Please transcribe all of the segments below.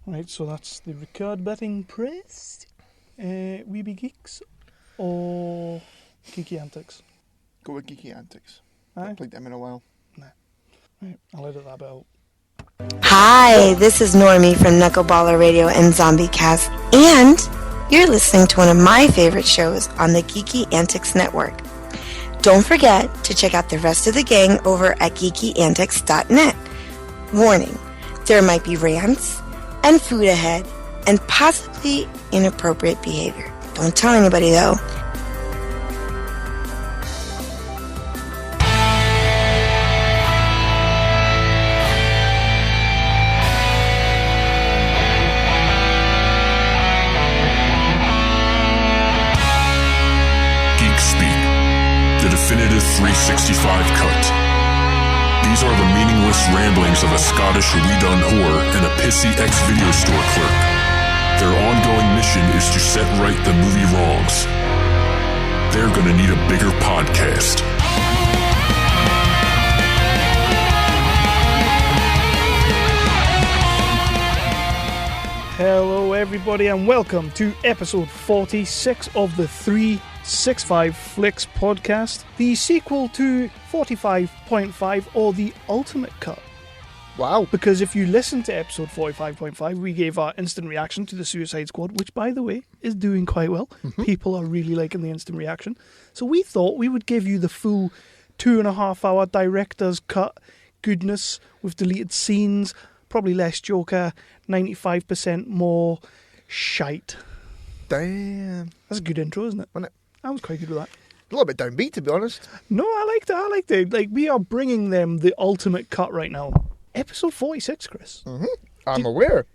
Right, so that's the record button pressed. Weeby Geeks or Geeky Antics? Go with Geeky Antics. Aye. I haven't played them in a while. Nah. Right, I'll edit that bit out. Hi, this is Normie from Knuckleballer Radio and Zombie Cast, and you're listening to one of my favorite shows on the Geeky Antics Network. Don't forget to check out the rest of the gang over at geekyantics.net. Warning, there might be rants and food ahead and possibly inappropriate behavior. Don't tell anybody though. Definitive 365 cut. These are the meaningless ramblings of a Scottish redone whore and a pissy ex-video store clerk. Their ongoing mission is to set right the movie wrongs. They're gonna need a bigger podcast. Hello everybody and welcome to episode 46 of the 365 Flicks podcast, the sequel to 45.5 or The Ultimate Cut. Wow. Because if you listen to episode 45.5, we gave our instant reaction to the Suicide Squad, which by the way is doing quite well. People are really liking the instant reaction. So we thought we would give you the full 2.5 hour director's cut goodness with deleted scenes, probably less Joker, 95% more shite. Damn. That's a good intro, isn't it? Wasn't it? I was quite good with that. A little bit downbeat, to be honest. No, I liked it. Like, we are bringing them the ultimate cut right now. Episode 46, Chris. I'm aware.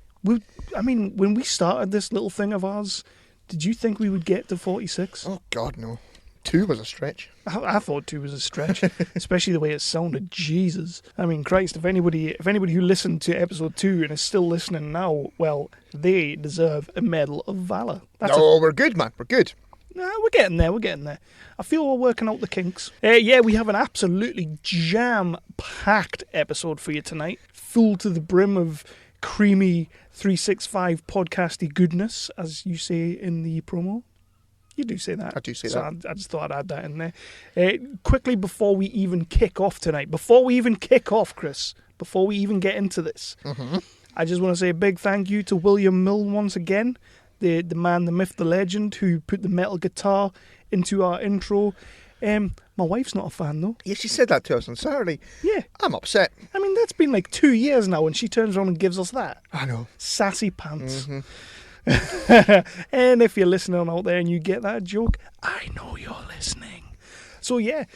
I mean, when we started this little thing of ours, did you think we would get to 46? Oh, God, no. 2 was a stretch. I thought 2 was a stretch, especially the way it sounded. Jesus. I mean, Christ, if anybody who listened to episode 2 and is still listening now, well, they deserve a Medal of Valor. We're good, man. We're good. Nah, we're getting there. I feel we're working out the kinks. Yeah, we have an absolutely jam-packed episode for you tonight. Full to the brim of creamy 365 podcasty goodness, as you say in the promo. You do say that. I do say so that. I just thought I'd add that in there. Quickly, before we even kick off tonight, Chris, before we even get into this, I just want to say a big thank you to William Milne once again, the man, the myth, the legend, who put the metal guitar into our intro. My wife's not a fan, though. Yeah, she said that to us on Saturday. Yeah. I'm upset. I mean, that's been like 2 years now, and she turns around and gives us that. I know. Sassy pants. And if you're listening out there and you get that joke, I know you're listening. So yeah,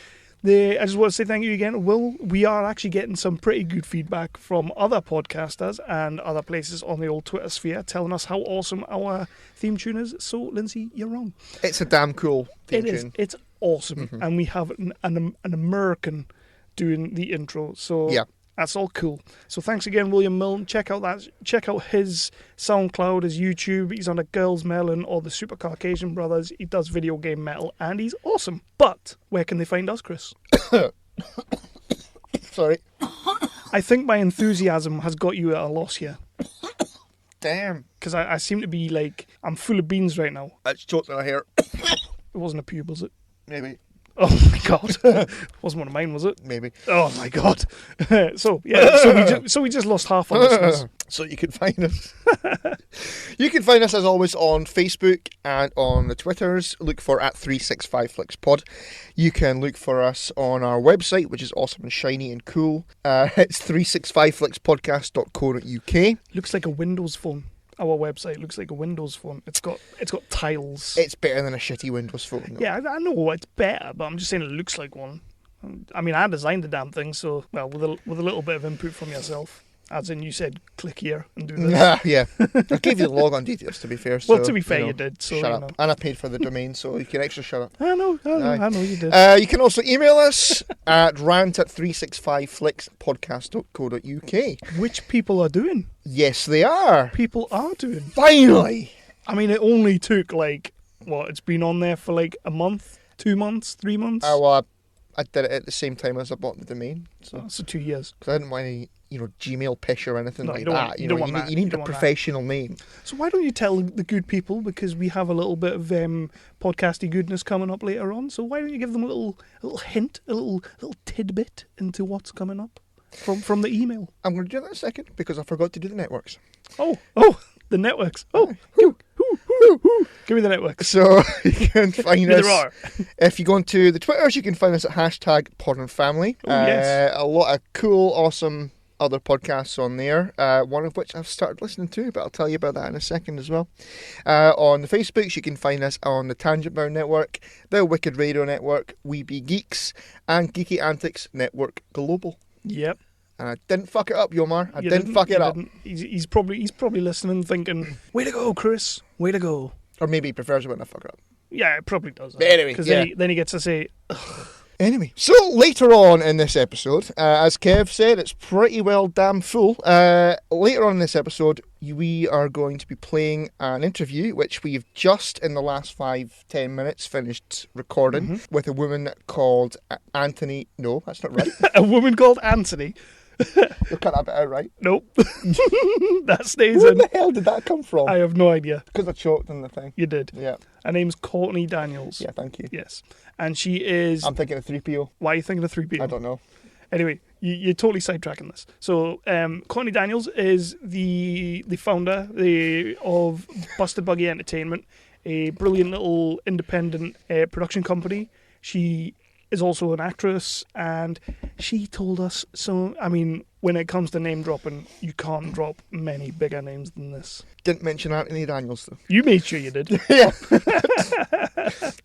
I just want to say thank you again. We are actually getting some pretty good feedback from other podcasters and other places on the old Twitter sphere telling us how awesome our theme tune is. So Lindsay, you're wrong. It's a damn cool theme tune. It is. It's awesome. And we have an American doing the intro. So yeah. That's all cool. So thanks again, William Milne. Check out his SoundCloud, his YouTube. He's on the Girls Melon or the Super Caucasian Brothers. He does video game metal, and he's awesome. But where can they find us, Chris? Sorry. I think my enthusiasm has got you at a loss here. Damn. Because I seem to be like, I'm full of beans right now. That's choked in my hair. It wasn't a pube, was it? Maybe. Oh my God! Wasn't one of mine, was it? Maybe. Oh my God! So we just lost half our listeners. So you can find us. You can find us as always on Facebook and on the Twitters. Look for @365 Flicks Pod. You can look for us on our website, which is awesome and shiny and cool. It's 365flickspodcast.co.uk. Looks like a Windows phone. Our website looks like a Windows phone. It's got tiles. It's better than a shitty Windows phone. Though. Yeah, I know it's better, but I'm just saying it looks like one. I mean, I designed the damn thing, so well with a little bit of input from yourself. As in, you said, click here and do this. Yeah. I gave you the logon details, to be fair. Well, so, to be fair, you did. So, shut up. And I paid for the domain, so you can extra shut up. I know you did. You can also email us at rant@365flickspodcast.co.uk. Which people are doing. Yes, they are. People are doing. Finally. I mean, it only took, it's been on there for like a month, 2 months, 3 months? I did it at the same time as I bought the domain. So 2 years. Because I didn't want any, Gmail pish or anything like you don't that. want- you don't want that. You need You a don't want that. professional name. So why don't you tell the good people, because we have a little bit of podcasty goodness coming up later on. So why don't you give them a little hint, a little tidbit into what's coming up from the email? I'm going to do that in a second because I forgot to do the networks. Oh, the networks. Oh, give me the networks. So you can find There us. are. If you go onto the Twitters, you can find us at #PodandFamily. Oh, yes. A lot of cool, awesome other podcasts on there, one of which I've started listening to, but I'll tell you about that in a second as well. On the Facebooks, you can find us on the Tangent Bound Network, the Wicked Radio Network, We Be Geeks, and Geeky Antics Network Global. Yep. And I didn't fuck it up, Yomar. I You didn't fuck it you up. didn't. He's probably listening, thinking, "Way to go, Chris! Way to go!" Or maybe he prefers it when I fuck it up. Yeah, it probably does. But anyway, because yeah. then he gets to say, Anyway, so later on in this episode, as Kev said, it's pretty well damn full. Later on in this episode, we are going to be playing an interview, which we've just in the last 5-10 minutes finished recording with a woman called Anthony. No, that's not right. a woman called Anthony. You'll cut that bit out, right? Nope. That stays Where in. the hell did that come from? I have no idea. Because I choked on the thing. You did. Yeah. Her name's Courtney Daniels. Yeah, thank you. Yes. And she is... I'm thinking of 3PO. Why are you thinking of 3PO? I don't know. Anyway, you're totally sidetracking this. So, Courtney Daniels is the founder of Busted Buggy Entertainment, a brilliant little independent production company. She is also an actress, and she told us, so, I mean, when it comes to name dropping, you can't drop many bigger names than this. Didn't mention Anthony Daniels, though. You made sure you did. Yeah.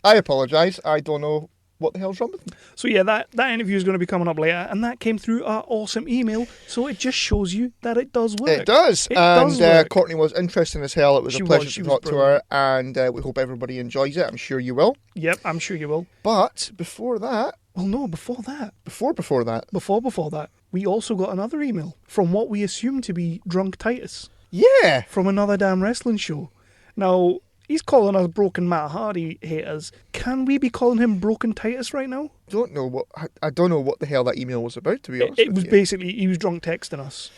I apologise. I don't know what the hell's wrong with me. So yeah, that interview is going to be coming up later, and that came through our awesome email, so it just shows you that it does work. It does. It and does work. Courtney was interesting as hell. It was She a pleasure was. She to was talk to her, and we hope everybody enjoys it. I'm sure you will. Yep, I'm sure you will. But before that, Well, no, before that, before that, we also got another email from what we assume to be Drunk Titus yeah. from another damn wrestling show. Now, he's calling us Broken Matt Hardy haters. Can we be calling him Broken Titus right now? I don't know what the hell that email was about, to be honest. It was with you. basically, he was drunk texting us.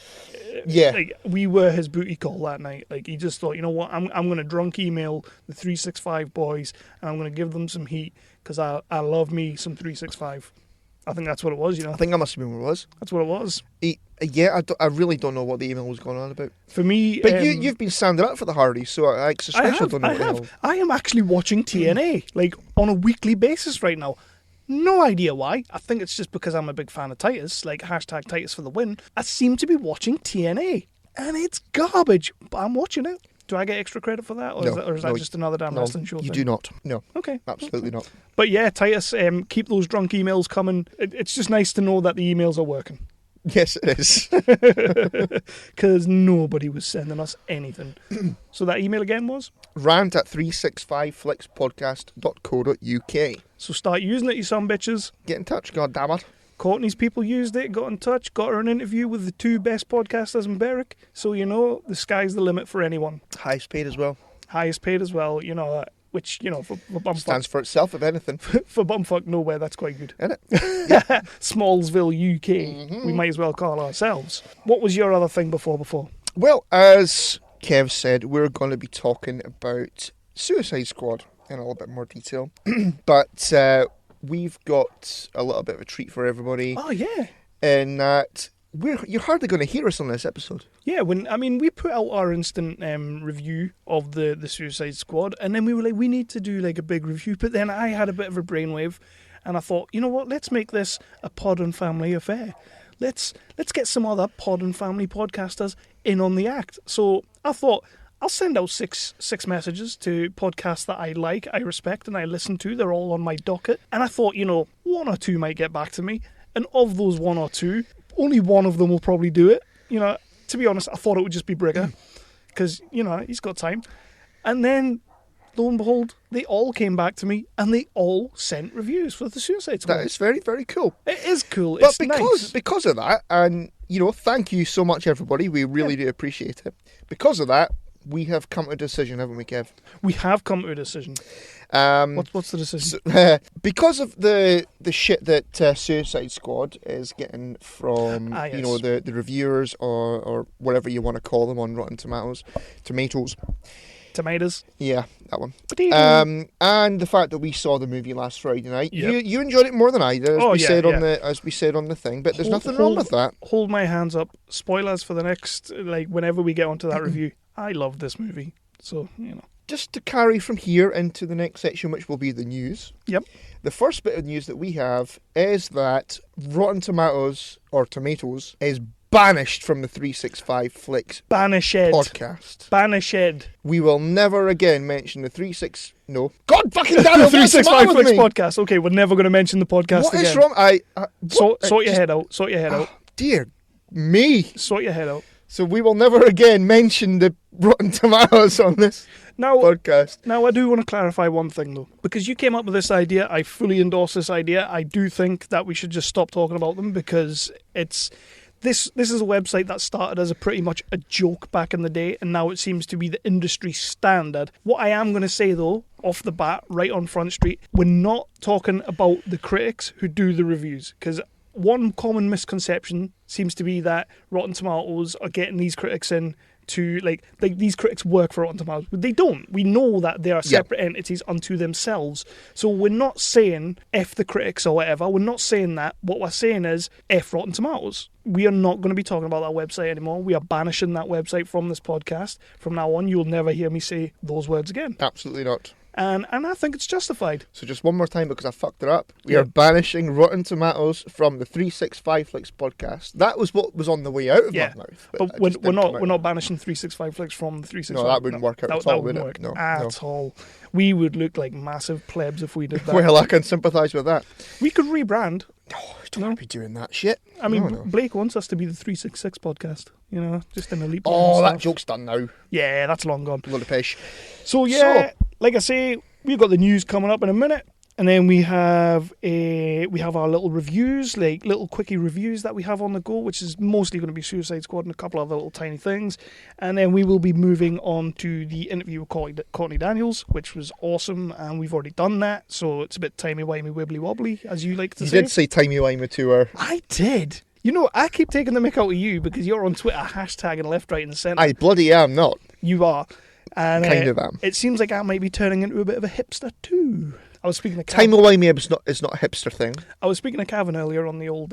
Yeah. Like, we were his booty call that night. Like, he just thought, you know what, I'm going to drunk email the 365 boys, and I'm going to give them some heat, because I love me some 365. I think that's what it was, you know. I think that must have been what it was. That's what it was. I really don't know what the email was going on about. For me... But you've been standing up for the Hardys, so I suspect I don't know what the hell. I am actually watching TNA, like, on a weekly basis right now. No idea why. I think it's just because I'm a big fan of Titus, like, hashtag Titus for the win. I seem to be watching TNA, and it's garbage, but I'm watching it. Do I get extra credit for that, or is that just another damn wrestling show thing? You do not. No. Okay. Absolutely not. But yeah, Titus, keep those drunk emails coming. It's just nice to know that the emails are working. Yes, it is. Because nobody was sending us anything. So that email again was? Rant at 365flixpodcast.co.uk. So start using it, you son bitches. Get in touch, goddammit. Courtney's people used it, got in touch, got her an interview with the two best podcasters in Berwick. So, you know, the sky's the limit for anyone. Highest paid as well. Highest paid as well, you know, which, you know, for bumfuck. Stands for itself, if anything. For bumfuck nowhere, that's quite good. Isn't it? Smallsville, UK. We might as well call ourselves. What was your other thing before? Well, as Kev said, we're going to be talking about Suicide Squad in a little bit more detail. But we've got a little bit of a treat for everybody. Oh, yeah. In that you're hardly going to hear us on this episode. Yeah, we put out our instant review of the Suicide Squad, and then we were like, we need to do like a big review. But then I had a bit of a brainwave, and I thought, you know what? Let's make this a pod and family affair. Let's get some other pod and family podcasters in on the act. So I thought, I'll send out six messages to podcasts that I like, I respect, and I listen to. They're all on my docket. And I thought, you know, one or two might get back to me. And of those one or two, only one of them will probably do it. You know, to be honest, I thought it would just be Brigger. Because, you know, he's got time. And then, lo and behold, they all came back to me, and they all sent reviews for the Suicide Squad. That is very, very cool. It is cool. But It's nice. because of that, and, you know, thank you so much, everybody. We really do appreciate it. Because of that, we have come to a decision, haven't we, Kev? We have come to a decision. What's the decision? Because of the shit that Suicide Squad is getting from yes. you know the reviewers or whatever you want to call them on Rotten Tomatoes. Tomatoes. Yeah, that one. Potato. And the fact that we saw the movie last Friday night. Yep. You enjoyed it more than I did, as we said on the thing. But there's nothing wrong with that. Hold my hands up. Spoilers for the next, whenever we get onto that review. I love this movie, so you know. Just to carry from here into the next section, which will be the news. Yep. The first bit of news that we have is that Rotten Tomatoes is banished from the 365 Flicks Banished. podcast. Banished. We will never again mention the 36. No. God fucking damn it! 365 Flicks podcast. Okay, we're never going to mention the podcast What again. is wrong? Sort your head out. Sort your head out. Dear me. Sort your head out. So we will never again mention the Rotten Tomatoes on this podcast. Now, I do want to clarify one thing, though. Because you came up with this idea, I fully endorse this idea. I do think that we should just stop talking about them because it's... This is a website that started as pretty much a joke back in the day, and now it seems to be the industry standard. What I am going to say, though, off the bat, right on Front Street, we're not talking about the critics who do the reviews, because one common misconception seems to be that Rotten Tomatoes are getting these critics in to, like these critics work for Rotten Tomatoes. But they don't. We know that they are separate entities unto themselves. So we're not saying F the critics or whatever. We're not saying that. What we're saying is F Rotten Tomatoes. We are not going to be talking about that website anymore. We are banishing that website from this podcast. From now on, you'll never hear me say those words again. Absolutely not. And I think it's justified. So just one more time, because I fucked it up. We are banishing Rotten Tomatoes from the 365 Flicks podcast. That was what was on the way out of my mouth. But we're not banishing 365 Flicks from the 365. No, that wouldn't work out at all, would it? No, at all. We would look like massive plebs if we did that. Well, I can sympathise with that. We could rebrand. Oh, I don't want to be doing that shit. I mean, Blake wants us to be the 366 podcast. You know, just an elite. Oh, that joke's done now. Yeah, that's long gone. Load of pish. So like I say, we've got the news coming up in a minute, and then we have our little reviews, like little quickie reviews that we have on the go, which is mostly going to be Suicide Squad and a couple other little tiny things, and then we will be moving on to the interview with Courtney Daniels, which was awesome, and we've already done that, so it's a bit timey-wimey, wibbly-wobbly, as you like to say. You did say timey-wimey to her. I did. You know, I keep taking the mick out of you because you're on Twitter hashtagging left, right, and centre. I bloody am not. You are. And kind of am. It seems like I might be turning into a bit of a hipster too. I was speaking to timey-wimey is not a hipster thing. I was speaking to Cavan earlier on the old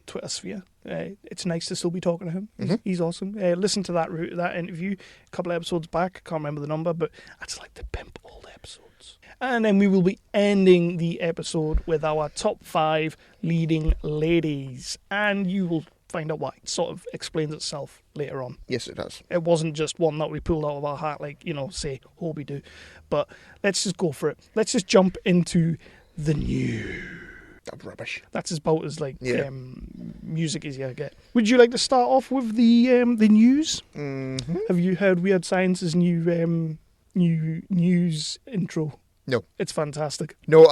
Twitter sphere. It's nice to still be talking to him. Mm-hmm. He's awesome. Listen to that interview a couple of episodes back. I can't remember the number, but I just like to pimp old episodes. And then we will be ending the episode with our top 5 leading ladies, and you will find out why. It sort of explains itself later on. Yes, it does. It wasn't just one that we pulled out of our hat, like, you know, say, Hobie do. But let's just go for it. Let's just jump into the news. That rubbish. That's about as music as you get. Would you like to start off with the news? Mm-hmm. Have you heard Weird Science's new news intro? No. It's fantastic. No,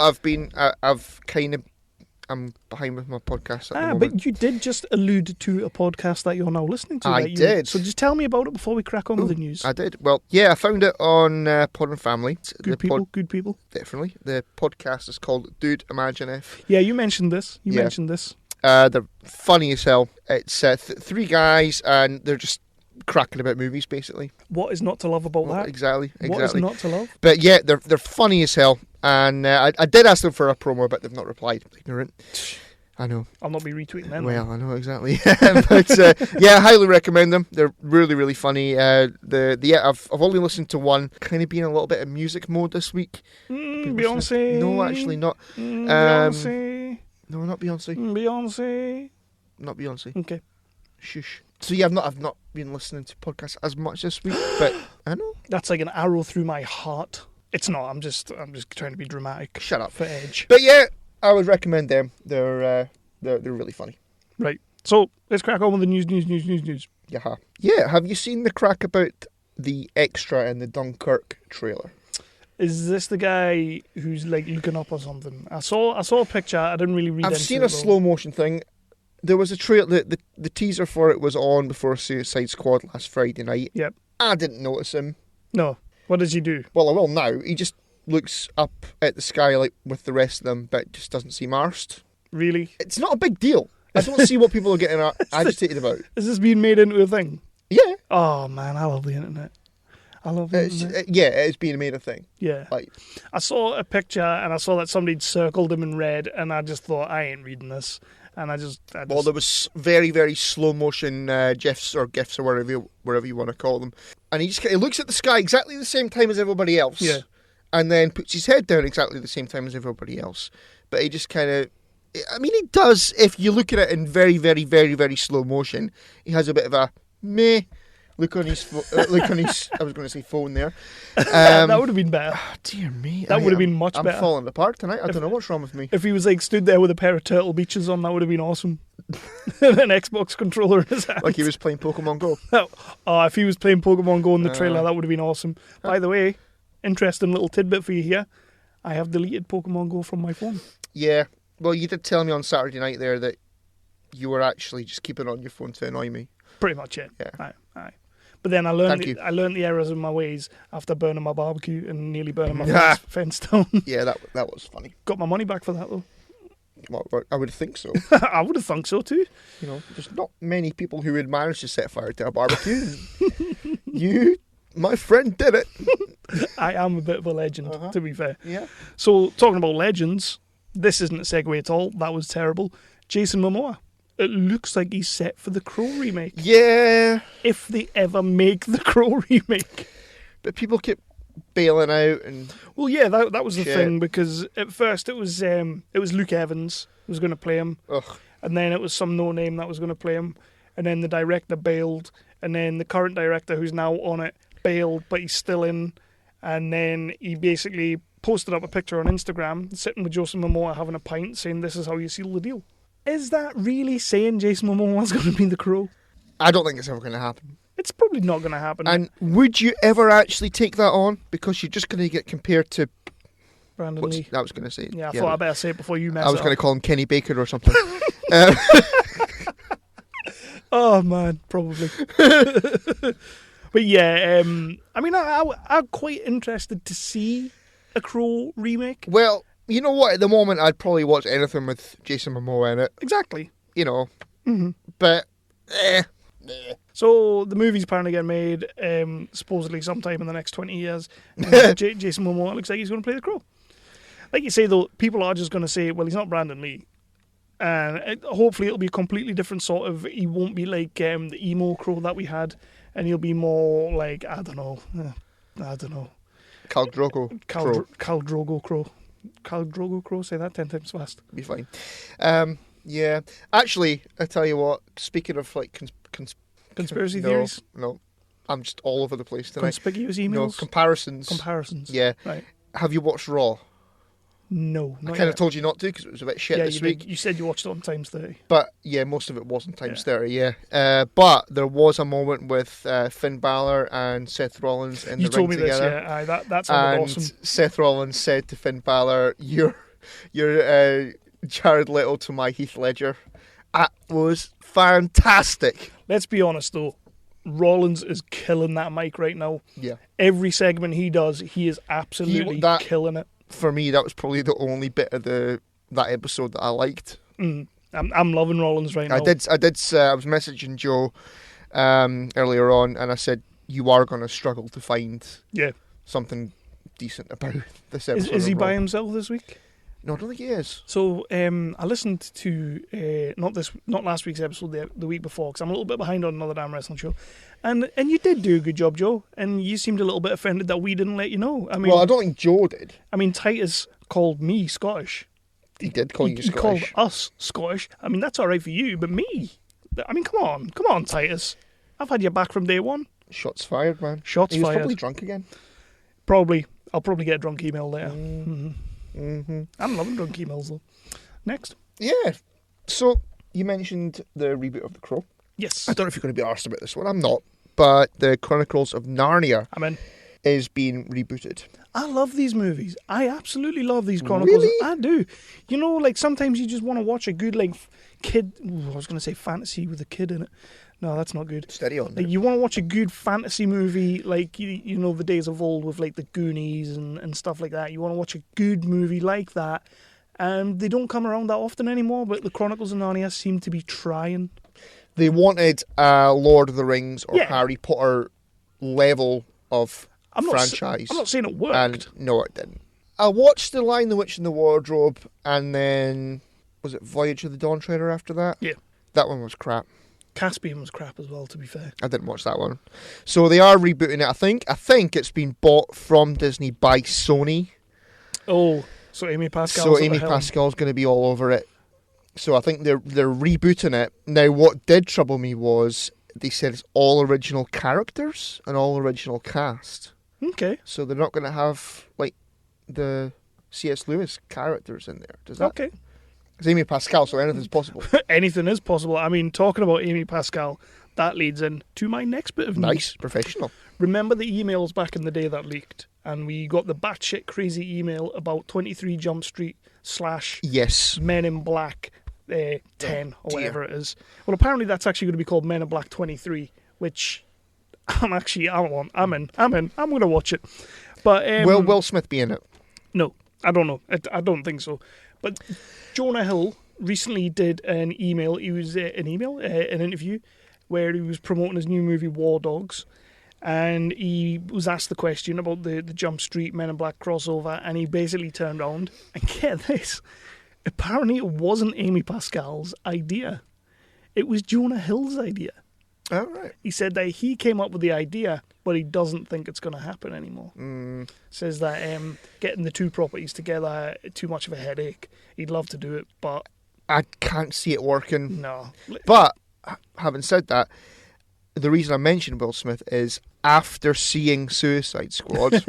I'm behind with my podcast at the moment. But you did just allude to a podcast that you're now listening to. I did. So just tell me about it before we crack on with the news. I did. Well, yeah, I found it on Pod and Family. Good people. Definitely. The podcast is called Dude Imagine If. Yeah, you mentioned this. They're funny as hell. It's 3 guys, and they're just cracking about movies, basically. What is not to love about that? Exactly. What is not to love? But yeah, they're funny as hell. And I did ask them for a promo, but they've not replied. Ignorant. I know. I'll not be retweeting them. Well, I know, exactly. But yeah, I highly recommend them. They're really, really funny. I've only listened to one. Kind of being a little bit in music mode this week. Beyonce. No, actually not. Beyonce. No, not Beyonce. Beyonce. Not Beyonce. Okay. Shush. So yeah, I've not been listening to podcasts as much this week, but I know. That's like an arrow through my heart. It's not. I'm just trying to be dramatic. Shut up. For edge. But yeah, I would recommend them. They're really funny. Right. So let's crack on with the news. Yeah. Have you seen the crack about the extra in the Dunkirk trailer? Is this the guy who's like looking up or something? I saw a picture. I didn't really read. I've seen a slow motion thing. There was a trailer. The teaser for it was on before Suicide Squad last Friday night. Yep. I didn't notice him. No. What does he do? Well, I will now. looks up at the sky like with the rest of them, but just doesn't seem arsed. Really? It's not a big deal. I don't see what people are getting agitated about. Is this being made into a thing? Yeah. Oh, man, I love the internet. I love the internet. It's being made a thing. Yeah. Like, I saw a picture and I saw that somebody'd circled him in red, and I just thought, I ain't reading this. And I just well, there was very, very slow motion GIFs or whatever you want to call them. And he looks at the sky exactly the same time as everybody else. Yeah. And then puts his head down exactly the same time as everybody else. But he just kind of... I mean, he does, if you look at it in very, very, very, very slow motion. He has a bit of a meh look on his... I was going to say phone there. that would have been better. Oh, dear me. That would have been much I'm better. I'm falling apart tonight. I don't know what's wrong with me. If he was like stood there with a pair of Turtle Beaches on, that would have been awesome. And an Xbox controller in his hand. Like he was playing Pokemon Go. Oh, if he was playing Pokemon Go in the trailer, that would have been awesome. By the way, interesting little tidbit for you here. I have deleted Pokemon Go from my phone. Yeah. Well, you did tell me on Saturday night there that you were actually just keeping it on your phone to annoy me. Pretty much it. Yeah. Aye. But then I learned the errors of my ways after burning my barbecue and nearly burning my fence down. Yeah, that was funny. Got my money back for that though. Well, I would think so. I would have thunk so too. You know, there's not many people who would manage to set fire to a barbecue. You, my friend, did it. I am a bit of a legend, to be fair. Yeah. So, talking about legends, this isn't a segue at all. That was terrible. Jason Momoa. It looks like he's set for the Crow remake. Yeah. If they ever make the Crow remake. But people keep bailing out and... Well, yeah, that was the thing, because at first it was Luke Evans who was going to play him. Ugh. And then it was some no-name that was going to play him. And then the director bailed. And then the current director, who's now on it, bailed, but he's still in. And then he basically posted up a picture on Instagram, sitting with Jason Momoa having a pint, saying, "This is how you seal the deal." Is that really saying Jason Momoa's going to be the Crow? I don't think it's ever going to happen. It's probably not going to happen. And would you ever actually take that on? Because you're just going to get compared to... Brandon Lee. I was going to say... Yeah, I thought I better say it before you mess I was it going up. to call him Kenny Baker or something. Oh, man, probably. But yeah, I mean, I'm quite interested to see a Crow remake. Well, you know what? At the moment, I'd probably watch anything with Jason Momoa in it. Exactly. You know. Mm-hmm. But, So, the movie's apparently getting made, supposedly sometime in the next 20 years. Jason Momoa looks like he's going to play the Crow. Like you say, though, people are just going to say, well, he's not Brandon Lee. And hopefully it'll be a completely different sort of... He won't be like the emo Crow that we had. And he'll be more like, I don't know. Khal Drogo. Khal Drogo Crow. Khal Drogo Crow, say that 10 times fast. Be fine. Yeah. Actually, I tell you what, speaking of like... Conspiracy theories? No. I'm just all over the place tonight. Conspicuous emails? No, comparisons. Yeah. Right. Have you watched Raw? No. I kind of told you not to because it was a bit shit this week. You said you watched it on times 30. But yeah, most of it wasn't times 30, yeah. But there was a moment with Finn Balor and Seth Rollins in the ring together. You told me this, yeah. That sounded awesome. Seth Rollins said to Finn Balor, you're Jared Leto to my Heath Ledger. That was fantastic. Let's be honest, though. Rollins is killing that mic right now. Yeah. Every segment he does, he is absolutely killing it. For me, that was probably the only bit of that episode that I liked. I'm loving Rollins right now. I was messaging Joe earlier on, and I said, you are going to struggle to find something decent about this episode. Is he by himself this week? No, I don't think he is. So I listened to not last week's episode, the week before, because I'm a little bit behind on another damn wrestling show, and you did do a good job, Joe, and you seemed a little bit offended that we didn't let you know. I mean, well, I don't think Joe did. I mean, Titus called me Scottish. He did call you Scottish. He called us Scottish. I mean, that's all right for you, but me? I mean, come on, Titus. I've had your back from day one. Shots fired, man. Shots fired. He was probably drunk again. Probably. I'll probably get a drunk email later. Mm-hmm. I'm loving drunk emails, though. Next. Yeah. So, you mentioned the reboot of The Crow. Yes. I don't know if you're going to be arsed about this one. I'm not. But the Chronicles of Narnia is being rebooted. I love these movies. I absolutely love these Chronicles. Really? I do. You know, like, sometimes you just want to watch a good, like, kid... I was going to say fantasy with a kid in it. No, that's not good. Steady on. Like, you want to watch a good fantasy movie, like, you know, the days of old with, like, the Goonies and stuff like that. You want to watch a good movie like that. They don't come around that often anymore, but the Chronicles of Narnia seem to be trying. They wanted a Lord of the Rings or Yeah. Harry Potter level of I'm franchise. not saying it worked. And no, it didn't. I watched The Lion, the Witch and the Wardrobe, and then, was it Voyage of the Dawn Treader after that? Yeah. That one was crap. Caspian was crap as well, to be fair. I didn't watch that one. So they are rebooting it. I think it's been bought from Disney by Sony. Oh, so Amy Pascal's So at the Amy helm. Pascal's going to be all over it. So I think they're rebooting it. Now, what did trouble me was they said it's all original characters and all original cast. Okay. So they're not going to have, like, the C.S. Lewis characters in there. Does that? Okay. It's Amy Pascal, so anything's possible. Anything is possible. I mean, talking about Amy Pascal, that leads in to my next bit of news. Nice, professional. Remember the emails back in the day that leaked? And we got the batshit crazy email about 23 Jump Street / Yes. Men in Black 10 or dear. whatever it is. Well, apparently that's actually going to be called Men in Black 23, which I'm in. I'm going to watch it. But Will Will Smith be in it? No, I don't know. I don't think so. But Jonah Hill recently did an email. He was an interview where he was promoting his new movie War Dogs, and he was asked the question about the Jump Street Men in Black crossover, and he basically turned around and get this. Apparently, it wasn't Amy Pascal's idea. It was Jonah Hill's idea. Oh, right. He said that he came up with the idea, but he doesn't think it's going to happen anymore. Says that getting the two properties together, too much of a headache. He'd love to do it, but I can't see it working. no. But, having said that, the reason I mentioned Will Smith is after seeing Suicide Squad,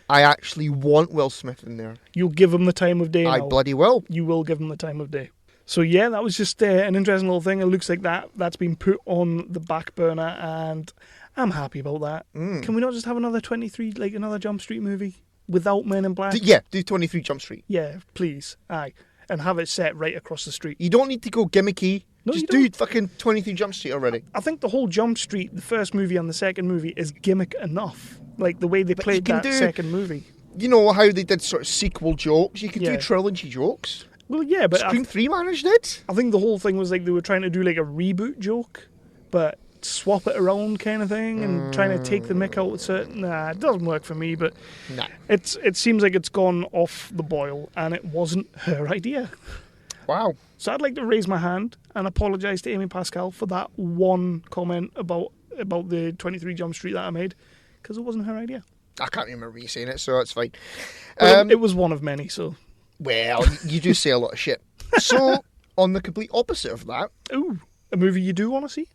I actually want Will Smith in there. You'll give him the time of day I now. bloody will. You will give him the time of day. So yeah, that was just an interesting little thing. It looks like that's been put on the back burner, and I'm happy about that. Can we not just have another 23, like another Jump Street movie without Men in Black? Do 23 Jump Street. Yeah, please. Aye. And have it set right across the street. You don't need to go gimmicky. No, Just you do fucking 23 Jump Street already. I think the whole Jump Street, the first movie and the second movie, is gimmick enough. Like the way they But played you can that do- second movie. You know how they did sort of sequel jokes? You could Yeah. do trilogy jokes. Well, yeah, but Scream 3 managed it. I think the whole thing was like they were trying to do like a reboot joke, but swap it around kind of thing, and trying to take the mick out with certain. Nah, it doesn't work for me. But Nah. it seems like it's gone off the boil, and it wasn't her idea. Wow. So I'd like to raise my hand and apologise to Amy Pascal for that one comment about the 23 Jump Street that I made, because it wasn't her idea. I can't remember you saying it, so it's fine. But it was one of many, so. Well, you do say a lot of shit. So, on the complete opposite of that, Ooh, a movie you do want to see?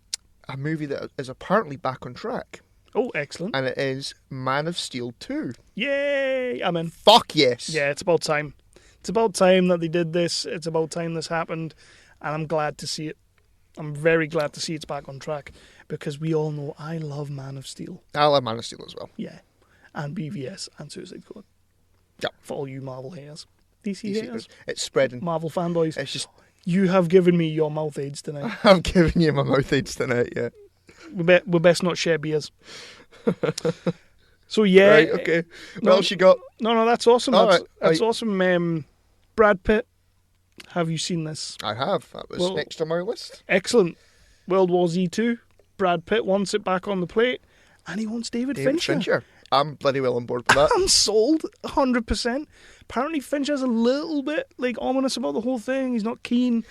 a movie that is apparently back on track, Oh, excellent. and it is Man of Steel 2. Yay, I'm in. Fuck yes. Yeah, it's about time. It's about time that they did this. It's about time this happened, and I'm glad to see it. I'm very glad to see it's back on track, because we all know I love Man of Steel. I love Man of Steel as well. Yeah, and BvS and Suicide Squad. Yeah. For all you Marvel haters. DC You see, haters. it's spreading. Marvel fanboys. It's just, You have given me your mouth aids tonight. I'm giving you my mouth aids tonight, yeah. We best not share beers. So yeah. Right, okay. What no. else you got? No, that's awesome. All That's right. awesome. Brad Pitt. Have you seen this? I have. That was Well- next on my list. Excellent. World War Z 2. Brad Pitt wants it back on the plate, and he wants David Fincher. I'm bloody well on board with that. I'm sold 100%. Apparently Fincher's a little bit like ominous about the whole thing. He's not keen.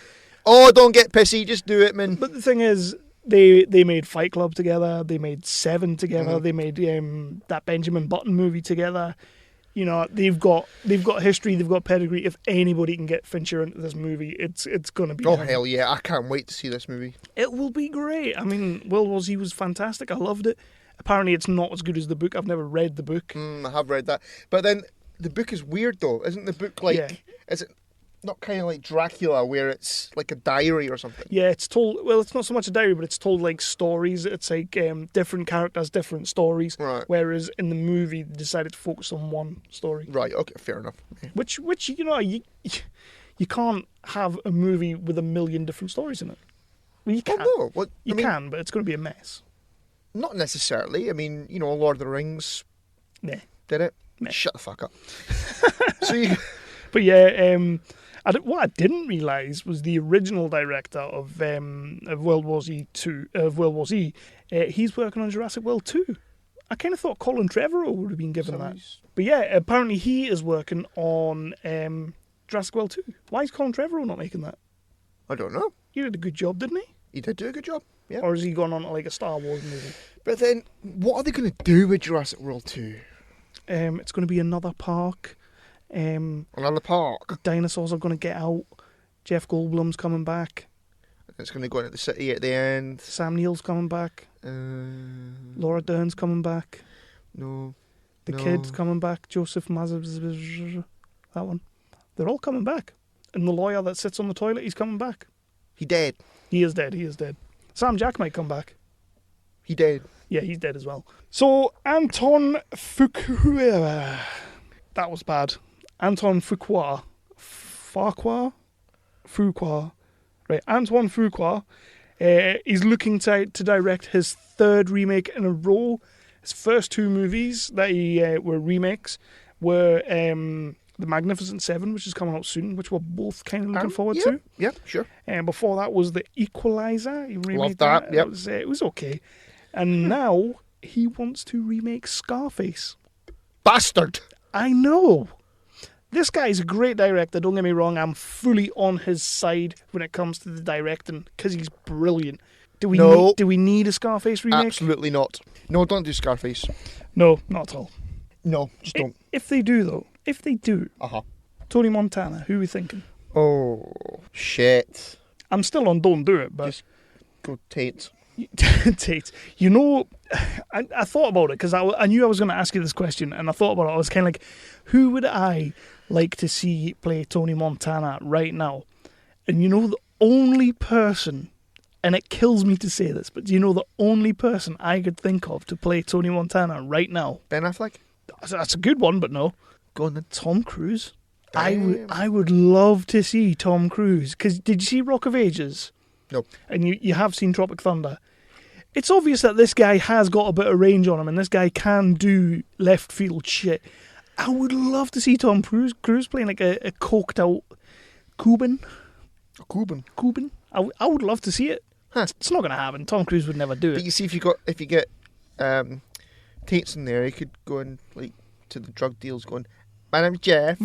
Oh, don't get pissy. Just do it, man. But the thing is, they made Fight Club together. They made Seven together. Mm-hmm. They made that Benjamin Button movie together. You know, they've got history. They've got pedigree. If anybody can get Fincher into this movie, it's going to be Oh, him. hell yeah. I can't wait to see this movie. It will be great. I mean, World War Z was fantastic. I loved it. Apparently, it's not as good as the book. I've never read the book. I have read that. But then the book is weird, though. Isn't the book like... Yeah. Is it not kind of like Dracula, where it's like a diary or something? Yeah, it's told. Well, it's not so much a diary, but it's told like stories. It's like different characters, different stories. Right. Whereas in the movie, they decided to focus on one story. Right, okay, fair enough. Okay. Which you know, you can't have a movie with a million different stories in it. Well, you can. no. What, You can, but it's going to be a mess. Not necessarily. I mean, Lord of the Rings Nah. did it. Meh. Shut the fuck up. So you... But yeah, what I didn't realise was the original director of World War Z 2, he's working on Jurassic World 2. I kind of thought Colin Trevorrow would have been given that. But yeah, apparently he is working on Jurassic World 2. Why is Colin Trevorrow not making that? I don't know. He did a good job, didn't he? He did do a good job, yeah. Or has he gone on to like a Star Wars movie? But then, what are they going to do with Jurassic World 2? It's going to be another park. Another park? Dinosaurs are going to get out. Jeff Goldblum's coming back. It's going to go into the city at the end. Sam Neill's coming back. Laura Dern's coming back. No. The kid's coming back. Joseph Mazza, that one. They're all coming back. And the lawyer that sits on the toilet, he's coming back. He dead. He is dead. Sam Jack might come back. He dead. Yeah, he's dead as well. So, Anton Fuqua. That was bad. Anton Fuqua. Right, Antoine Fuqua is looking to direct his third remake in a row. His first two movies that he were remakes were The Magnificent Seven, which is coming out soon, which we're both kind of looking forward to. Yeah, sure. And before that was The Equalizer. He remade Loved that, yep. It was okay. And now he wants to remake Scarface. Bastard! I know. This guy is a great director, don't get me wrong. I'm fully on his side when it comes to the directing, because he's brilliant. Do we need a Scarface remake? Absolutely not. No, don't do Scarface. No, not at all. No, just don't. If they do, though, Uh-huh. Tony Montana, who are we thinking? Oh, shit. I'm still on don't do it, but... Just go Tate. Tate. I thought about it, because I knew I was going to ask you this question, and I thought about it. I was kind of like, who would I like to see play Tony Montana right now? And the only person, and it kills me to say this, but the only person I could think of to play Tony Montana right now? Ben Affleck? That's a good one, but no. Go on then. Tom Cruise. Damn. I would love to see Tom Cruise, because did you see Rock of Ages? No. And you have seen Tropic Thunder. It's obvious that this guy has got a bit of range on him, and this guy can do left field shit. I would love to see Tom Cruise playing like a coked out Cuban. Cuban. I would love to see it. Huh. It's not going to happen. Tom Cruise would never do it. But you see, if you get Tate's in there, he could go in like to the drug deals, going, "My name's Jeff."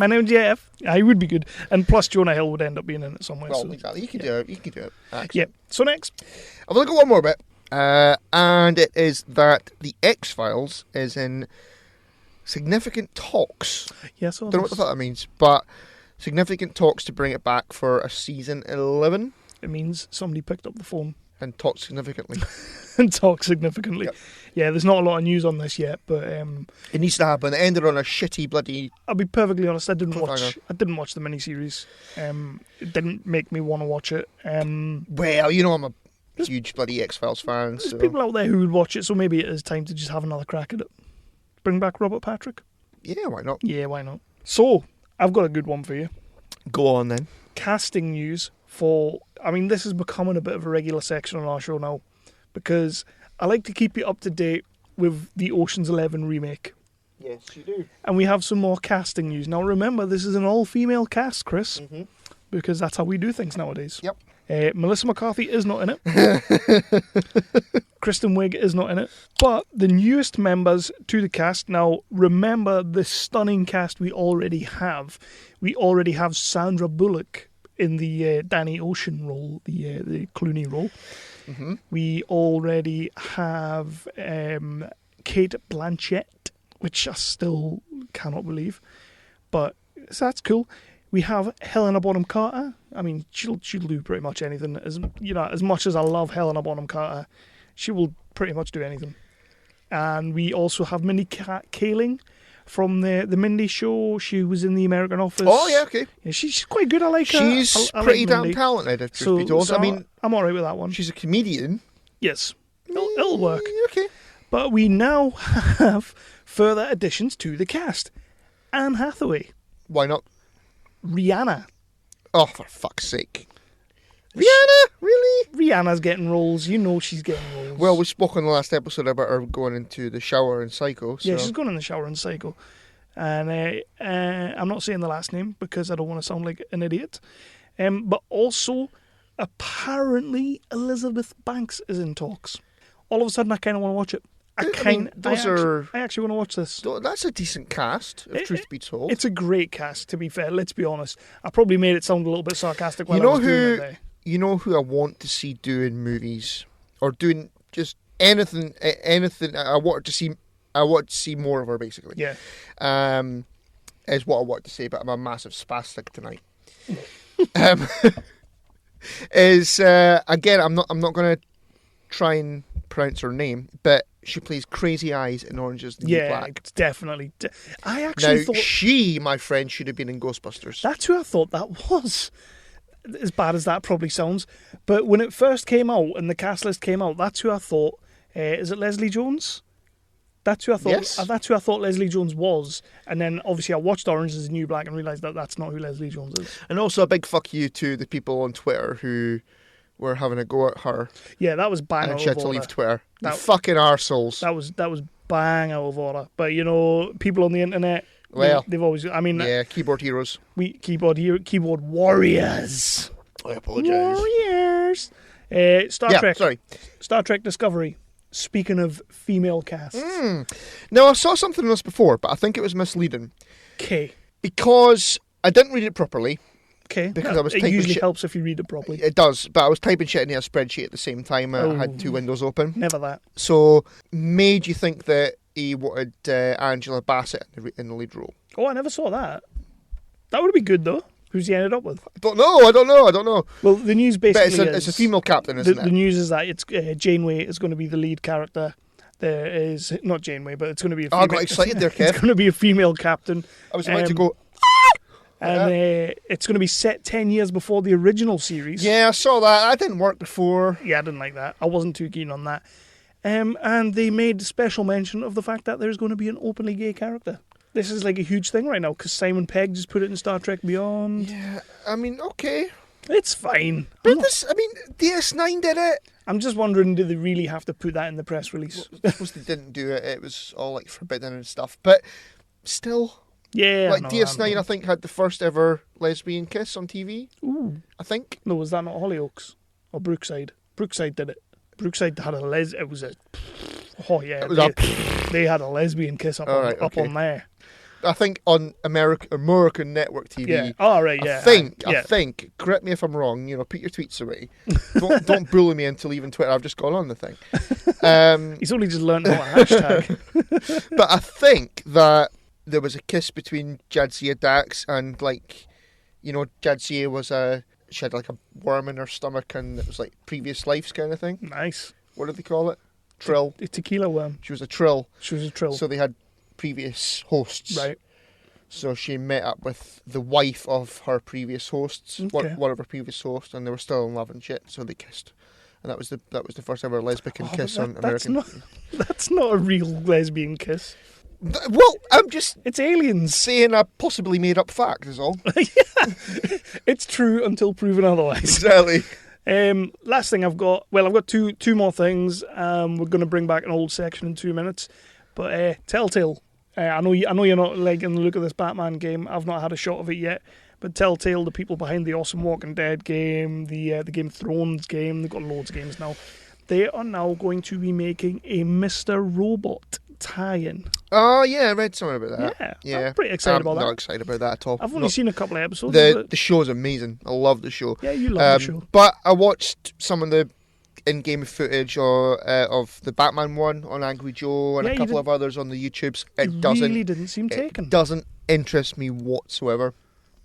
I would be good, and plus Jonah Hill would end up being in it somewhere. Well, so. exactly. You could do it. You could do it. Actually. Yeah. So next, I've looked at one more bit, and it is that the X-Files is in significant talks. Yes, Don't know what the fuck that means, but significant talks to bring it back for a season 11. It means somebody picked up the phone and talked significantly. Yep. Yeah, there's not a lot of news on this yet, but it needs to happen. It ended on a shitty bloody... I'll be perfectly honest, I didn't watch the miniseries. It didn't make me want to watch it. Well, I'm a huge bloody X-Files fan. There's people out there who would watch it, so maybe it is time to just have another crack at it. Bring back Robert Patrick? Yeah, why not? Yeah, why not? So, I've got a good one for you. Go on then. Casting news for... this is becoming a bit of a regular section on our show now, because I like to keep you up to date with the Ocean's 11 remake. Yes, you do. And we have some more casting news. Now, remember, this is an all-female cast, Chris, because that's how we do things nowadays. Yep. Melissa McCarthy is not in it. Kristen Wiig is not in it. But the newest members to the cast, now remember the stunning cast we already have. We already have Sandra Bullock in the Danny Ocean role, the Clooney role. Mm-hmm. We already have Kate Blanchett, which I still cannot believe. But so that's cool. We have Helena Bonham Carter. She'll do pretty much anything. As much as I love Helena Bonham Carter, she will pretty much do anything. And we also have Mindy Kaling from the Mindy Show. She was in The American Office. Oh yeah, okay. Yeah, she's quite good. I like her. She's pretty damn talented, if truth be told. So I'm alright with that one. She's a comedian. Yes, it'll work. Okay. But we now have further additions to the cast. Anne Hathaway. Why not? Rihanna. Oh, for fuck's sake. Rihanna, really? Rihanna's getting roles. You know she's getting roles. Well, we spoke on the last episode about her going into the shower in Psycho. So. Yeah, she's going in the shower in Psycho. And I'm not saying the last name because I don't want to sound like an idiot. But also, apparently, Elizabeth Banks is in talks. All of a sudden, I kind of want to watch it. I actually want to watch this. That's a decent cast, if truth be told. It's a great cast, to be fair. Let's be honest. I probably made it sound a little bit sarcastic while I was doing it there. You know who I want to see doing movies or doing just anything. I want to see more of her, basically. Yeah. Is what I want to say. But I'm a massive spastic tonight. Again, I'm not going to try and pronounce her name, but she plays Crazy Eyes in Orange Is the New Black. Yeah, definitely. I actually thought she, my friend, should have been in Ghostbusters. That's who I thought that was. As bad as that probably sounds, but when it first came out and the cast list came out, that's who I thought. Is it Leslie Jones? That's who I thought. Yes. That's who I thought Leslie Jones was. And then obviously I watched Orange Is the New Black and realised that that's not who Leslie Jones is. And also a big fuck you to the people on Twitter who were having a go at her. Yeah, that was bang and out she had of to order. leave Twitter. You fucking arseholes. That was bang out of order. But you know, people on the internet, well, they've always. I mean, keyboard heroes. Keyboard warriors. I apologise. Warriors. Star Trek. Sorry. Star Trek Discovery. Speaking of female casts. Now, I saw something on this before, but I think it was misleading. Okay. Because I didn't read it properly. Okay. Because I was it typing usually shit. helps if you read it properly. It does, but I was typing shit into a spreadsheet at the same time. I had two windows open. Never that. So, made you think that he wanted Angela Bassett in the lead role. Oh, I never saw that. That would be good, though. Who's he ended up with? I don't know. Well, the news basically it's a female captain, isn't it? The news is that it's Janeway is going to be the lead character. There is not Janeway, but it's going to be a female. I got excited there, Kev. It's going to be a female captain. I was about to go. And it's going to be set 10 years before the original series. Yeah, I saw that. That didn't work before. Yeah, I didn't like that. I wasn't too keen on that. And they made special mention of the fact that there's going to be an openly gay character. This is like a huge thing right now because Simon Pegg just put it in Star Trek Beyond. Yeah, I mean, okay. It's fine. But DS9 did it. I'm just wondering, do they really have to put that in the press release? I suppose they didn't do it. It was all like forbidden and stuff. But still, yeah. Like DS9, I think, had the first ever lesbian kiss on TV. Ooh. I think. No, was that not Hollyoaks or Brookside? Brookside did it. Brookside had a it was a. Oh yeah. They had a lesbian kiss up on there. I think on American network TV. Yeah. Oh, right, yeah. I think, correct me if I'm wrong, put your tweets away. Don't bully me into leaving Twitter. I've just gone on the thing. He's only just learned how to hashtag. But I think that there was a kiss between Jadzia Dax and, Jadzia she had like a worm in her stomach and it was like previous lives kind of thing. Nice. What do they call it? Trill. A tequila worm. She was a trill. So they had previous hosts. Right. So she met up with the wife of her previous hosts, one of her previous hosts, and they were still in love and shit. So they kissed, and that was the first ever lesbian kiss on American. That's not a real lesbian kiss. Well, I'm just it's aliens saying a possibly made up fact is all. Yeah. It's true until proven otherwise. Exactly. Last thing I've got two more things. We're going to bring back an old section in 2 minutes, but Telltale. I know you're not liking the look of this Batman game. I've not had a shot of it yet. But Telltale, the people behind the awesome Walking Dead game, the Game of Thrones game, they've got loads of games now. They are now going to be making a Mr. Robot tie-in. Oh, yeah, I read something about that. Yeah. I'm pretty excited about that. I'm not excited about that at all. I've only seen a couple of episodes. The show's amazing. I love the show. Yeah, you love the show. But I watched some of the in-game footage of the Batman one on Angry Joe and a couple of others on the YouTubes. It really didn't seem taken. It doesn't interest me whatsoever.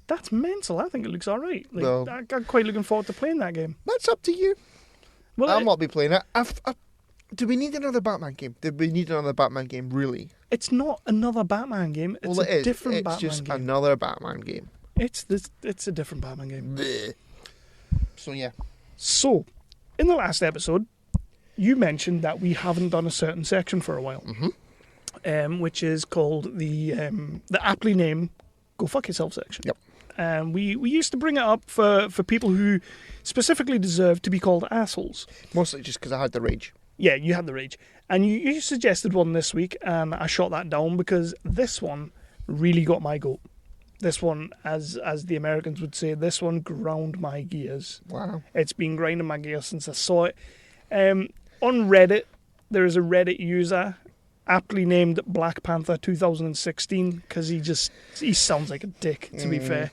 That's mental. I think it looks all right. I'm quite looking forward to playing that game. That's up to you. Well, I'll not be playing it. Do we need another Batman game? Did we need another Batman game, really? It's not another Batman game. It's a different Batman game. It's just another Batman game. It's a different Batman game. Blech. So, yeah. So, in the last episode, you mentioned that we haven't done a certain section for a while, which is called the aptly named Go Fuck Yourself section. Yep. And we used to bring it up for people who specifically deserve to be called assholes. Mostly just because I had the rage. Yeah, you had the rage. And you suggested one this week, and I shot that down because this one really got my goat. This one, as the Americans would say, this one ground my gears. Wow. It's been grinding my gears since I saw it. On Reddit, there is a Reddit user aptly named Black Panther 2016 because he sounds like a dick, to be fair.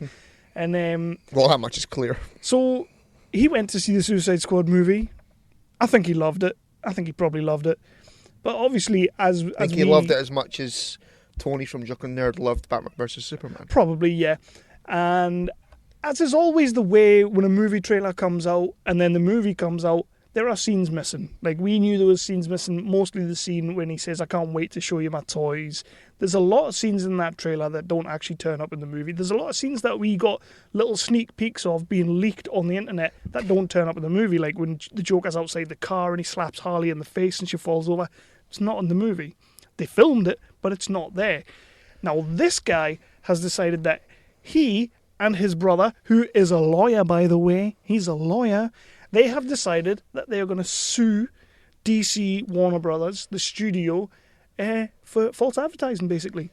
And well, that much is clear. So he went to see the Suicide Squad movie. I think he loved it. I think he probably loved it. But obviously, I think he loved it as much as Tony from Jock and Nerd loved Batman vs Superman. Probably, yeah. And as is always the way when a movie trailer comes out and then the movie comes out, there are scenes missing. Like, we knew there was scenes missing, mostly the scene when he says, I can't wait to show you my toys. There's a lot of scenes in that trailer that don't actually turn up in the movie. There's a lot of scenes that we got little sneak peeks of being leaked on the internet that don't turn up in the movie. Like when the Joker's outside the car and he slaps Harley in the face and she falls over. It's not in the movie. They filmed it, but it's not there. Now, this guy has decided that he and his brother, who is a lawyer, by the way, he's a lawyer, they have decided that they are going to sue DC Warner Brothers, the studio, for false advertising, basically.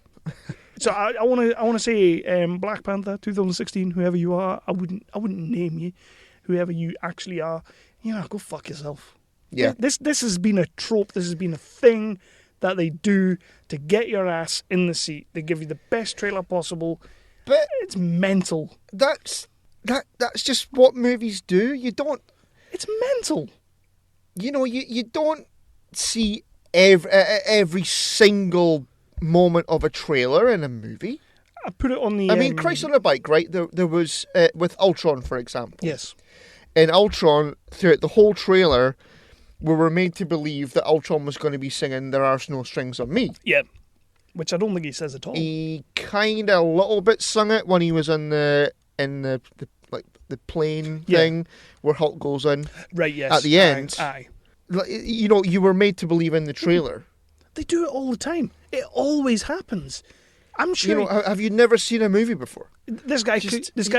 So I want to say Black Panther 2016, whoever you are, I wouldn't name you, whoever you actually are. Go fuck yourself. Yeah. This has been a trope. This has been a thing that they do to get your ass in the seat. They give you the best trailer possible. But it's mental. That's just what movies do. You don't. It's mental. You don't see every single moment of a trailer in a movie. I put it on the... I mean, Christ on a Bike, right? There was, with Ultron, for example. Yes. In Ultron, throughout the whole trailer, we were made to believe that Ultron was going to be singing There Are No Strings on Me. Yeah. Which I don't think he says at all. He kind of a little bit sung it when he was in the plane thing where Hulk goes in. Right, yes. At the end. Aye. You were made to believe in the trailer. They do it all the time. It always happens. I'm sure. Have you never seen a movie before? This guy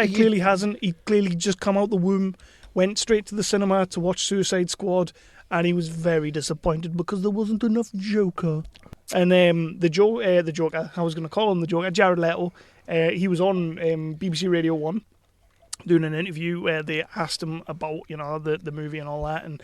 clearly hasn't. He clearly just come out the womb, went straight to the cinema to watch Suicide Squad, and he was very disappointed because there wasn't enough Joker. And the Joker, I was going to call him the Joker, Jared Leto, he was on BBC Radio 1 doing an interview where they asked him about, the movie and all that, and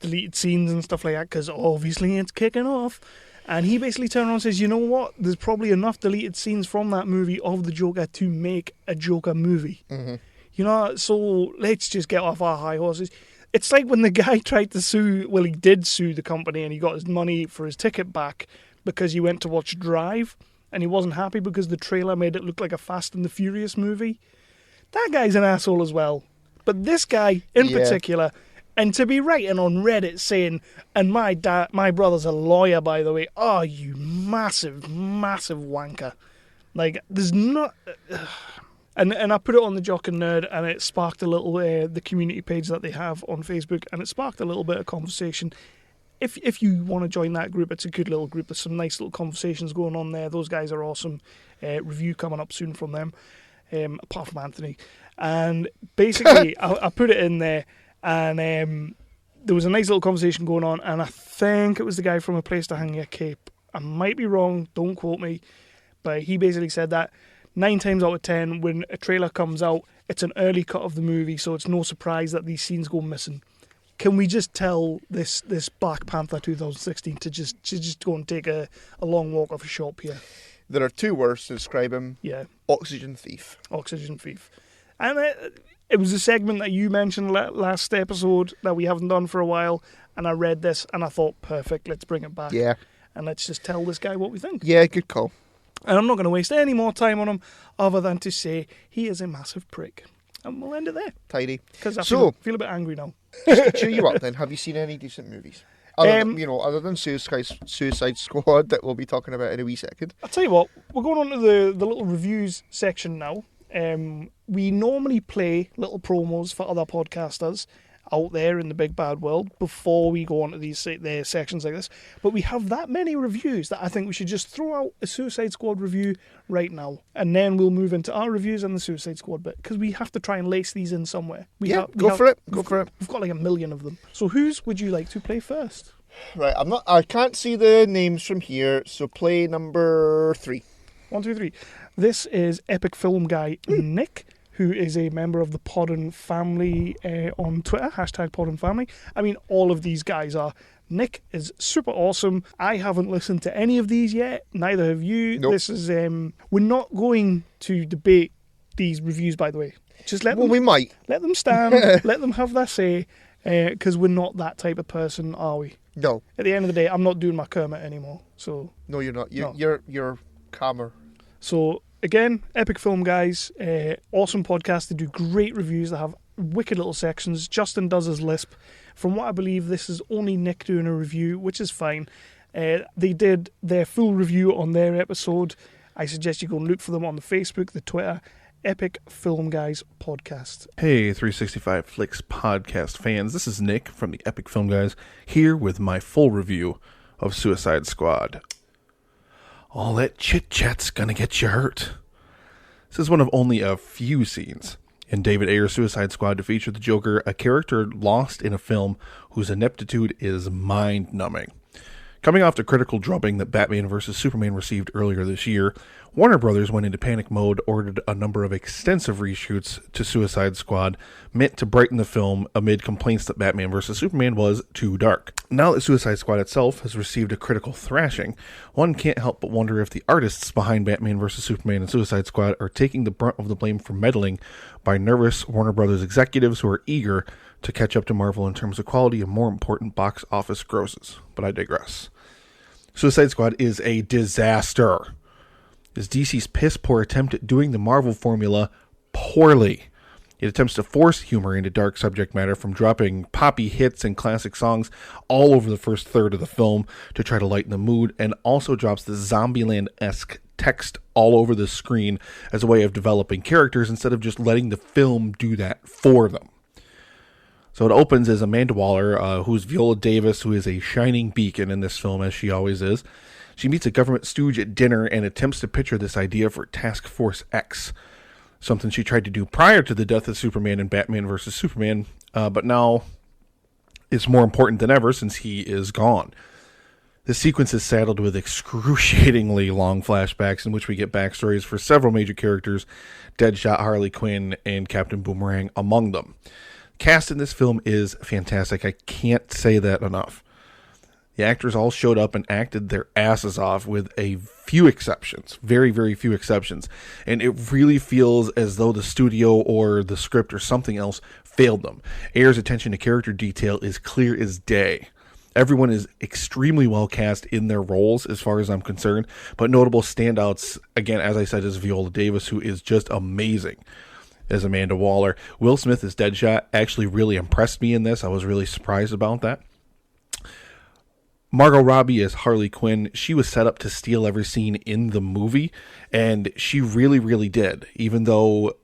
deleted scenes and stuff like that, because obviously it's kicking off. And he basically turned around and says, you know what, there's probably enough deleted scenes from that movie of the Joker to make a Joker movie. Mm-hmm. So let's just get off our high horses. It's like when the guy tried to sue, well, he did sue the company and he got his money for his ticket back because he went to watch Drive and he wasn't happy because the trailer made it look like a Fast and the Furious movie. That guy's an asshole as well. But this guy in particular, and to be writing on Reddit saying, and my brother's a lawyer, by the way, oh, you massive, massive wanker. Like, there's not... And I put it on the Jock and Nerd, and it sparked a little, the community page that they have on Facebook, and it sparked a little bit of conversation. If you want to join that group, it's a good little group. There's some nice little conversations going on there. Those guys are awesome. Review coming up soon from them, apart from Anthony. And basically, I put it in there, and there was a nice little conversation going on, and I think it was the guy from A Place to Hang Your Cape. I might be wrong, don't quote me, but he basically said that 9 times out of 10, when a trailer comes out, it's an early cut of the movie, so it's no surprise that these scenes go missing. Can we just tell this Black Panther 2016 to just go and take a long walk off a shop here? There are 2 words to describe him. Yeah. Oxygen thief. Oxygen thief. And it was a segment that you mentioned last episode that we haven't done for a while, and I read this and I thought, perfect, let's bring it back. Yeah. And let's just tell this guy what we think. Yeah, good call. And I'm not going to waste any more time on him other than to say he is a massive prick. And we'll end it there. Tidy. Because I feel a bit angry now. Just to cheer you up then, have you seen any decent movies? Other than Suicide Squad that we'll be talking about in a wee second. I'll tell you what, we're going on to the little reviews section now. We normally play little promos for other podcasters, out there in the big bad world before we go on to these sections like this. But we have that many reviews that I think we should just throw out a Suicide Squad review right now, and then we'll move into our reviews and the Suicide Squad bit, because we have to try and lace these in somewhere. Go for it. We've got like a million of them. So whose would you like to play first? Right, I can't see the names from here, so play number 3. 1, 2, 3. This is Epic Film Guy Nick, who is a member of the Podden family on Twitter, #PoddenFamily. I mean, all of these guys are. Nick is super awesome. I haven't listened to any of these yet. Neither have you. Nope. This is, we're not going to debate these reviews, by the way. Just let them. We might. Let them stand. Let them have their say, because we're not that type of person, are we? No. At the end of the day, I'm not doing my Kermit anymore. So. No, you're not. No. You're calmer. So, again, Epic Film Guys, awesome podcast. They do great reviews. They have wicked little sections. Justin does his lisp. From what I believe, this is only Nick doing a review, which is fine. They did their full review on their episode. I suggest you go and look for them on the Facebook, the Twitter, Epic Film Guys podcast. Hey, 365 Flicks podcast fans. This is Nick from the Epic Film Guys, here with my full review of Suicide Squad. All that chit-chat's gonna get you hurt. This is one of only a few scenes in David Ayer's Suicide Squad to feature the Joker, a character lost in a film whose ineptitude is mind-numbing. Coming off the critical drubbing that Batman vs. Superman received earlier this year, Warner Brothers went into panic mode, ordered a number of extensive reshoots to Suicide Squad, meant to brighten the film amid complaints that Batman vs. Superman was too dark. Now that Suicide Squad itself has received a critical thrashing, one can't help but wonder if the artists behind Batman vs. Superman and Suicide Squad are taking the brunt of the blame for meddling by nervous Warner Brothers executives who are eager to catch up to Marvel in terms of quality and, more important, box office grosses. But I digress. Suicide Squad is a disaster. It's DC's piss-poor attempt at doing the Marvel formula poorly. It attempts to force humor into dark subject matter, from dropping poppy hits and classic songs all over the first third of the film to try to lighten the mood, and also drops the Zombieland-esque text all over the screen as a way of developing characters instead of just letting the film do that for them. So it opens as Amanda Waller, who's Viola Davis, who is a shining beacon in this film, as she always is. She meets a government stooge at dinner and attempts to picture this idea for Task Force X, something she tried to do prior to the death of Superman in Batman vs. Superman, but now it's more important than ever since he is gone. This sequence is saddled with excruciatingly long flashbacks in which we get backstories for several major characters, Deadshot, Harley Quinn, and Captain Boomerang among them. Cast in this film is fantastic. I can't say that enough. The actors all showed up and acted their asses off with a few exceptions. Very, very few exceptions. And it really feels as though the studio or the script or something else failed them. Ayer's attention to character detail is clear as day. Everyone is extremely well cast in their roles as far as I'm concerned. But notable standouts, again, as I said, is Viola Davis, who is just amazing as Amanda Waller. Will Smith as Deadshot actually really impressed me in this. I was really surprised about that. Margot Robbie as Harley Quinn, she was set up to steal every scene in the movie, and she really, really did. Even though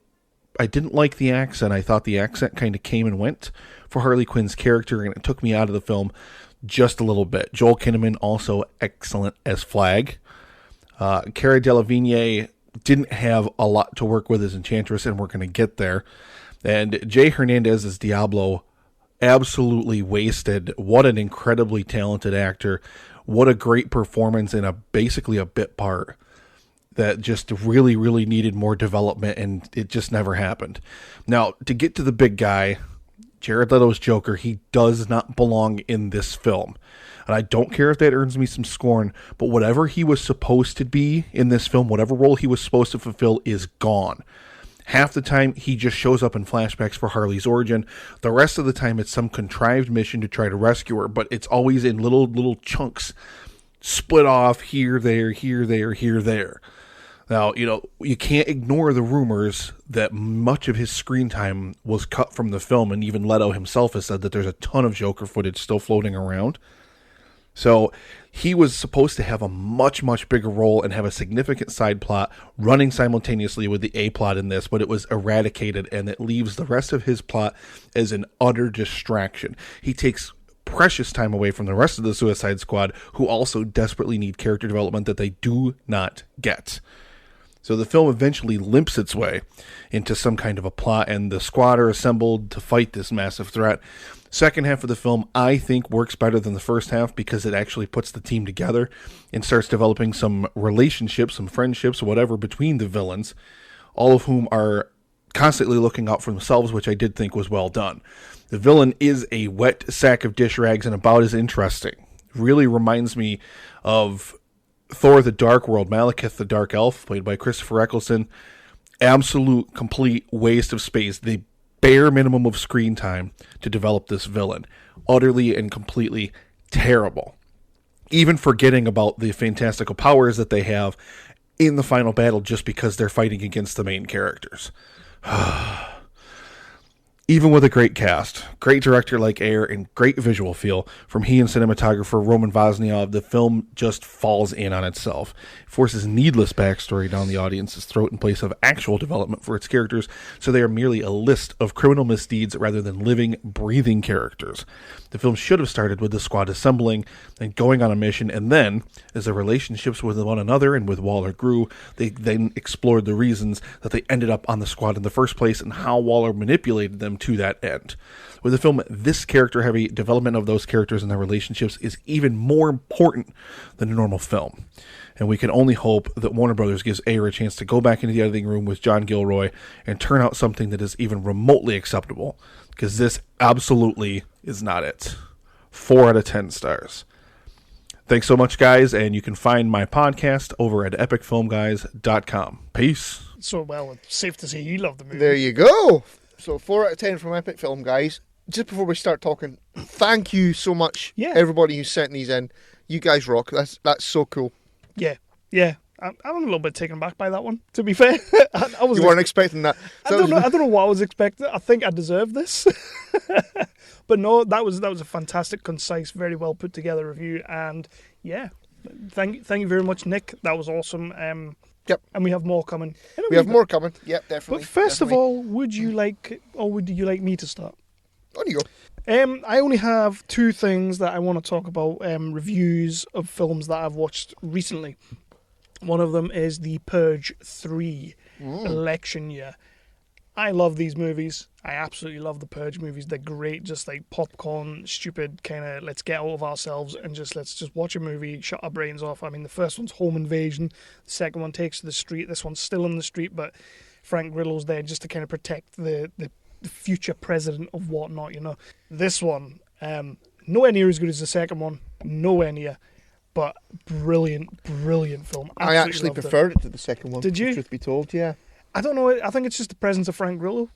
I didn't like the accent, I thought the accent kind of came and went for Harley Quinn's character, and it took me out of the film just a little bit. Joel Kinnaman, also excellent as Flag. Cara Delevingne didn't have a lot to work with as Enchantress, and we're going to get there. And Jay Hernandez as Diablo, absolutely wasted. What an incredibly talented actor. What a great performance in basically a bit part that just really, really needed more development, and it just never happened. Now, to get to the big guy, Jared Leto's Joker, he does not belong in this film. And I don't care if that earns me some scorn, but whatever he was supposed to be in this film, whatever role he was supposed to fulfill, is gone. Half the time, he just shows up in flashbacks for Harley's origin. The rest of the time, it's some contrived mission to try to rescue her, but it's always in little chunks, split off here, there, here, there, here, there. Now, you can't ignore the rumors that much of his screen time was cut from the film, and even Leto himself has said that there's a ton of Joker footage still floating around. So he was supposed to have a much, much bigger role and have a significant side plot running simultaneously with the A plot in this, but it was eradicated, and it leaves the rest of his plot as an utter distraction. He takes precious time away from the rest of the Suicide Squad, who also desperately need character development that they do not get. So the film eventually limps its way into some kind of a plot, and the squad are assembled to fight this massive threat. Second half of the film, I think, works better than the first half because it actually puts the team together and starts developing some relationships, some friendships, whatever, between the villains, all of whom are constantly looking out for themselves, which I did think was well done. The villain is a wet sack of dish rags and about as interesting. Really reminds me of Thor the Dark World, Malekith the Dark Elf, played by Christopher Eccleston. Absolute, complete waste of space. The bare minimum of screen time to develop this villain. Utterly and completely terrible. Even forgetting about the fantastical powers that they have in the final battle just because they're fighting against the main characters. Even with a great cast, great director like Ayer, and great visual feel from he and cinematographer Roman Vozniov, the film just falls in on itself. It forces needless backstory down the audience's throat in place of actual development for its characters, so they are merely a list of criminal misdeeds rather than living, breathing characters. The film should have started with the squad assembling and going on a mission, and then, as their relationships with one another and with Waller grew, they then explored the reasons that they ended up on the squad in the first place and how Waller manipulated them to that end. With the film this character-heavy, development of those characters and their relationships is even more important than a normal film. And we can only hope that Warner Brothers gives Ayer a chance to go back into the editing room with John Gilroy and turn out something that is even remotely acceptable, because this absolutely is not it. 4 out of 10 stars. Thanks so much, guys, and you can find my podcast over at epicfilmguys.com. Peace. So, well, it's safe to say you love the movie. There you go. So 4 out of 10 from Epic Film Guys. Just before we start talking, thank you so much, everybody who sent these in. You guys rock. That's so cool. Yeah. I'm a little bit taken back by that one, to be fair. I was you weren't expecting that. So I don't know what I was expecting. I think I deserved this. But no, that was a fantastic, concise, very well put together review. And yeah, thank you very much, Nick. That was awesome. Yep. And we have more coming. We have more coming. Yep, definitely. But first of all, would you like me to start? On you go. I only have 2 things that I want to talk about, reviews of films that I've watched recently. One of them is the Purge 3 election year. I love these movies. I absolutely love the Purge movies. They're great, just like popcorn, stupid kind of let's get out of ourselves and let's watch a movie, shut our brains off. I mean, the first one's home invasion. The second one takes to the street. This one's still in the street, but Frank Grillo's there just to kind of protect the future president of whatnot, you know. This one, nowhere near as good as the second one. Nowhere near. But brilliant film. Absolutely I actually preferred it to the second one. Did you? Truth be told, yeah. I don't know. I think it's just the presence of Frank Grillo.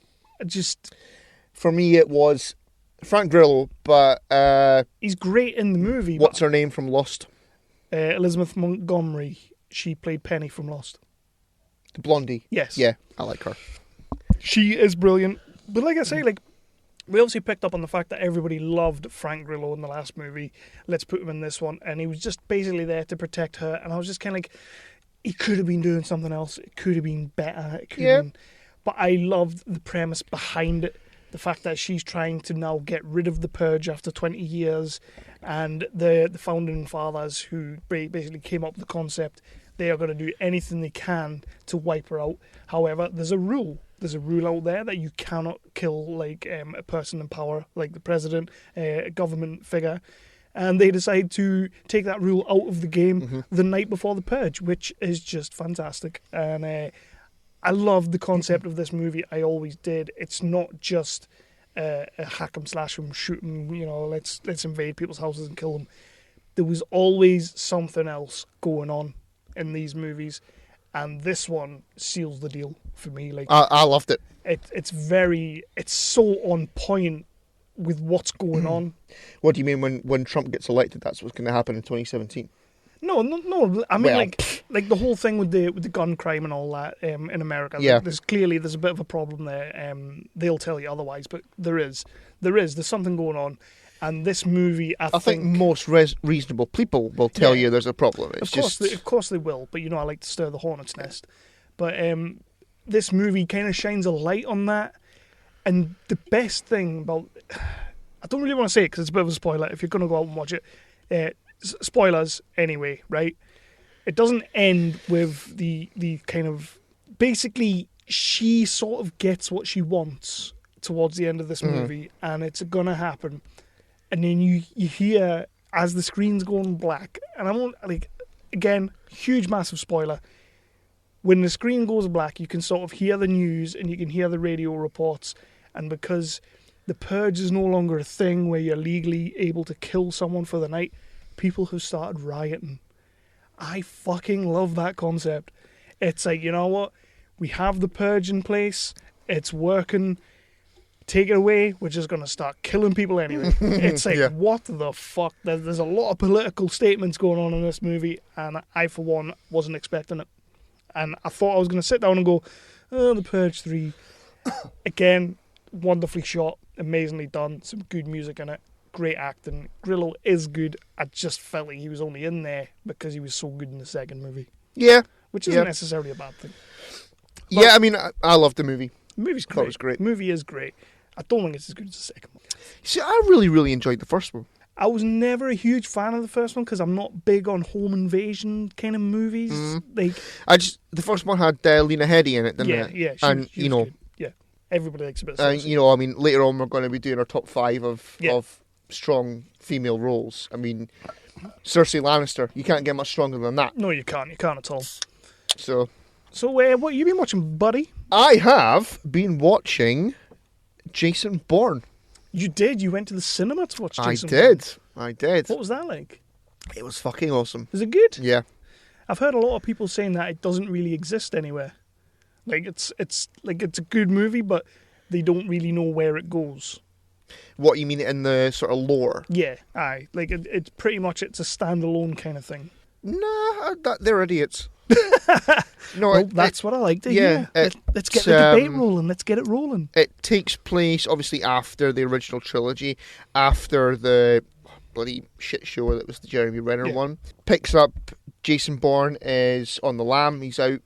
For me, it was Frank Grillo, but he's great in the movie. What's her name from Lost? Elizabeth Montgomery. She played Penny from Lost. The blondie. Yes. Yeah, I like her. She is brilliant. But like I say, we obviously picked up on the fact that everybody loved Frank Grillo in the last movie. Let's put him in this one. And he was just basically there to protect her. And I was just kind of like, he could have been doing something else. It could have been better. It could have been... But I loved the premise behind it. The fact that she's trying to now get rid of the Purge after 20 years. And the founding fathers who basically came up with the concept, they are going to do anything they can to wipe her out. However, there's a rule. There's a rule out there that you cannot kill a person in power, like the president, a government figure. And they decide to take that rule out of the game the night before the Purge, which is just fantastic. And I love the concept of this movie. I always did. It's not just a hack 'em, slash 'em, shoot 'em, let's invade people's houses and kill them. There was always something else going on in these movies. And this one seals the deal for me. I loved it. It's so on point with what's going on. What do you mean when Trump gets elected? That's what's going to happen in 2017. No. I mean, like the whole thing with the gun crime and all that in America. Yeah. There's a bit of a problem there. They'll tell you otherwise, but there's something going on. And this movie, I think most reasonable people will tell you there's a problem. It's of course they will, but I like to stir the hornet's nest. But this movie kind of shines a light on that. And the best thing about... I don't really want to say it because it's a bit of a spoiler if you're going to go out and watch it. Spoilers, anyway, right? It doesn't end with the kind of... Basically, she sort of gets what she wants towards the end of this movie, and it's going to happen. And then you hear, as the screen's going black, and I won't, again, huge, massive spoiler. When the screen goes black, you can sort of hear the news and you can hear the radio reports. And because the Purge is no longer a thing where you're legally able to kill someone for the night, people have started rioting. I fucking love that concept. It's like, you know what? We have the Purge in place. It's working. Take it away, we're just going to start killing people anyway. It's like, what the fuck? There's a lot of political statements going on in this movie, and I, for one, wasn't expecting it. And I thought I was going to sit down and go, oh, The Purge 3. Again, wonderfully shot, amazingly done, some good music in it, great acting. Grillo is good. I just felt like he was only in there because he was so good in the second movie. Yeah. Which isn't necessarily a bad thing. But I mean, I loved the movie. The movie's great. It was great. The movie is great. I don't think it's as good as the second one. See, I really, really enjoyed the first one. I was never a huge fan of the first one because I'm not big on home invasion kind of movies. The first one had Lena Headey in it, didn't it? Yeah, and she was good. Yeah, everybody likes a bit of Cersei. I mean, later on we're going to be doing our top 5 of strong female roles. I mean, Cersei Lannister, you can't get much stronger than that. No, you can't. You can't at all. So what you been watching, buddy? I have been watching Jason Bourne. You did? You went to the cinema to watch Jason Bourne? I did. What was that like? It was fucking awesome. Was it good? Yeah. I've heard a lot of people saying that it doesn't really exist anywhere. Like it's a good movie, but they don't really know where it goes. What, you mean in the sort of lore? Yeah, aye. Like it's pretty much it's a standalone kind of thing. Nah, they're idiots. No, well, that's what I like to hear. Let's get the debate rolling. Let's get it rolling. It takes place, obviously, after the original trilogy, after the bloody shit show that was the Jeremy Renner one. Picks up, Jason Bourne is on the lam. He's out.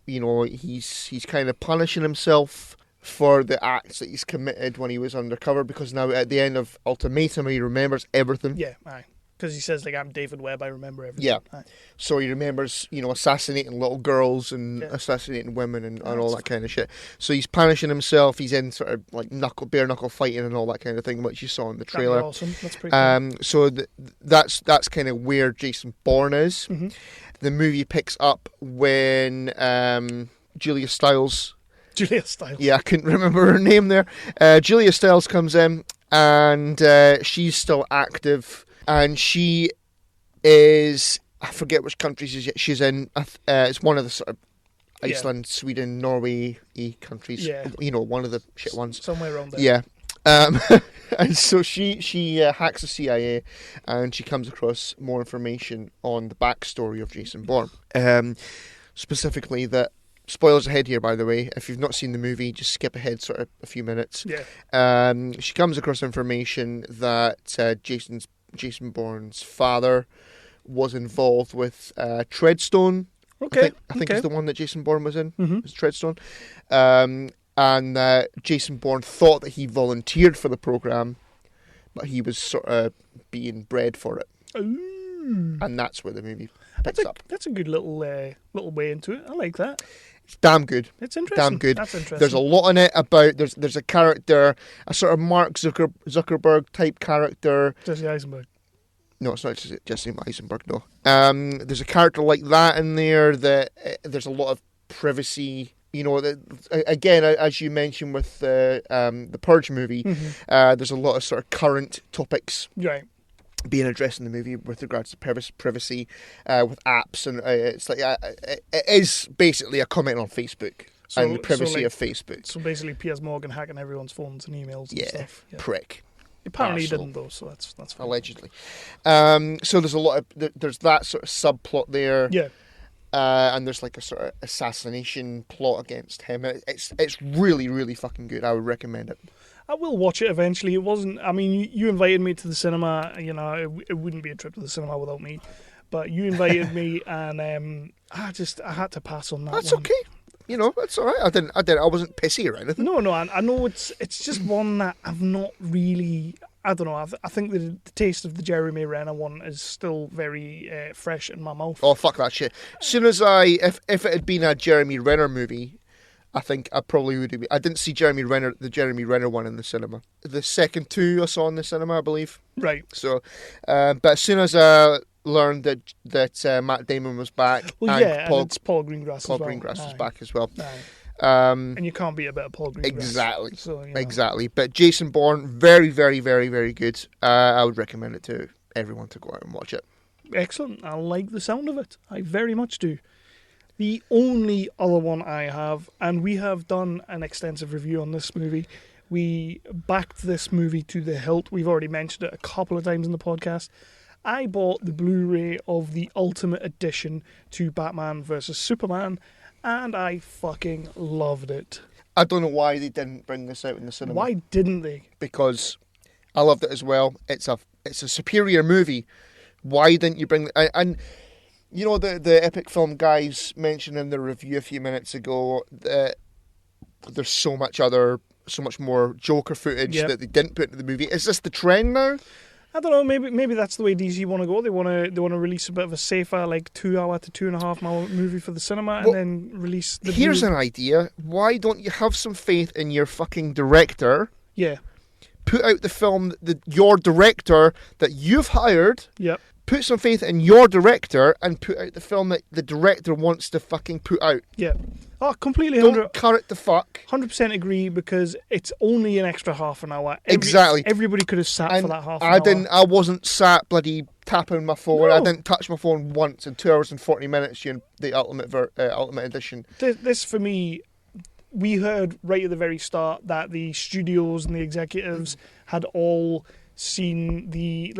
He's kind of punishing himself for the acts that he's committed when he was undercover, because now at the end of Ultimatum he remembers everything. Yeah, aye. Because he says, I'm David Webb, I remember everything. Yeah. Aye. So he remembers, assassinating little girls and assassinating women and all that kind of shit. So he's punishing himself. He's in sort of like bare knuckle fighting and all that kind of thing, which you saw in the trailer. That'd be awesome. That's pretty cool. So that's kind of where Jason Bourne is. Mm-hmm. The movie picks up when Julia Stiles. Yeah, I couldn't remember her name there. Julia Stiles comes in and she's still active. And she is, I forget which country she's in. It's one of the sort of Iceland, Sweden, Norway countries. Yeah. One of the shit ones. Somewhere around there. Yeah. And so she hacks the CIA and she comes across more information on the backstory of Jason Bourne. Specifically that, spoilers ahead here, by the way. If you've not seen the movie, just skip ahead sort of a few minutes. Yeah. She comes across information that Jason Bourne's father was involved with Treadstone. Okay. I think it's the one that Jason Bourne was in. Mm-hmm. It's Treadstone. And Jason Bourne thought that he volunteered for the programme, but he was sort of being bred for it. Ooh. And that's where the movie picks up. That's a good little way into it. I like that. It's damn good. It's interesting. Damn good. That's interesting. There's a lot in it about, there's a character, a sort of Mark Zuckerberg type character. Jesse Eisenberg. No, it's not Jesse Eisenberg, no. There's a character like that in there, that there's a lot of privacy. Again, as you mentioned with the Purge movie, there's a lot of sort of current topics. Right. Being addressed in the movie with regards to privacy with apps, and it's like it is basically a comment on Facebook and the privacy of Facebook. So basically, Piers Morgan hacking everyone's phones and emails and stuff. Yeah, prick. Apparently, he didn't though, so that's fine. Allegedly. So there's a lot of there's that sort of subplot there. Yeah. and there's like a sort of assassination plot against him. It's really, really fucking good. I would recommend it. I will watch it eventually. It wasn't. I mean, you invited me to the cinema. You know, it wouldn't be a trip to the cinema without me. But you invited me, and I had to pass on that. That's one. okay. You know, that's all right. I wasn't pissy or anything. No. I know it's just one that I've not really. I don't know. I think the taste of the Jeremy Renner one is still very fresh in my mouth. Oh, fuck that shit. As soon as if it had been a Jeremy Renner movie, I think I probably would have been. I didn't see the Jeremy Renner one in the cinema. The second two I saw in the cinema, I believe. Right. So, but as soon as I learned that Matt Damon was back, well, and yeah, and it's Paul Greengrass Paul as well. Greengrass was back as well. Aye. And you can't beat a bit of Paul Greengrass. Exactly. So, you know. Exactly. But Jason Bourne, very, very, very, very good. I would recommend it to everyone to go out and watch it. Excellent. I like the sound of it. I very much do. The only other one I have, and we have done an extensive review on this movie. We backed this movie to the hilt. We've already mentioned it a couple of times in the podcast. I bought the Blu-ray of the Ultimate Edition to Batman vs. Superman, and I fucking loved it. I don't know why they didn't bring this out in the cinema. Why didn't they? Because I loved it as well. It's a superior movie. Why didn't you bring it? And you know, the Epic Film guys mentioned in the review a few minutes ago that there's so much more Joker footage that they didn't put into the movie. Is this the trend now? I don't know. Maybe that's the way DC want to go. They want to release a bit of a safer, like 2-hour to 2.5 hour movie for the cinema, and then release the. Here's an idea. Why don't you have some faith in your fucking director? Yeah. Put out the film that your director that you've hired. Yep. Put some faith in your director and put out the film that the director wants to fucking put out. Yeah. Oh, completely. Don't cut it the fuck. 100% agree, because it's only an extra half an hour. Exactly. Everybody could have sat for that half an hour. I wasn't sat bloody tapping my phone. No. I didn't touch my phone once in 2 hours and 40 minutes during the Ultimate Edition. This for me, we heard right at the very start that the studios and the executives had all seen they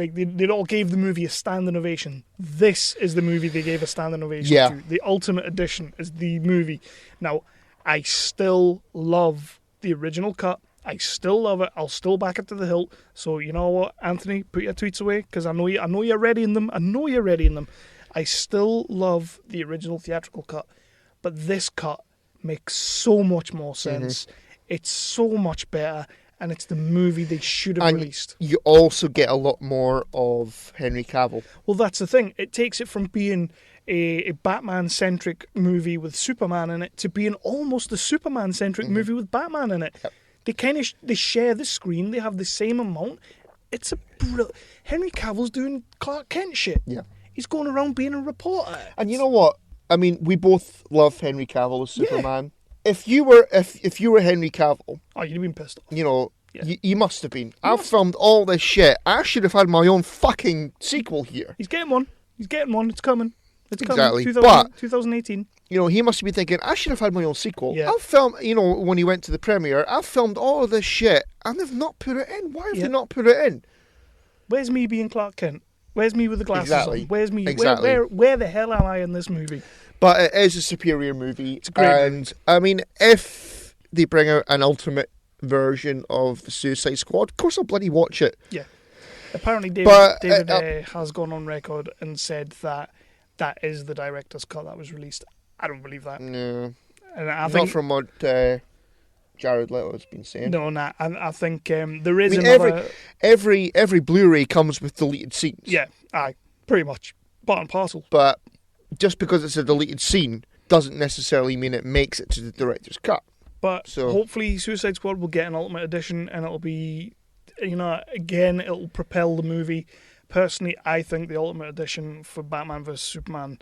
all gave the movie a standing ovation. This is the movie they gave a standing ovation to. The Ultimate Edition is the movie. Now, I still love the original cut. I still love it. I'll still back it to the hilt. So you know what, Anthony, put your tweets away, because I know you're ready in them. I still love the original theatrical cut, but this cut makes so much more sense. It's so much better. And it's the movie they should have released. You also get a lot more of Henry Cavill. Well, that's the thing. It takes it from being a Batman-centric movie with Superman in it to being almost a Superman-centric movie with Batman in it. Yep. They share the screen. They have the same amount. It's a brilliant. Henry Cavill's doing Clark Kent shit. Yeah. He's going around being a reporter. And you know what? I mean, we both love Henry Cavill as Superman. Yeah. If you were Henry Cavill, you'd have been pissed off. You know, you must have been. I've filmed all this shit. I should have had my own fucking sequel here. He's getting one. It's coming. It's exactly. coming. 2018. You know, he must be thinking, I should have had my own sequel. Yeah. I've filmed, you know, when he went to the premiere, I've filmed all of this shit, and they've not put it in. Why have they not put it in? Where's me being Clark Kent? Where's me with the glasses on? Where's me? Exactly. Where the hell am I in this movie? But it is a superior movie. It's a great movie. I mean, if they bring out an ultimate version of the Suicide Squad, of course I'll bloody watch it. Yeah. Apparently David has gone on record and said that is the director's cut that was released. I don't believe that. No. And I think, not from what Jared Leto has been saying. No, nah. I think there is another... Every Blu-ray comes with deleted scenes. Yeah, pretty much. Part and parcel. But just because it's a deleted scene doesn't necessarily mean it makes it to the director's cut. But hopefully Suicide Squad will get an Ultimate Edition, and it'll be, again, it'll propel the movie. Personally, I think the Ultimate Edition for Batman vs. Superman,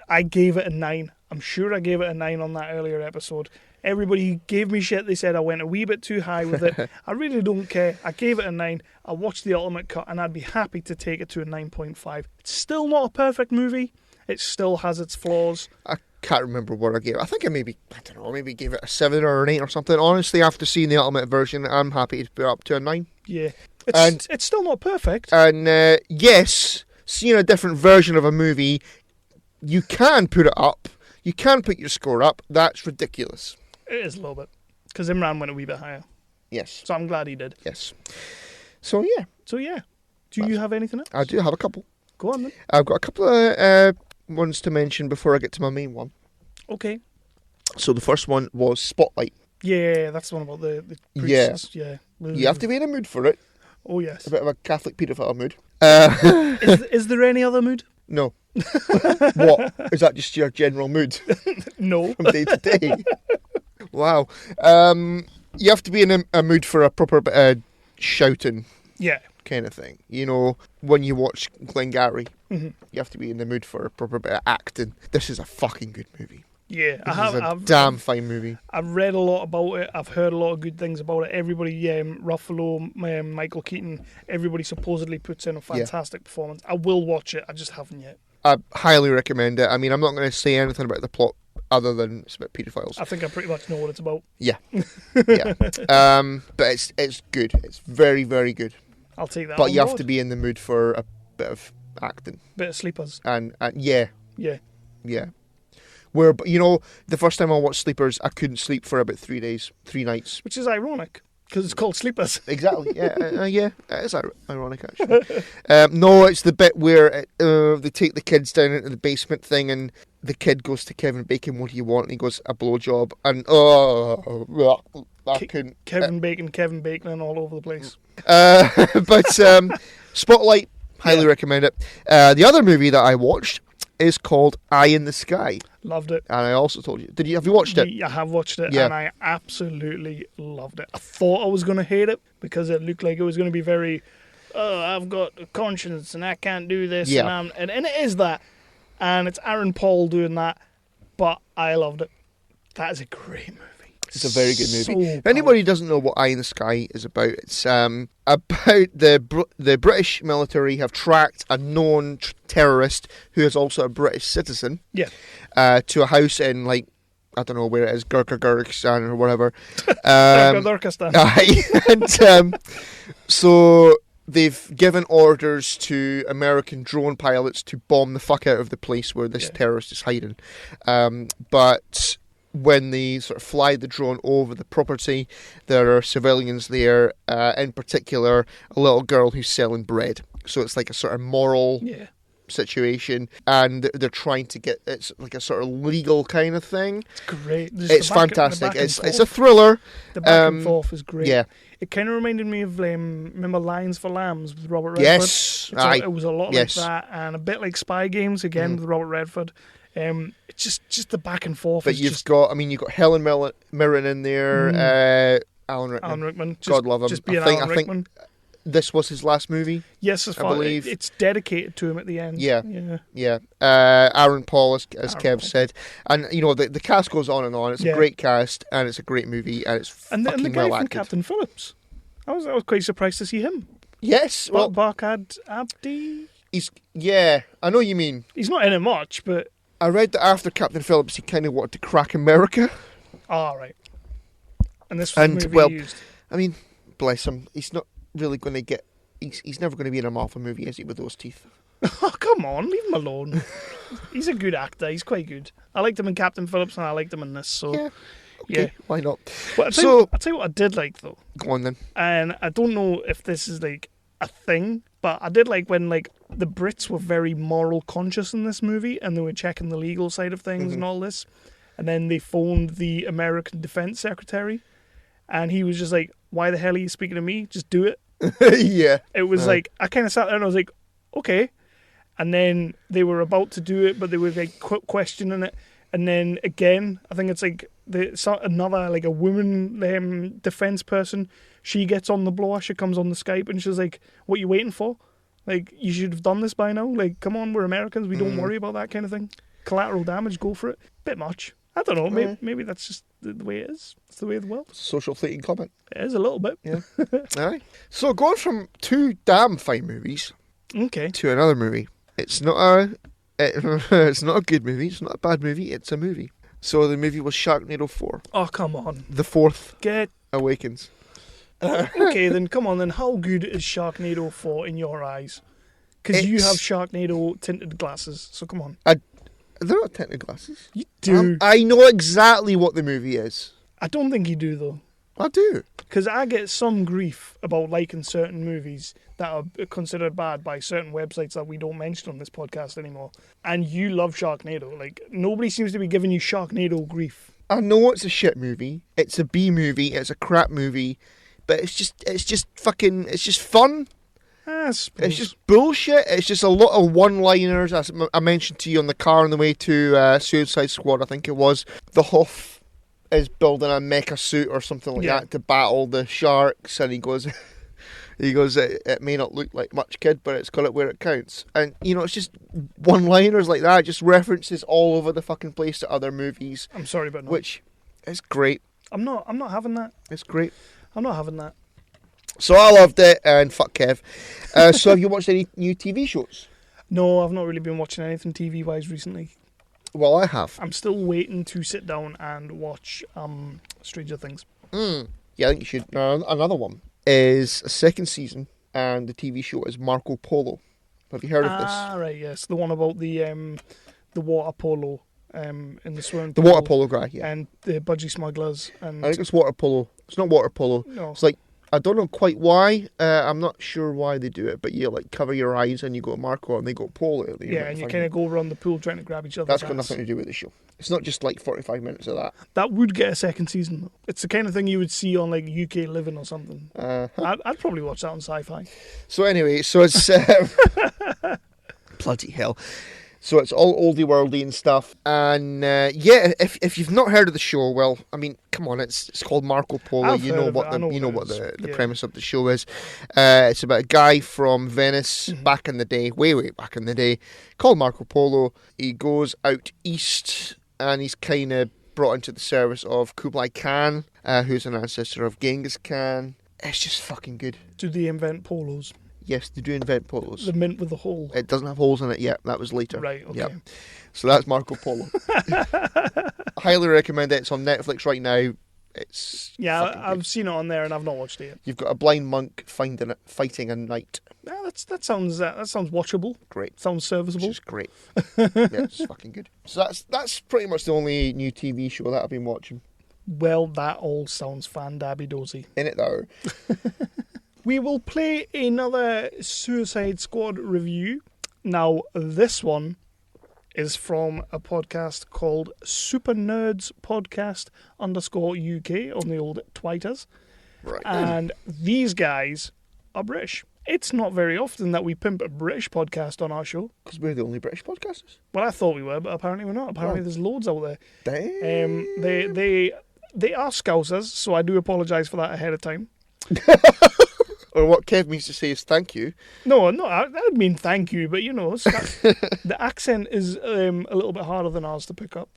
I gave it a 9. I'm sure I gave it a 9 on that earlier episode. Everybody gave me shit. They said I went a wee bit too high with it. I really don't care. I gave it a 9. I watched the Ultimate Cut, and I'd be happy to take it to a 9.5. It's still not a perfect movie. It still has its flaws. I can't remember what I gave it. I think I maybe gave it a 7 or an 8 or something. Honestly, after seeing the Ultimate version, I'm happy to put it up to a 9. Yeah. It's still not perfect. And yes, seeing a different version of a movie you can put it up. You can put your score up. That's ridiculous. It is a little bit. Because Imran went a wee bit higher. Yes. So I'm glad he did. Yes. So, yeah. Do you have anything else? I do have a couple. Go on then. I've got a couple of ones to mention before I get to my main one. Okay. So the first one was Spotlight. Yeah, that's the one about the priests. Yeah. You have to be in a mood for it. Oh, yes. A bit of a Catholic paedophile mood. Is there any other mood? No. What? Is that just your general mood? No. From day to day? Wow. You have to be in a mood for a proper bit of shouting kind of thing. You know, when you watch Glengarry, you have to be in the mood for a proper bit of acting. This is a fucking good movie. Yeah, I've damn fine movie. I've read a lot about it. I've heard a lot of good things about it. Everybody, Ruffalo, Michael Keaton, everybody supposedly puts in a fantastic performance. I will watch it. I just haven't yet. I highly recommend it. I mean, I'm not going to say anything about the plot other than it's about paedophiles. I think I pretty much know what it's about. Yeah, yeah. But it's good. It's very, very good. I'll take that. But you have to be in the mood for a bit of acting. Bit of sleepers. And yeah. Yeah. Where, you know, the first time I watched Sleepers, I couldn't sleep for about 3 nights. Which is ironic, because it's called Sleepers. Exactly, yeah, it is ironic, actually. No, it's the bit where they take the kids down into the basement thing, and the kid goes to Kevin Bacon, what do you want? And he goes, a blowjob. And, I couldn't. Kevin Bacon, and all over the place. But Spotlight, highly recommend it. The other movie that I watched is called Eye in the Sky. Loved it. And I also told you. Have you watched it? I have watched it, and I absolutely loved it. I thought I was going to hate it because it looked like it was going to be very, I've got a conscience and I can't do this. Yeah. And it is that. And it's Aaron Paul doing that. But I loved it. That is a great movie. It's a very good movie. So if anybody doesn't know what Eye in the Sky is about, it's about the British military have tracked a known terrorist who is also a British citizen to a house in, like, I don't know where it is, Gurkha-Gurkhistan or whatever. Gurkha-Gurkhistan. And so they've given orders to American drone pilots to bomb the fuck out of the place where this terrorist is hiding. But when they sort of fly the drone over the property, there are civilians there, in particular a little girl who's selling bread. So it's like a sort of moral situation, and they're trying to get, it's like a sort of legal kind of thing. It's great. It's fantastic. It's a thriller. The back and forth is great. Yeah. It kind of reminded me of, remember Lions for Lambs with Robert Redford? Yes. It was a lot like that, and a bit like Spy Games, again, with Robert Redford. It's just the back and forth. But you've got Helen Mirren in there, Alan Rickman. God love him. Just being Alan Rickman. This was his last movie. Yes, I believe it's dedicated to him at the end. Yeah. Aaron Paul, as Kev said, and you know the cast goes on and on. It's a great cast, and it's a great movie, and it's fucking well acted. And the guy from Captain Phillips, I was quite surprised to see him. Yes, well, Barkhad Abdi. I know what you mean. He's not in it much, but I read that after Captain Phillips, he kind of wanted to crack America. Oh, right. And this was the movie he used. I mean, bless him. He's not really going to get... He's never going to be in a Marvel movie, is he, with those teeth? Oh, come on. Leave him alone. He's a good actor. He's quite good. I liked him in Captain Phillips, and I liked him in this, so... Yeah. Okay, why not? Well, I'll tell you what I did like, though. Go on, then. And I don't know if this is, like, a thing, but I did like when, like, the Brits were very moral conscious in this movie, and they were checking the legal side of things and all this, and then they phoned the American Defense Secretary, and he was just like, why the hell are you speaking to me? Just do it. Yeah. It was like, I kind of sat there and I was like, okay. And then they were about to do it, but they were like questioning it. And then again, I think it's like another, like a woman defense person. She gets on the blower. She comes on the Skype and she's like, what are you waiting for? Like, you should have done this by now. Like, come on, we're Americans. We don't worry about that kind of thing. Collateral damage, go for it. Bit much. I don't know. Maybe that's just the way it is. It's the way of the world. Social fleeting comment. It is a little bit. Yeah. All right. So going from 2 damn fine movies to another movie. It's not a good movie. It's not a bad movie. It's a movie. So the movie was Sharknado 4. Oh, come on. The Fourth Get Awakens. Okay, then come on. Then how good is Sharknado 4 in your eyes? Because you have Sharknado tinted glasses. So come on. They're not tinted glasses. You do. I know exactly what the movie is. I don't think you do, though. I do. Because I get some grief about liking certain movies that are considered bad by certain websites that we don't mention on this podcast anymore. And you love Sharknado. Like, nobody seems to be giving you Sharknado grief. I know it's a shit movie. It's a B movie. It's a crap movie. But it's just fun. It's just bullshit. It's just a lot of one-liners. As I mentioned to you on the car on the way to Suicide Squad, I think it was. The Hoff is building a mecha suit or something like that to battle the sharks, and he goes, it may not look like much, kid, but it's got it where it counts. And, you know, it's just one-liners like that, just references all over the fucking place to other movies. I'm sorry, but no. Which is great. I'm not having that. It's great. I'm not having that. So I loved it, and fuck Kev. So have you watched any new TV shows? No, I've not really been watching anything TV-wise recently. Well, I have. I'm still waiting to sit down and watch Stranger Things. Yeah, I think you should. Another one is a second season, and the TV show is Marco Polo. Have you heard of this? Ah, right, yes. The one about the water polo in the swimming The pool. water polo guy, yeah. And the budgie smugglers. And I think it's water polo. It's not water polo. No. It's like, I don't know quite why. I'm not sure why they do it, but you like cover your eyes and you go Marco and they go Polo. Yeah, and you kind of go around the pool trying to grab each other's That's got ass. nothing to do with the show. It's not just like 45 minutes of that. That would get a second season, though. It's the kind of thing you would see on like UK Living or something. I'd probably watch that on Sci-Fi. So anyway, so it's bloody hell. So it's all oldie worldy and stuff. And yeah, if you've not heard of the show, well, I mean, come on, it's called Marco Polo. I've You heard know of what it. I know what it is. the Yeah. premise of the show is. It's about a guy from Venice back in the day, way back in the day, called Marco Polo. He goes out east and he's kind of brought into the service of Kublai Khan, who's an ancestor of Genghis Khan. It's just fucking good. Do they invent polos? Yes, they do invent polos. The mint with the hole. It doesn't have holes in it yet. That was later. Right, okay. Yep. So that's Marco Polo. I highly recommend it. It's on Netflix right now. It's I've seen it on there and I've not watched it yet. You've got a blind monk fighting a knight. That sounds watchable. Great. Sounds serviceable. Which is great. Yeah, it's fucking good. So that's pretty much the only new TV show that I've been watching. Well, that all sounds fan-dabby-dozy. In it though. We will play another Suicide Squad review. Now, this one is from a podcast called Super Nerds Podcast _ UK on the old Twitters. Right. And these guys are British. It's not very often that we pimp a British podcast on our show. Because we're the only British podcasters. Well, I thought we were, but apparently we're not. Apparently there's loads out there. Damn. They are Scousers, so I do apologise for that ahead of time. Or what Kev means to say is thank you. No, I would mean thank you, but you know, the accent is a little bit harder than ours to pick up.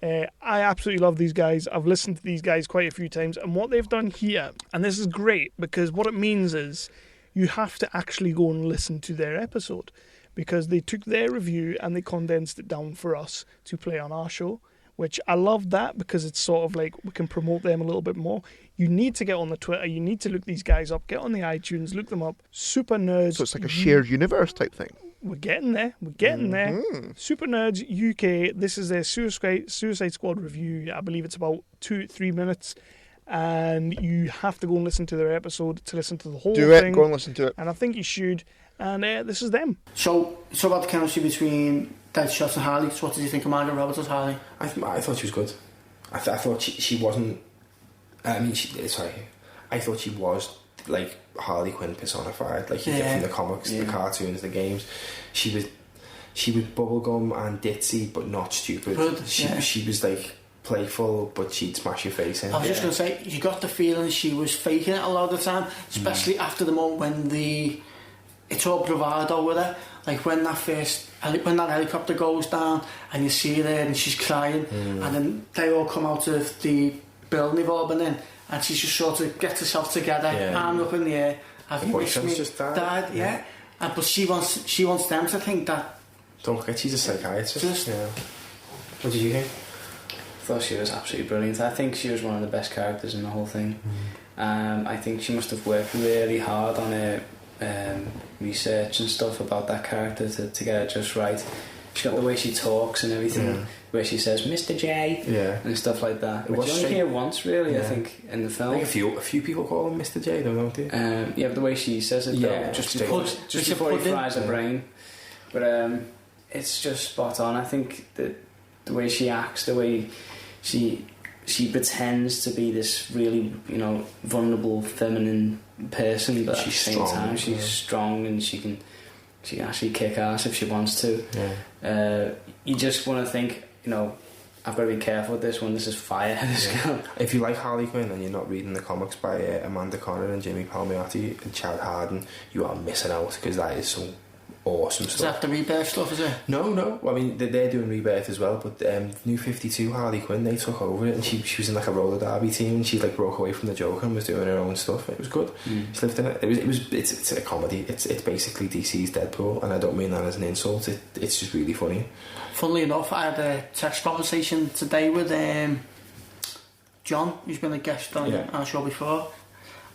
I absolutely love these guys. I've listened to these guys quite a few times, and what they've done here, and this is great, because what it means is you have to actually go and listen to their episode, because they took their review and they condensed it down for us to play on our show, which I love that, because it's sort of like we can promote them a little bit more. You need to get on the Twitter, you need to look these guys up, get on the iTunes, look them up. Super Nerds. So it's like a shared universe type thing. We're getting there. Super Nerds UK. This is their Suicide Squad review. I believe it's about 2-3 minutes. And you have to go and listen to their episode to listen to the whole thing. Do it, go and listen to it. And I think you should. And this is them. So about the chemistry between Deadshot and Harley. So what did you think of Margaret Roberts as Harley? I thought she was good. I thought she wasn't. I thought she was like Harley Quinn personified, like you get from the comics, the cartoons, the games. She was bubblegum and ditzy, but not stupid. She was like playful, but she'd smash your face in. I was just going to say, you got the feeling she was faking it a lot of the time, especially after the moment when it's all bravado with her. Like when that helicopter goes down and you see her there and she's crying, and then they all come out of the building they've all been in, and she just sort of gets herself together, arm up in the air. Have you wished me just died? Yeah. But she wants them to think that. Don't forget, she's a psychiatrist. What did you think? I thought she was absolutely brilliant. I think she was one of the best characters in the whole thing. I think she must have worked really hard on her research and stuff about that character to get it just right. She's got the way she talks and everything, where she says Mr. J and stuff like that. Which you only hear once, really, I think, in the film. I think a few people call him Mr. J, don't they? Yeah, but the way she says it, though, just before he fries her brain. But it's just spot on. I think that the way she acts, the way she pretends to be this really, vulnerable, feminine person, but at the same time she's strong and she can actually kick ass if she wants to. You just want to think, I've got to be careful with this one. This is fire. This girl. If you like Harley Quinn and you're not reading the comics by Amanda Conner and Jimmy Palmiotti and Chad Harden, you are missing out, because that is some awesome stuff. Is that the Rebirth stuff, is it? No. I mean, they're doing Rebirth as well, but New 52 Harley Quinn, they took over it, and she was in like a roller derby team, and she like broke away from the Joker and was doing her own stuff. It was good. She lived in it. It's a comedy. It's basically DC's Deadpool, and I don't mean that as an insult. It's just really funny. Funnily enough, I had a text conversation today with John, who's been a guest on our show before,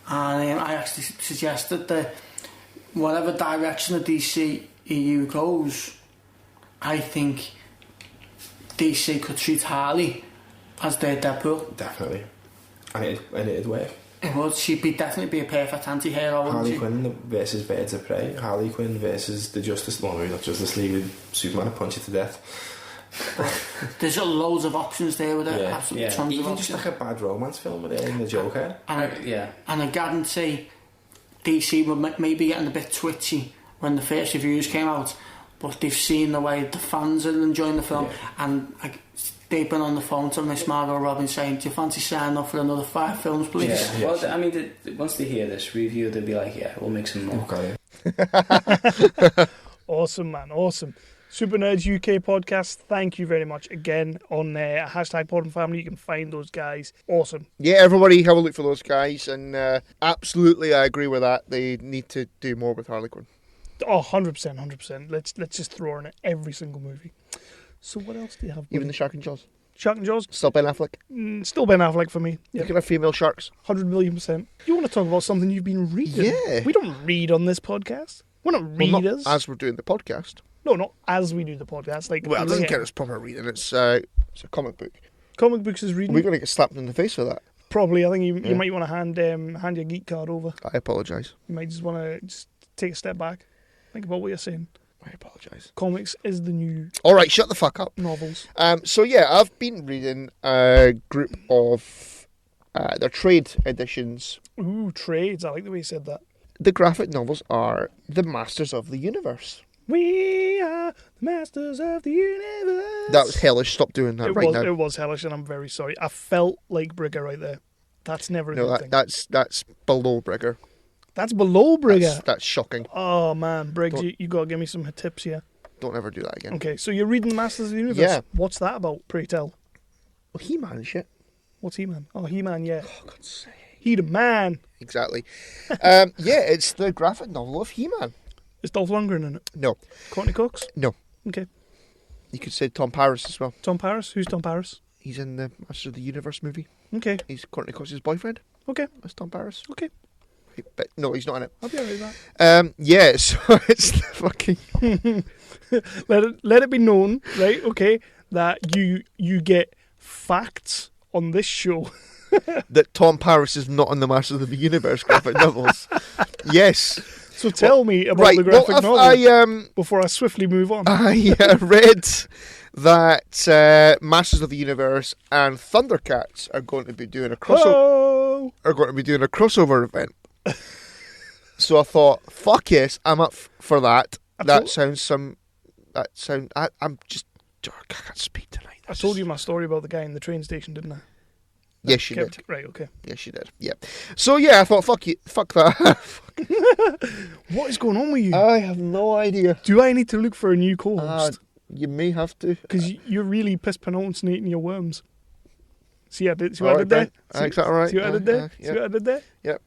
and I actually suggested that whatever direction the DCEU goes, I think DC could treat Harley as their Deadpool. Definitely. And it'd work. It would. She'd definitely be a perfect anti-hero. Harley Quinn versus Birds of Prey. Harley Quinn versus the Justice... Well, maybe not Justice League, with Superman to punch you to death. But there's loads of options there with it. Absolutely tons Even of just options. like a bad romance film with it in the Joker. And I guarantee DC were maybe getting a bit twitchy when the first reviews came out, but they've seen the way the fans are enjoying the film, and they've been on the phone to Miss Margot Robbie saying, do you fancy signing up for another 5 films, please? Well, I mean, once they hear this review, they'll be like, yeah, we'll make some more. Okay. Awesome, man, awesome. Super Nerds UK podcast, thank you very much again on hashtag Pod and Family. You can find those guys. Awesome. Yeah, everybody have a look for those guys, and absolutely I agree with that. They need to do more with Harley Quinn. Oh, 100%. Let's just throw her in every single movie. So what else do you have? Buddy? Even the Shark and Jaws. Shark and Jaws? Still Ben Affleck. Still Ben Affleck for me. You can have female sharks. 100 million%. You want to talk about something you've been reading? Yeah. We don't read on this podcast. We're not readers. Not as we're doing the podcast. No, not as we do the podcast. Well, it doesn't count as proper reading. It's a comic book. Comic books is reading. We're going to get slapped in the face for that. Probably. I think you might want to hand your geek card over. I apologise. You might just want to take a step back. Think about what you're saying. I apologise. Comics is the new... All right, shut the fuck up. Novels. So yeah, I've been reading a group of their trade editions. Ooh, trades. I like the way you said that. The graphic novels are the Masters of the Universe. We are the Masters of the Universe. That was hellish. Stop doing that now. It was hellish, and I'm very sorry. I felt like Brigger right there. That's never a good thing. That's below Brigger. That's below Brigger. That's shocking. Oh man, Briggs, you got to give me some tips here. Don't ever do that again. Okay, so you're reading Masters of the Universe. Yeah. What's that about? Pray tell. Well, He-Man and shit. What's He-Man? Oh, He-Man, yeah. Oh, God's sake. He the man. Exactly. Yeah, it's the graphic novel of He-Man. Is Dolph Lundgren in it? No. Courtney Cox? No. Okay. You could say Tom Paris as well. Tom Paris? Who's Tom Paris? He's in the Masters of the Universe movie. Okay. He's Courtney Cox's boyfriend. Okay. That's Tom Paris. Okay. But no, he's not in it. I'll be alright with that. Yeah, so it's the fucking... let it be known, right, okay, that you get facts on this show. that Tom Paris is not in the Masters of the Universe graphic novels. Yes. So tell me about the graphic novel before I swiftly move on. I read that Masters of the Universe and Thundercats are going to be doing a crossover. Are going to be doing a crossover event. So I thought, fuck yes, I'm up for that. I'm just. I can't speak tonight. I told you my story about the guy in the train station, didn't I? Yes, you did. Right, okay. Yes, you did. Yeah. So yeah, I thought, fuck that. What is going on with you? I have no idea. Do I need to look for a new co-host? You may have to. Because you're really pronouncing your worms. See what I did there? Is that all right? See what I did there? See what I did there? Yep.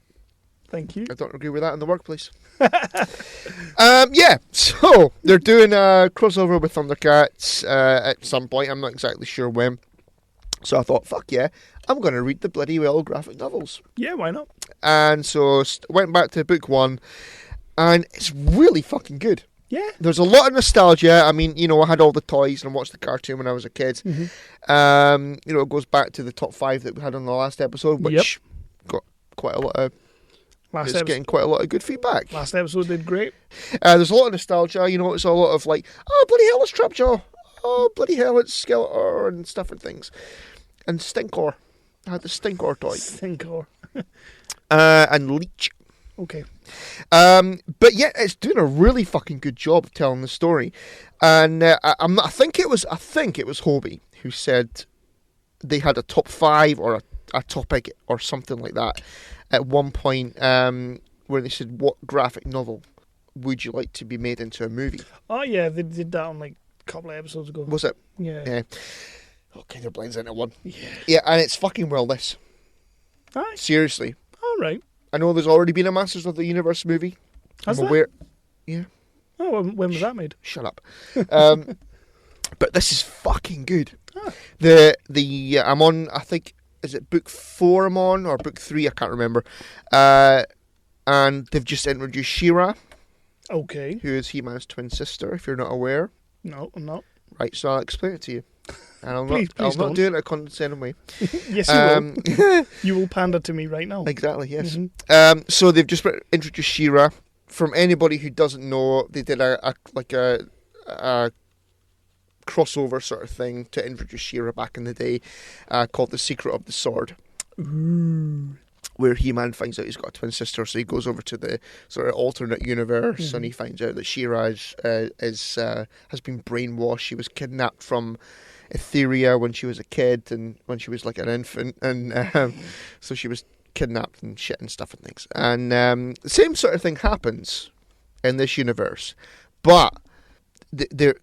Thank you. I don't agree with that in the workplace. Yeah, so they're doing a crossover with Thundercats at some point. I'm not exactly sure when. So I thought, fuck yeah, I'm going to read the bloody well graphic novels. Yeah, why not? And so went back to book 1, and it's really fucking good. Yeah. There's a lot of nostalgia. I mean, I had all the toys and watched the cartoon when I was a kid. It goes back to the top 5 that we had on the last episode, which got quite a lot of... getting quite a lot of good feedback. Last episode did great. There's a lot of nostalgia. It's a lot of like, oh, bloody hell, it's Trapjaw. Oh, bloody hell, it's Skeletor and stuff and things. And Stinkor. I had the Stinkor toy. Stinkor. And Leech. Okay. But yeah, it's doing a really fucking good job of telling the story. And I think it was Hobie who said they had a top 5 or a topic or something like that at one point, where they said, what graphic novel would you like to be made into a movie? Oh yeah, they did that on like a couple of episodes ago. Was it? Yeah. Okay, there blends into one. Yeah. Yeah, and it's fucking well this. Aye. Seriously. All right. I know there's already been a Masters of the Universe movie. Has I'm there? aware. Yeah. Oh, when was that made? Shut up. But this is fucking good. Ah. I'm on, I think, is it book 4 I'm on, or book 3, I can't remember. And they've just introduced She-Ra. Okay. Who is He-Man's twin sister, if you're not aware. No, I'm not. Right, so I'll explain it to you. And I'm Please not doing it in a condescending way. Yes, you will. You will pander to me right now. Exactly, yes. Mm-hmm. So they've just introduced She-Ra. From anybody who doesn't know, they did a crossover sort of thing to introduce She-Ra back in the day, called The Secret of the Sword. Ooh. Where He-Man finds out he's got a twin sister, so he goes over to the sort of alternate universe, and he finds out that She-Ra has been brainwashed. She was kidnapped from Etheria when she was a kid, and when she was like an infant, and so she was kidnapped and shit and stuff and things. And the same sort of thing happens in this universe, but they're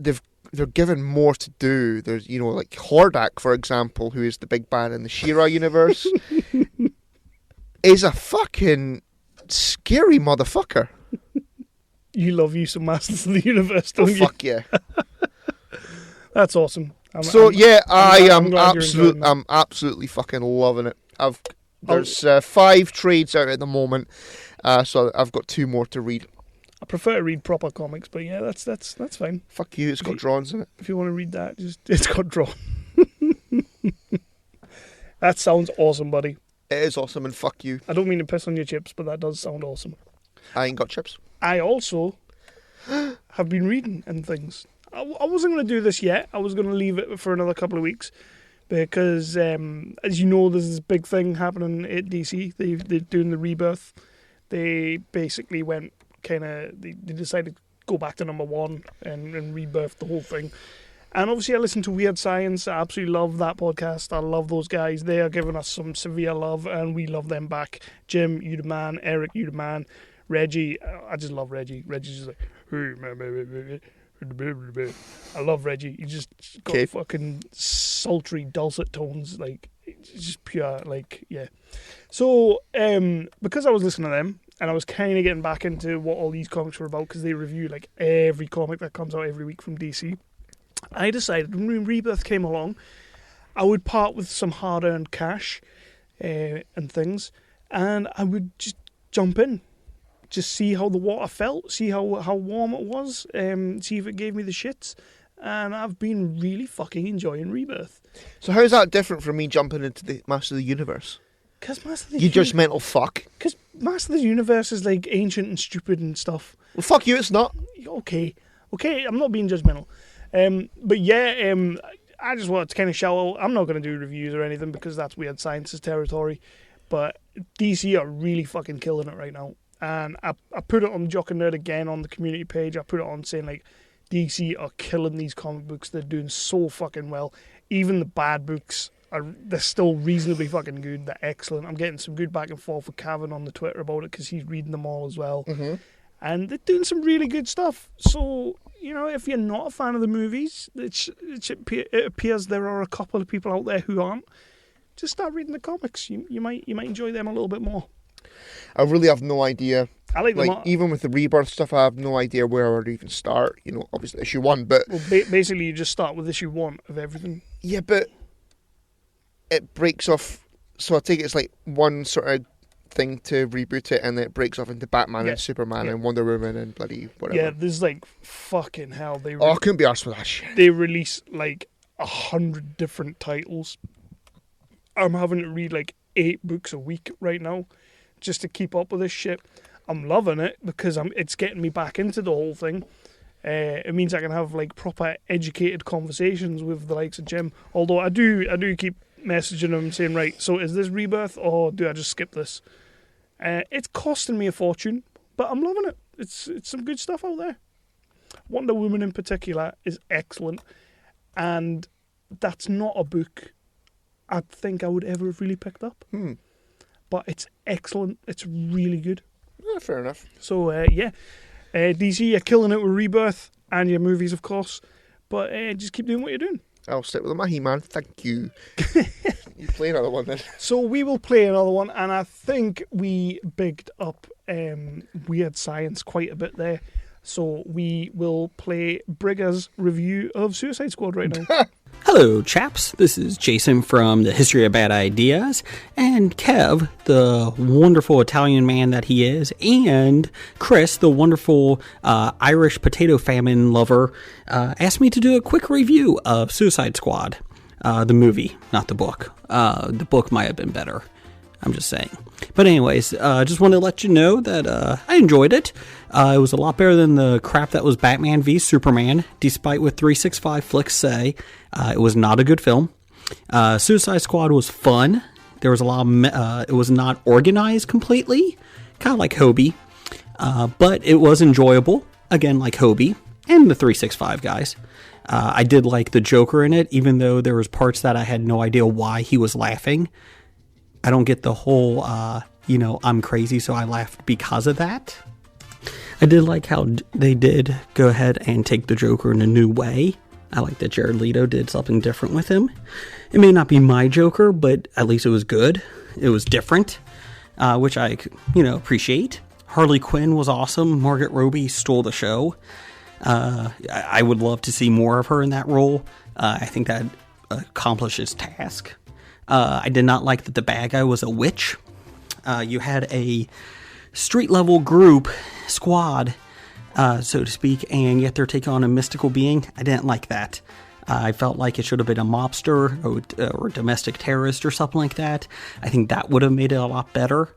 given more to do. There's like Hordak, for example, who is the big bad in the She-Ra universe. Is a fucking scary motherfucker. You love you some Masters of the Universe, don't you? Fuck yeah. That's awesome. I'm absolutely fucking loving it. There's 5 trades out at the moment, so I've got 2 more to read. I prefer to read proper comics, but yeah, that's fine. Fuck you, it's got drawings in it. If you want to read that, it's got drawn. That sounds awesome, buddy. It is awesome, and fuck you. I don't mean to piss on your chips, but that does sound awesome. I ain't got chips. I also have been reading and things. I wasn't going to do this yet. I was going to leave it for another couple of weeks because, as you know, there's this big thing happening at DC. They're doing the rebirth. They basically went they decided to go back to number 1 and rebirth the whole thing. And obviously I listen to Weird Science. I absolutely love that podcast. I love those guys. They are giving us some severe love, and we love them back. Jim, you the man. Eric, you the man. Reggie, I just love Reggie. Reggie's just like, hey, man. I love Reggie. He just got fucking sultry, dulcet tones. Like, it's just pure, like, yeah. So, because I was listening to them, and I was kind of getting back into what all these comics were about, because they review, like, every comic that comes out every week from DC, I decided when Rebirth came along, I would part with some hard-earned cash and things, and I would just jump in, just see how the water felt, see how warm it was, see if it gave me the shits, and I've been really fucking enjoying Rebirth. So how is that different from me jumping into the Master of the Universe? Because Master of the You judgmental fuck. Because Master of the Universe is like ancient and stupid and stuff. Well, fuck you, it's not. Okay, I'm not being judgmental. But yeah, I just wanted to kind of shout out, I'm not going to do reviews or anything because that's Weird Science's territory, but DC are really fucking killing it right now. And I put it on Jock and Nerd again on the community page. I put it on saying, like, DC are killing these comic books. They're doing so fucking well. Even the bad books, they're still reasonably fucking good. They're excellent. I'm getting some good back and forth with Cavan on the Twitter about it because he's reading them all as well. Mm-hmm. And they're doing some really good stuff. So, if you're not a fan of the movies, it appears there are a couple of people out there who aren't. Just start reading the comics. You might enjoy them a little bit more. I really have no idea. I like them. Even with the Rebirth stuff, I have no idea where I would even start. Obviously issue 1, but basically you just start with issue 1 of everything. Yeah, but it breaks off. So I take it's like one sort of thing to reboot it, and then it breaks off into Batman and Superman and Wonder Woman and bloody whatever. Yeah, there's like fucking hell. I couldn't be arsed with that shit. They release like 100 different titles. I'm having to read like 8 books a week right now just to keep up with this shit. I'm loving it because it's getting me back into the whole thing. It means I can have like proper educated conversations with the likes of Jim. Although I do keep messaging him saying, right, so is this Rebirth or do I just skip this? It's costing me a fortune, but I'm loving it. It's some good stuff out there. Wonder Woman in particular is excellent, and that's not a book I think I would ever have really picked up. But it's excellent. It's really good. Yeah, fair enough. So, DC, you're killing it with Rebirth and your movies, of course. But just keep doing what you're doing. I'll stick with my He-Man. Thank you. You play another one then. So we will play another one, and I think we bigged up Weird Science quite a bit there. So we will play Brigger's review of Suicide Squad right now. Hello, chaps. This is Jason from the History of Bad Ideas, and Kev, the wonderful Italian man that he is, and Chris, the wonderful Irish potato famine lover, asked me to do a quick review of Suicide Squad, the movie, not the book. The book might have been better. I'm just saying. But anyways, just wanted to let you know that I enjoyed it. It was a lot better than the crap that was Batman v Superman, despite what 365 Flicks say. It was not a good film. Suicide Squad was fun. There was a lot of... it was not organized completely, kind of like Hobie. But it was enjoyable, again, like Hobie and the 365 guys. I did like the Joker in it, even though there was parts that I had no idea why he was laughing. I don't get the whole, I'm crazy, so I laughed because of that. I did like how they did go ahead and take the Joker in a new way. I like that Jared Leto did something different with him. It may not be my Joker, but at least it was good. It was different, which I, appreciate. Harley Quinn was awesome. Margot Robbie stole the show. I would love to see more of her in that role. I think that accomplishes task. I did not like that the bad guy was a witch. You had a street-level group, squad, so to speak, and yet they're taking on a mystical being. I didn't like that. I felt like it should have been a mobster or domestic terrorist or something like that. I think that would have made it a lot better.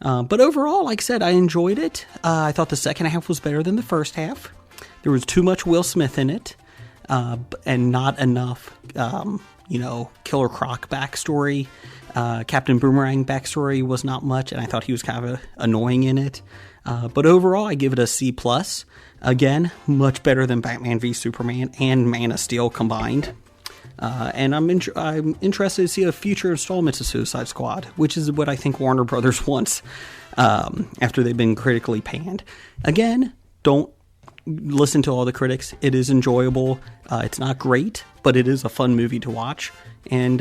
But overall, like I said, I enjoyed it. I thought the second half was better than the first half. There was too much Will Smith in it, and not enough... Killer Croc backstory. Captain Boomerang backstory was not much, and I thought he was kind of annoying in it. But overall, I give it a C+. Again, much better than Batman v Superman and Man of Steel combined. And I'm interested to see a future installment of Suicide Squad, which is what I think Warner Brothers wants after they've been critically panned. Again, don't listen to all the critics. It is enjoyable. It's not great, but it is a fun movie to watch. And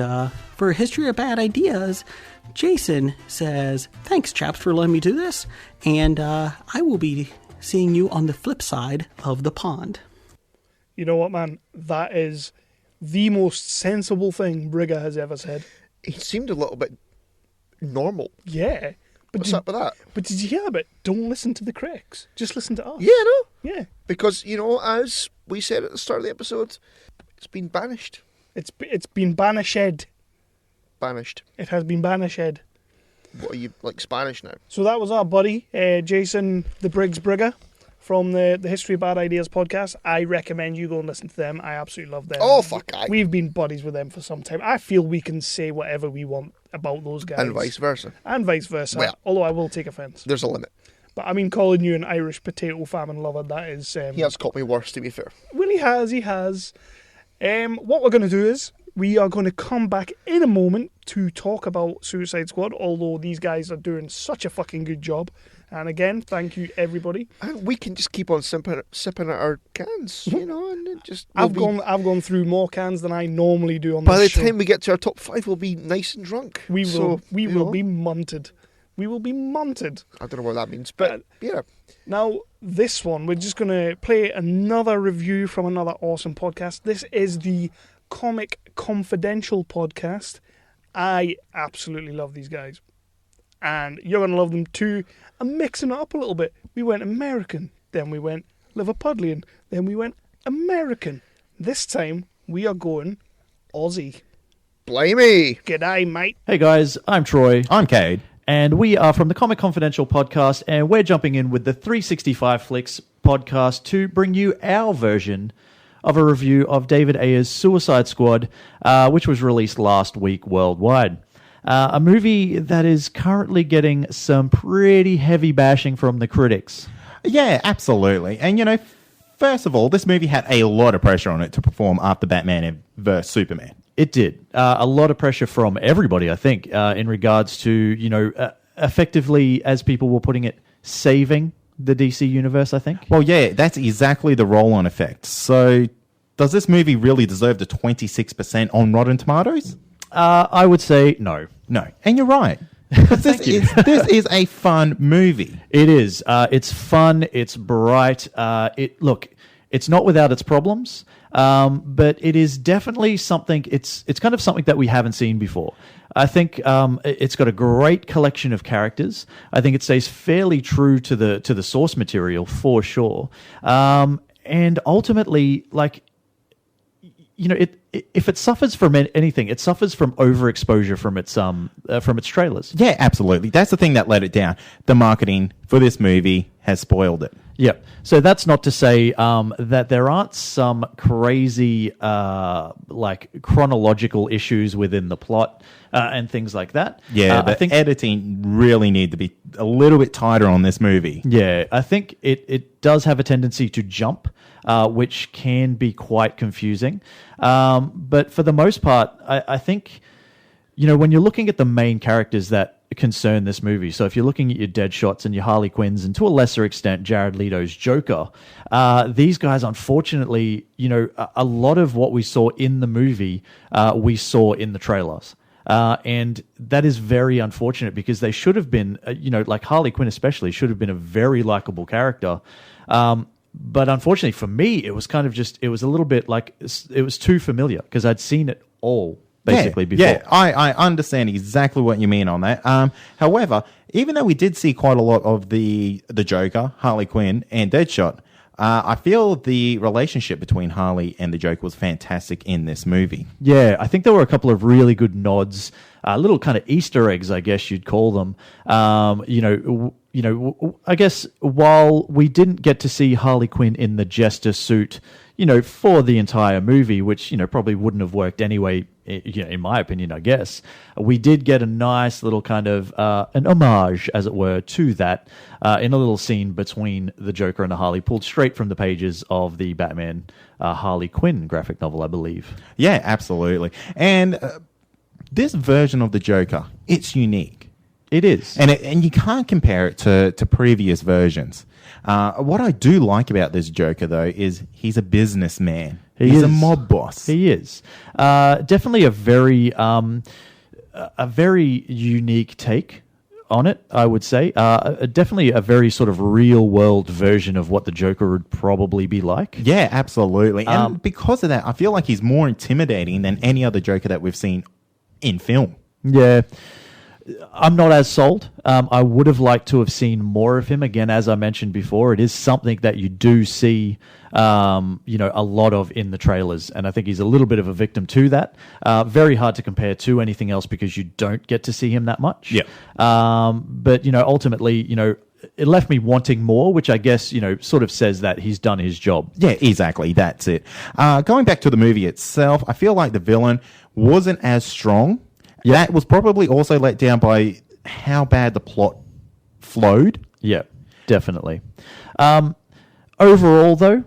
for History of Bad Ideas, Jason says, thanks, chaps, for letting me do this. And I will be seeing you on the flip side of the pond. You know what, man? That is the most sensible thing Brigger has ever said. He seemed a little bit normal. Yeah. But What's up with that? But did you hear about don't listen to the critics? Just listen to us. Yeah, no. Yeah. Because, as we said at the start of the episode, it's been banished. It's been banished. Banished. It has been banished. What are you, like Spanish now? So that was our buddy, Jason the Briggs Brigger, from the History of Bad Ideas podcast. I recommend you go and listen to them. I absolutely love them. Oh, fuck. We've been buddies with them for some time. I feel we can say whatever we want about those guys. And vice versa. Well, although I will take offence. There's a limit. But I mean, calling you an Irish potato famine lover, that is... he has caught me worse, to be fair. Well, he has. What we're going to do is, we are going to come back in a moment to talk about Suicide Squad, although these guys are doing such a fucking good job. And again, thank you, everybody. And we can just keep on sipping at our cans, and just... I've gone through more cans than I normally do on this show. By the time we get to our top 5, we'll be nice and drunk. We will be munted. We will be munted. I don't know what that means, but yeah. Now, this one, we're just going to play another review from another awesome podcast. This is the Comic Confidential podcast. I absolutely love these guys. and you're going to love them too. I'm mixing it up a little bit. We went American, then we went Liverpudlian, then we went American. This time, we are going Aussie. Blimey! G'day, mate. Hey guys, I'm Troy. I'm Cade. And we are from the Comic Confidential podcast, and we're jumping in with the 365 Flicks podcast to bring you our version of a review of David Ayer's Suicide Squad, which was released last week worldwide. A movie that is currently getting some pretty heavy bashing from the critics. Yeah, absolutely. And, you know, first of all, this movie had a lot of pressure on it to perform after Batman vs. Superman. It did. A lot of pressure from everybody, I think, in regards to, you know, effectively, as people were putting it, saving the DC universe, I think. Well, yeah, that's exactly the roll-on effect. So, does this movie really deserve the 26% on Rotten Tomatoes? I would say no. No. And you're right. This is a fun movie. It is. It's fun. It's bright. It's not without its problems, but it is definitely something. It's kind of something that we haven't seen before. I think it's got a great collection of characters. I think it stays fairly true to the source material for sure. And ultimately, like, you know, if it suffers from anything, it suffers from overexposure from its trailers. Yeah, absolutely. That's the thing that let it down. The marketing for this movie has spoiled it. Yep. So that's not to say that there aren't some crazy like chronological issues within the plot and things like that. Yeah, I think editing really need to be a little bit tighter on this movie. Yeah, I think it does have a tendency to jump, which can be quite confusing. But for the most part, I think, you know, when you're looking at the main characters that concern this movie, so if you're looking at your Deadshots and your Harley Quinns and to a lesser extent Jared Leto's Joker, these guys, unfortunately, you know, a lot of what we saw in the movie we saw in the trailers. And that is very unfortunate because they should have been, you know, like Harley Quinn especially, should have been a very likable character. But unfortunately for me, it was kind of just, it was a little bit like, it was too familiar because I'd seen it all basically before. Yeah, I understand exactly what you mean on that. However, even though we did see quite a lot of the Joker, Harley Quinn, and Deadshot, I feel the relationship between Harley and the Joker was fantastic in this movie. Yeah, I think there were a couple of really good nods, little kind of Easter eggs, I guess you'd call them. You know, I guess while we didn't get to see Harley Quinn in the Jester suit, you know, for the entire movie, which, you know, probably wouldn't have worked anyway, you know, in my opinion, I guess, we did get a nice little kind of an homage, as it were, to that in a little scene between the Joker and the Harley, pulled straight from the pages of the Batman Harley Quinn graphic novel, I believe. Yeah, absolutely. And this version of the Joker, it's unique. It is. And you can't compare it to previous versions. What I do like about this Joker, though, is he's a businessman. He's a mob boss. He is. Definitely a very unique take on it, I would say. Definitely a very sort of real-world version of what the Joker would probably be like. Yeah, absolutely. And because of that, I feel like he's more intimidating than any other Joker that we've seen in film. Yeah. I'm not as sold. I would have liked to have seen more of him. Again, as I mentioned before, it is something that you do see, you know, a lot of in the trailers, and I think he's a little bit of a victim to that. Very hard to compare to anything else because you don't get to see him that much. Yeah. But, you know, ultimately, you know, it left me wanting more, which I guess, you know, sort of says that he's done his job. Yeah, exactly. That's it. Going back to the movie itself, I feel like the villain wasn't as strong. Yeah. That was probably also let down by how bad the plot flowed. Yeah, definitely. Overall, though,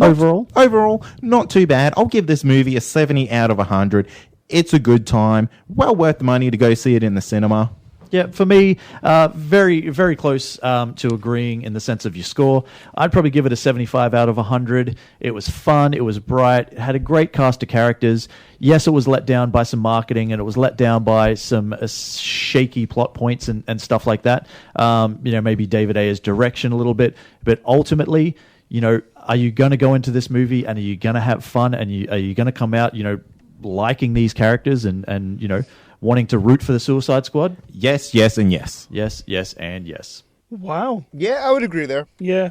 overall, not too bad. I'll give this movie a 70 out of 100. It's a good time. Well worth the money to go see it in the cinema. Yeah, for me, very, very close to agreeing in the sense of your score. I'd probably give it a 75 out of 100. It was fun. It was bright. It had a great cast of characters. Yes, it was let down by some marketing, and it was let down by some shaky plot points and stuff like that. You know, maybe David Ayer's direction a little bit. But ultimately, you know, are you going to go into this movie and are you going to have fun and are you going to come out, you know, liking these characters and you know, wanting to root for the Suicide Squad? Yes, yes, and yes. Yes, yes, and yes. Wow. Yeah, I would agree there. Yeah.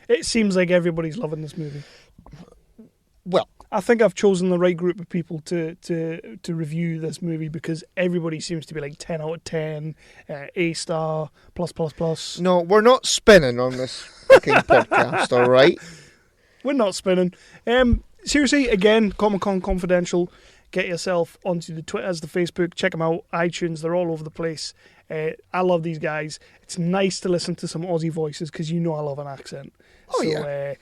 It seems like everybody's loving this movie. Well, I think I've chosen the right group of people to review this movie because everybody seems to be like 10 out of 10, A-star, plus. no, we're not spinning on this fucking podcast, all right? We're not spinning. Seriously, again, Comic-Con Confidential. Get yourself onto the Twitters, the Facebook. Check them out. iTunes, they're all over the place. I love these guys. It's nice to listen to some Aussie voices because you know I love an accent. Oh, yeah.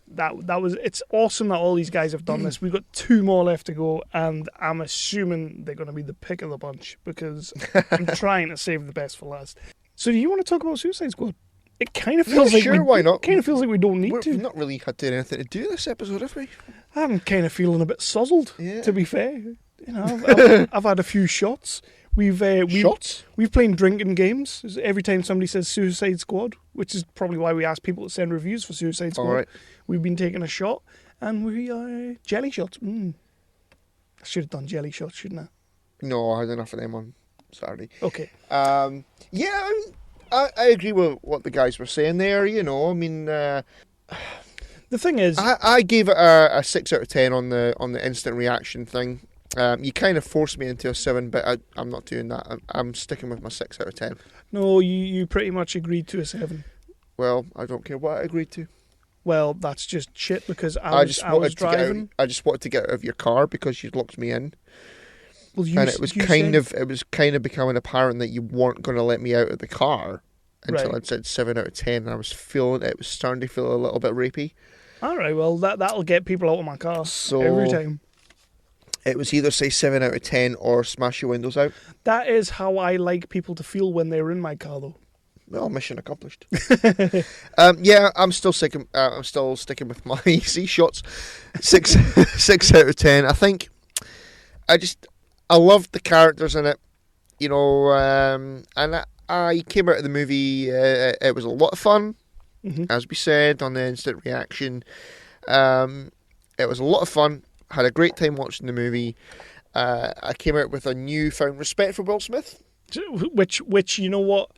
It's awesome that all these guys have done this. We've got 2 more left to go, and I'm assuming they're going to be the pick of the bunch because I'm trying to save the best for last. So do you want to talk about Suicide Squad? It kind of feels why not? Kind of feels like we don't need to. We've not really had to do anything to do this episode, have we? I'm kind of feeling a bit sozzled, Yeah. to be fair. You know, I've had a few shots. We've played drinking games every time somebody says Suicide Squad, which is probably why we ask people to send reviews for Suicide Squad. All right. We've been taking a shot, and we are jelly shots. I should have done jelly shots, shouldn't I? No, I had enough of them on Saturday. Okay. Yeah, I agree with what the guys were saying there. You know, I mean, the thing is, I gave it a 6 out of 10 on the instant reaction thing. You kind of forced me into a 7, but I'm not doing that. I'm sticking with my 6 out of 10. No, you pretty much agreed to a 7. Well, I don't care what I agreed to. Well, that's just shit because I was driving. I just wanted to get out of your car because you locked me in. Well, And it was kind of becoming apparent that you weren't going to let me out of the car until Right. I'd said 7 out of 10. And it was starting to feel a little bit rapey. All right, well, that'll get people out of my car So every time. It was either say 7 out of 10 or smash your windows out. That is how I like people to feel when they're in my car, though. Well, mission accomplished. Yeah, I'm still sticking with my C shots. 6 out of 10. I think I loved the characters in it, you know, and I came out of the movie. It was a lot of fun, as we said on the instant reaction. It was a lot of fun. Had a great time watching the movie. I came out with a newfound respect for Will Smith, which you know what,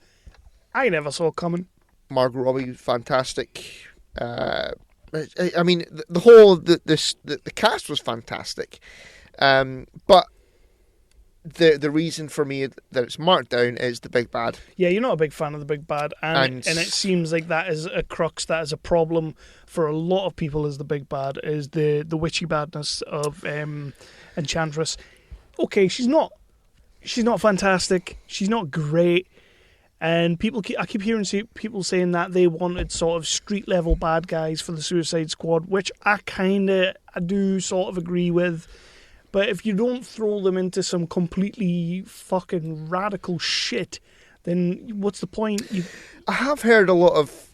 I never saw coming. Margot Robbie, fantastic. I mean, the cast was fantastic, but the reason for me that it's marked down is the big bad. Yeah, you're not a big fan of the big bad, and it seems like that is a crux, that is a problem for a lot of people. Is the big bad is the witchy badness of Enchantress. Okay, she's not fantastic. She's not great. And I keep hearing people saying that they wanted sort of street level bad guys for the Suicide Squad, which I do sort of agree with. But if you don't throw them into some completely fucking radical shit, then what's the point? I have heard a lot of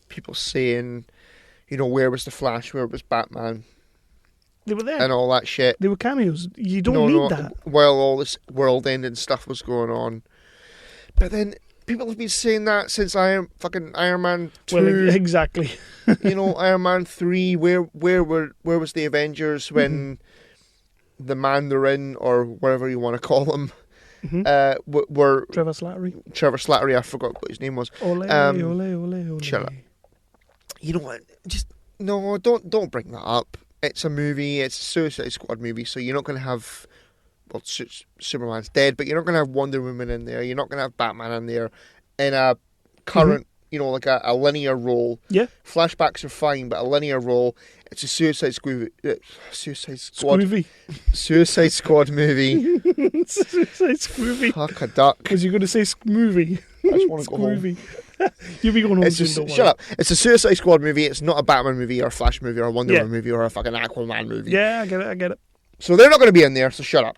people saying, you know, where was the Flash, where was Batman? They were there. And all that shit. They were cameos. You don't need that. While all this world-ending stuff was going on. But then people have been saying that since Iron Man 2. Well, exactly. You know, Iron Man 3, where was the Avengers when the Mandarin, or whatever you want to call him, were Trevor Slattery. Trevor Slattery, I forgot what his name was. Ole, ole. Shut up. You know what? Don't bring that up. It's a movie. It's a Suicide Squad movie, so you're not going to have. Well, Superman's dead, but you're not going to have Wonder Woman in there. You're not going to have Batman in there in a current, you know, like a linear role. Yeah. Flashbacks are fine, but a linear role. It's a Suicide Squad. Suicide Squad movie. Suicide Squoovy. Fuck a duck. Was you going to say movie? I just want to go home. You'll be going home soon, shut up. It's a Suicide Squad movie. It's not a Batman movie or a Flash movie or a Wonder Woman movie or a fucking Aquaman movie. Yeah, I get it. So they're not going to be in there, so shut up.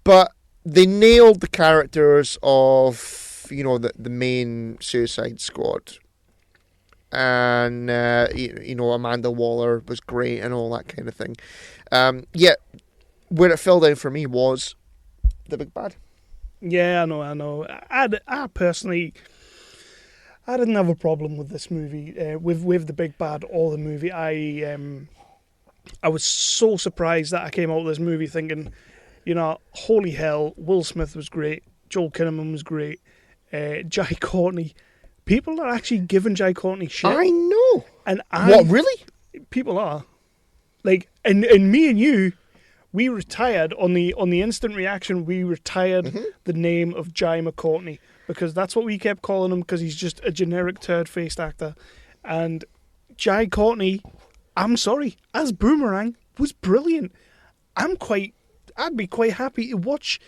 But they nailed the characters of, you know, the main Suicide Squad. And, you know, Amanda Waller was great and all that kind of thing. Yet, where it fell down for me was the big bad. Yeah, I know. I personally, I didn't have a problem with this movie, with the big bad or the movie. I was so surprised that I came out of this movie thinking, You know, holy hell, Will Smith was great. Joel Kinnaman was great. Jai Courtney. People are actually giving Jai Courtney shit. I know. And what, really? People are. Like, and me and you, we retired on the instant reaction. We retired the name of Jai McCourtney because that's what we kept calling him because he's just a generic turd-faced actor. And Jai Courtney, I'm sorry, as Boomerang was brilliant. I'd be quite happy to watch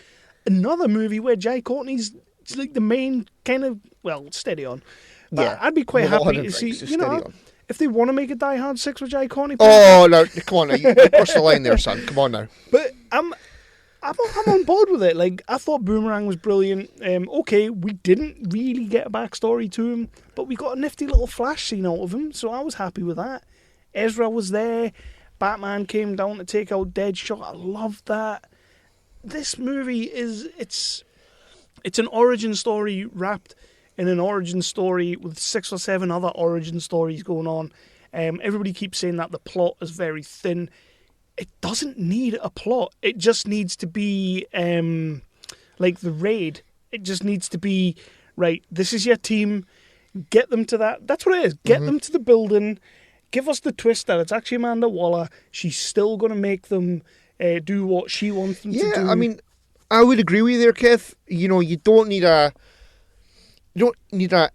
another movie where Jai Courtney's like the main kind of, well, steady on. But yeah, I'd be quite happy to see, you know, if they want to make a Die Hard 6 with Jai Courtney. Oh, no, come on now. You crossed the line there, son. Come on now. But I'm on board with it. Like, I thought Boomerang was brilliant. Okay, we didn't really get a backstory to him, but we got a nifty little flash scene out of him, so I was happy with that. Ezra was there. Batman came down to take out Deadshot. I loved that. This movie it's an origin story wrapped in an origin story with 6 or 7 other origin stories going on. Everybody keeps saying that the plot is very thin. It doesn't need a plot. It just needs to be like The Raid. It just needs to be, right, this is your team. Get them to that. That's what it is. Get them to the building. Give us the twist that it's actually Amanda Waller. She's still going to make them do what she wants them to do. Yeah, I mean, I would agree with you there, Kev. You know, you don't need an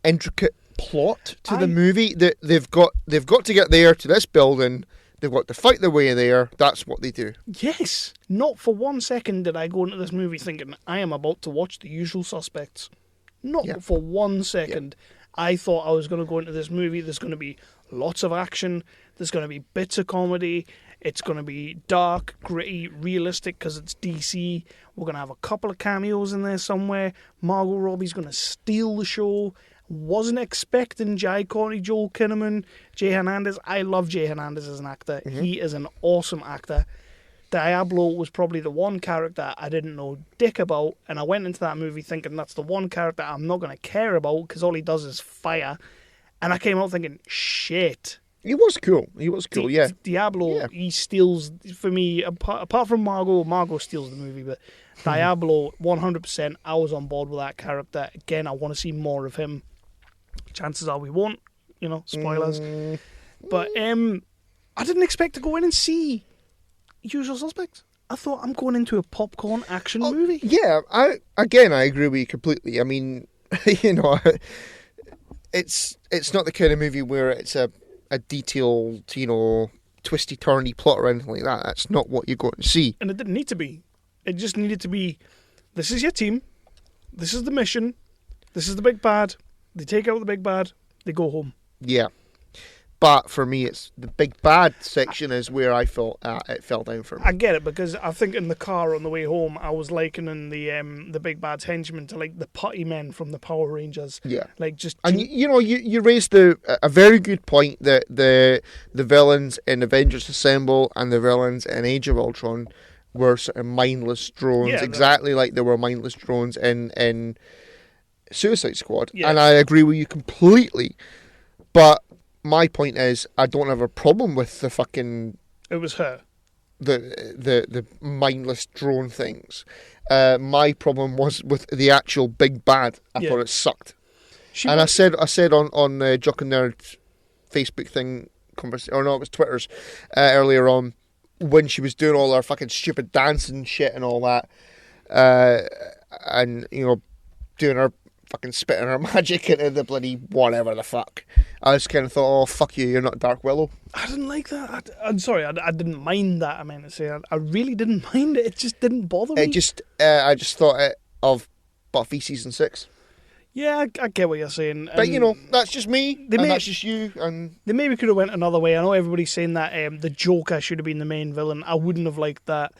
intricate plot to the movie. They've got to get there to this building. They've got to fight their way there. That's what they do. Yes. Not for 1 second did I go into this movie thinking I am about to watch The Usual Suspects. Not for 1 second. I thought I was going to go into this movie. There's going to be lots of action. There's going to be bits of comedy. It's going to be dark, gritty, realistic because it's DC. We're going to have a couple of cameos in there somewhere. Margot Robbie's going to steal the show. Wasn't expecting Jai Courtney, Joel Kinnaman, Jay Hernandez. I love Jay Hernandez as an actor. He is an awesome actor. Diablo was probably the one character I didn't know dick about, and I went into that movie thinking that's the one character I'm not going to care about because all he does is fire. And I came out thinking, shit. He was cool. Yeah. Diablo, he steals, for me, apart from Margot steals the movie, but Diablo, 100%, I was on board with that character. Again, I want to see more of him. Chances are we won't, you know, spoilers. But I didn't expect to go in and see Usual Suspects. I thought I'm going into a popcorn action movie. Yeah, I agree with you completely. I mean, you know, it's not the kind of movie where it's a detailed, you know, twisty-turny plot or anything like that. That's not what you're going to see. And it didn't need to be. It just needed to be, this is your team, this is the mission, this is the big bad, they take out the big bad, they go home. Yeah. But for me, it's the big bad section is where I felt it fell down for me. I get it, because I think in the car on the way home, I was likening the big bad's henchmen to like the putty men from the Power Rangers. Yeah, like just. And you know, you raised a very good point that the villains in Avengers Assemble and the villains in Age of Ultron were sort of mindless drones, exactly like they were mindless drones in Suicide Squad. Yeah. And I agree with you completely, but. My point is, I don't have a problem with the fucking. It was her. The mindless drone things. My problem was with the actual big bad. I thought it sucked. I said on Jock and Nerd Facebook thing, or no, it was Twitter's earlier on when she was doing all her fucking stupid dancing shit and all that, and you know, doing her. Fucking spitting her magic into the bloody whatever the fuck. I just kind of thought, oh, fuck you, you're not Dark Willow. I didn't like that. I'm sorry, I didn't mind that, I meant to say. I really didn't mind it. It just didn't bother me. I just thought of Buffy Season 6. Yeah, I get what you're saying. But, you know, that's just me, that's just you. And they maybe could have went another way. I know everybody's saying that the Joker should have been the main villain. I wouldn't have liked that.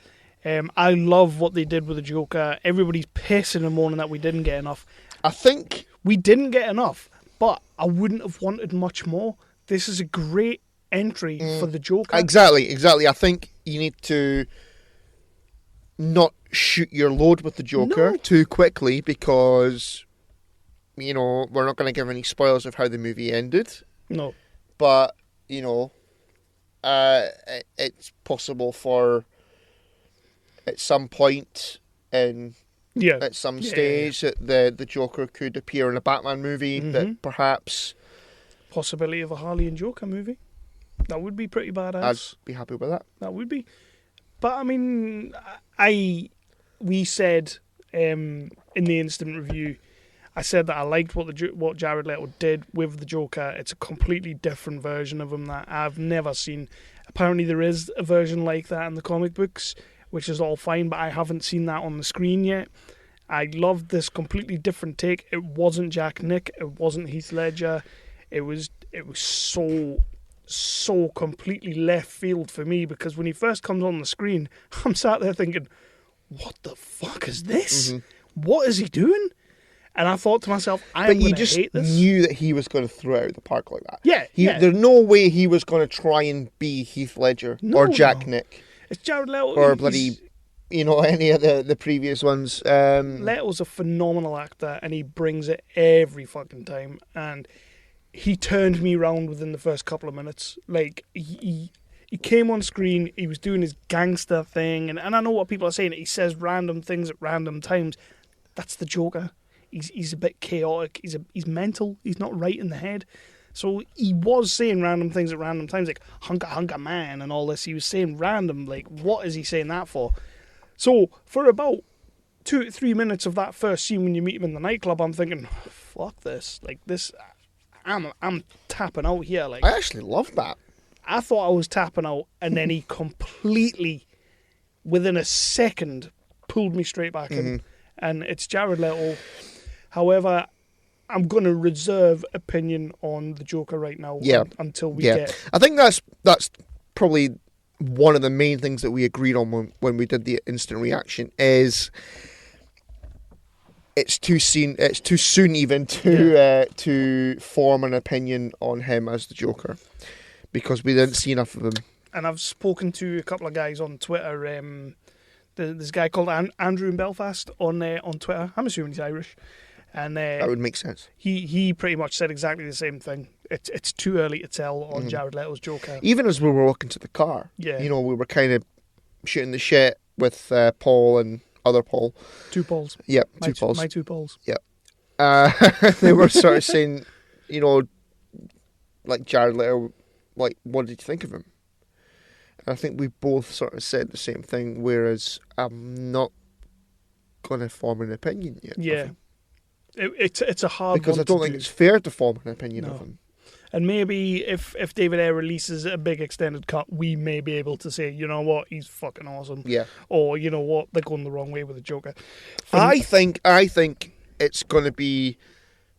I love what they did with the Joker. Everybody's pissing and moaning that we didn't get enough. I think we didn't get enough, but I wouldn't have wanted much more. This is a great entry for the Joker. Exactly. I think you need to not shoot your load with the Joker too quickly because, you know, we're not going to give any spoilers of how the movie ended. No. But, you know, it's possible for at some point at some stage that the Joker could appear in a Batman movie, that perhaps... Possibility of a Harley and Joker movie. That would be pretty badass. I'd be happy with that. That would be. But, I mean, we said in the instant review, I said that I liked what Jared Leto did with the Joker. It's a completely different version of him that I've never seen. Apparently there is a version like that in the comic books, which is all fine, but I haven't seen that on the screen yet. I loved this completely different take. It wasn't Jack Nick. It wasn't Heath Ledger. It was so completely left field for me, because when he first comes on the screen, I'm sat there thinking, what the fuck is this? What is he doing? And I thought to myself, I'm going to hate this. But you just knew that he was going to throw it out of the park like that. Yeah, There's no way he was going to try and be Heath Ledger or Jack Nick. It's Jared Leto. Or bloody, any of the previous ones. Leto's a phenomenal actor, and he brings it every fucking time. And he turned me round within the first couple of minutes. Like, he came on screen, he was doing his gangster thing, and I know what people are saying, he says random things at random times. That's the Joker. He's a bit chaotic, he's mental, he's not right in the head. So he was saying random things at random times, like hunka man and all this. He was saying random, like, what is he saying that for? So for about 2 to 3 minutes of that first scene when you meet him in the nightclub, I'm thinking, fuck this. Like, this, I'm tapping out here. Like, I actually love that. I thought I was tapping out, and then he completely, within a second, pulled me straight back in. And it's Jared Leto. However, I'm going to reserve opinion on the Joker right now until we get... I think that's probably one of the main things that we agreed on when we did the instant reaction is it's too soon even to form an opinion on him as the Joker, because we didn't see enough of him. And I've spoken to a couple of guys on Twitter. There's a guy called Andrew in Belfast on Twitter. I'm assuming he's Irish. And that would make sense. He pretty much said exactly the same thing. It's too early to tell on Jared Leto's Joker. Even as we were walking to the car, we were kind of shooting the shit with Paul and other Paul. 2 Pauls. Yep, two Pauls. My 2 Pauls. Yep. They were sort of saying, like Jared Leto, like, what did you think of him? And I think we both sort of said the same thing, whereas I'm not going to form an opinion yet. Yeah. It's a hard because one I don't to think do. it's fair to form an opinion of him. And maybe if David Ayer releases a big extended cut, we may be able to say, you know what, he's fucking awesome. Yeah. Or, you know what, they're going the wrong way with the Joker. I think it's going to be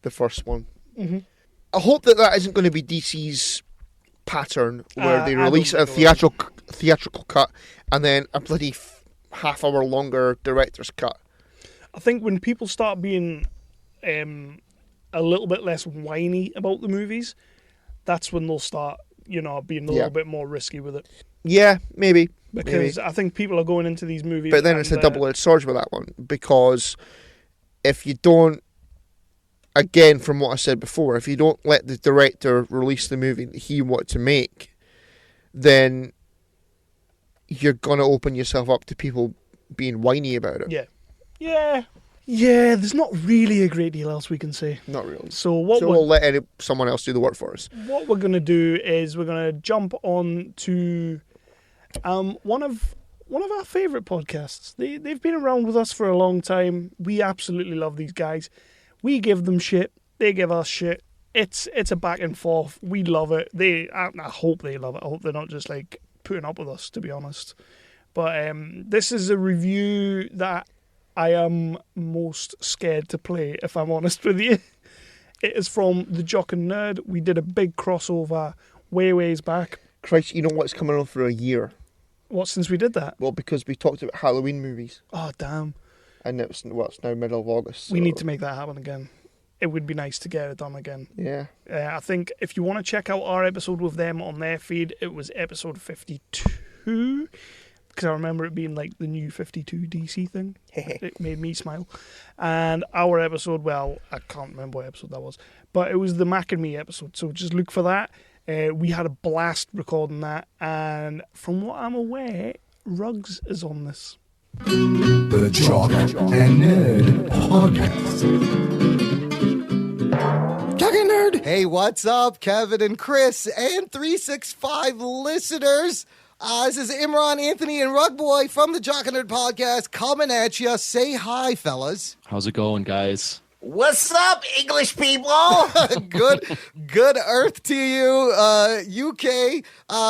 the first one. I hope that isn't going to be DC's pattern where they release a theatrical cut and then a bloody half-hour longer director's cut. I think when people start being a little bit less whiny about the movies, that's when they'll start, being a little bit more risky with it. Yeah, maybe. Because I think people are going into these movies... But then it's a double-edged sword with that one, because if you don't, again, from what I said before, if you don't let the director release the movie that he wanted to make, then you're going to open yourself up to people being whiny about it. Yeah, there's not really a great deal else we can say. Not really. So we'll let someone else do the work for us. What we're going to do is we're going to jump on to one of our favourite podcasts. They've been around with us for a long time. We absolutely love these guys. We give them shit. They give us shit. It's a back and forth. We love it. I hope they love it. I hope they're not just like putting up with us, to be honest. But this is a review that I am most scared to play, if I'm honest with you. It is from The Jock and Nerd. We did a big crossover ways back. Christ, you know what's coming on for a year? What, since we did that? Well, because we talked about Halloween movies. Oh, damn. And it's now middle of August. So. We need to make that happen again. It would be nice to get it done again. Yeah. I think if you want to check out our episode with them on their feed, it was episode 52. Because I remember it being like the new 52 DC thing. It made me smile. And our episode, well, I can't remember what episode that was, but it was the Mac and Me episode. So just look for that. We had a blast recording that. And from what I'm aware, Ruggs is on this. The Jock and Nerd Podcast. Jock and Nerd. Hey, what's up, Kevin and Chris and 365 listeners? This is Imran, Anthony, and Rugboy from the Jock and Nerd Podcast coming at you. Say hi, fellas. How's it going, guys? What's up, English people? Good Earth to you, UK.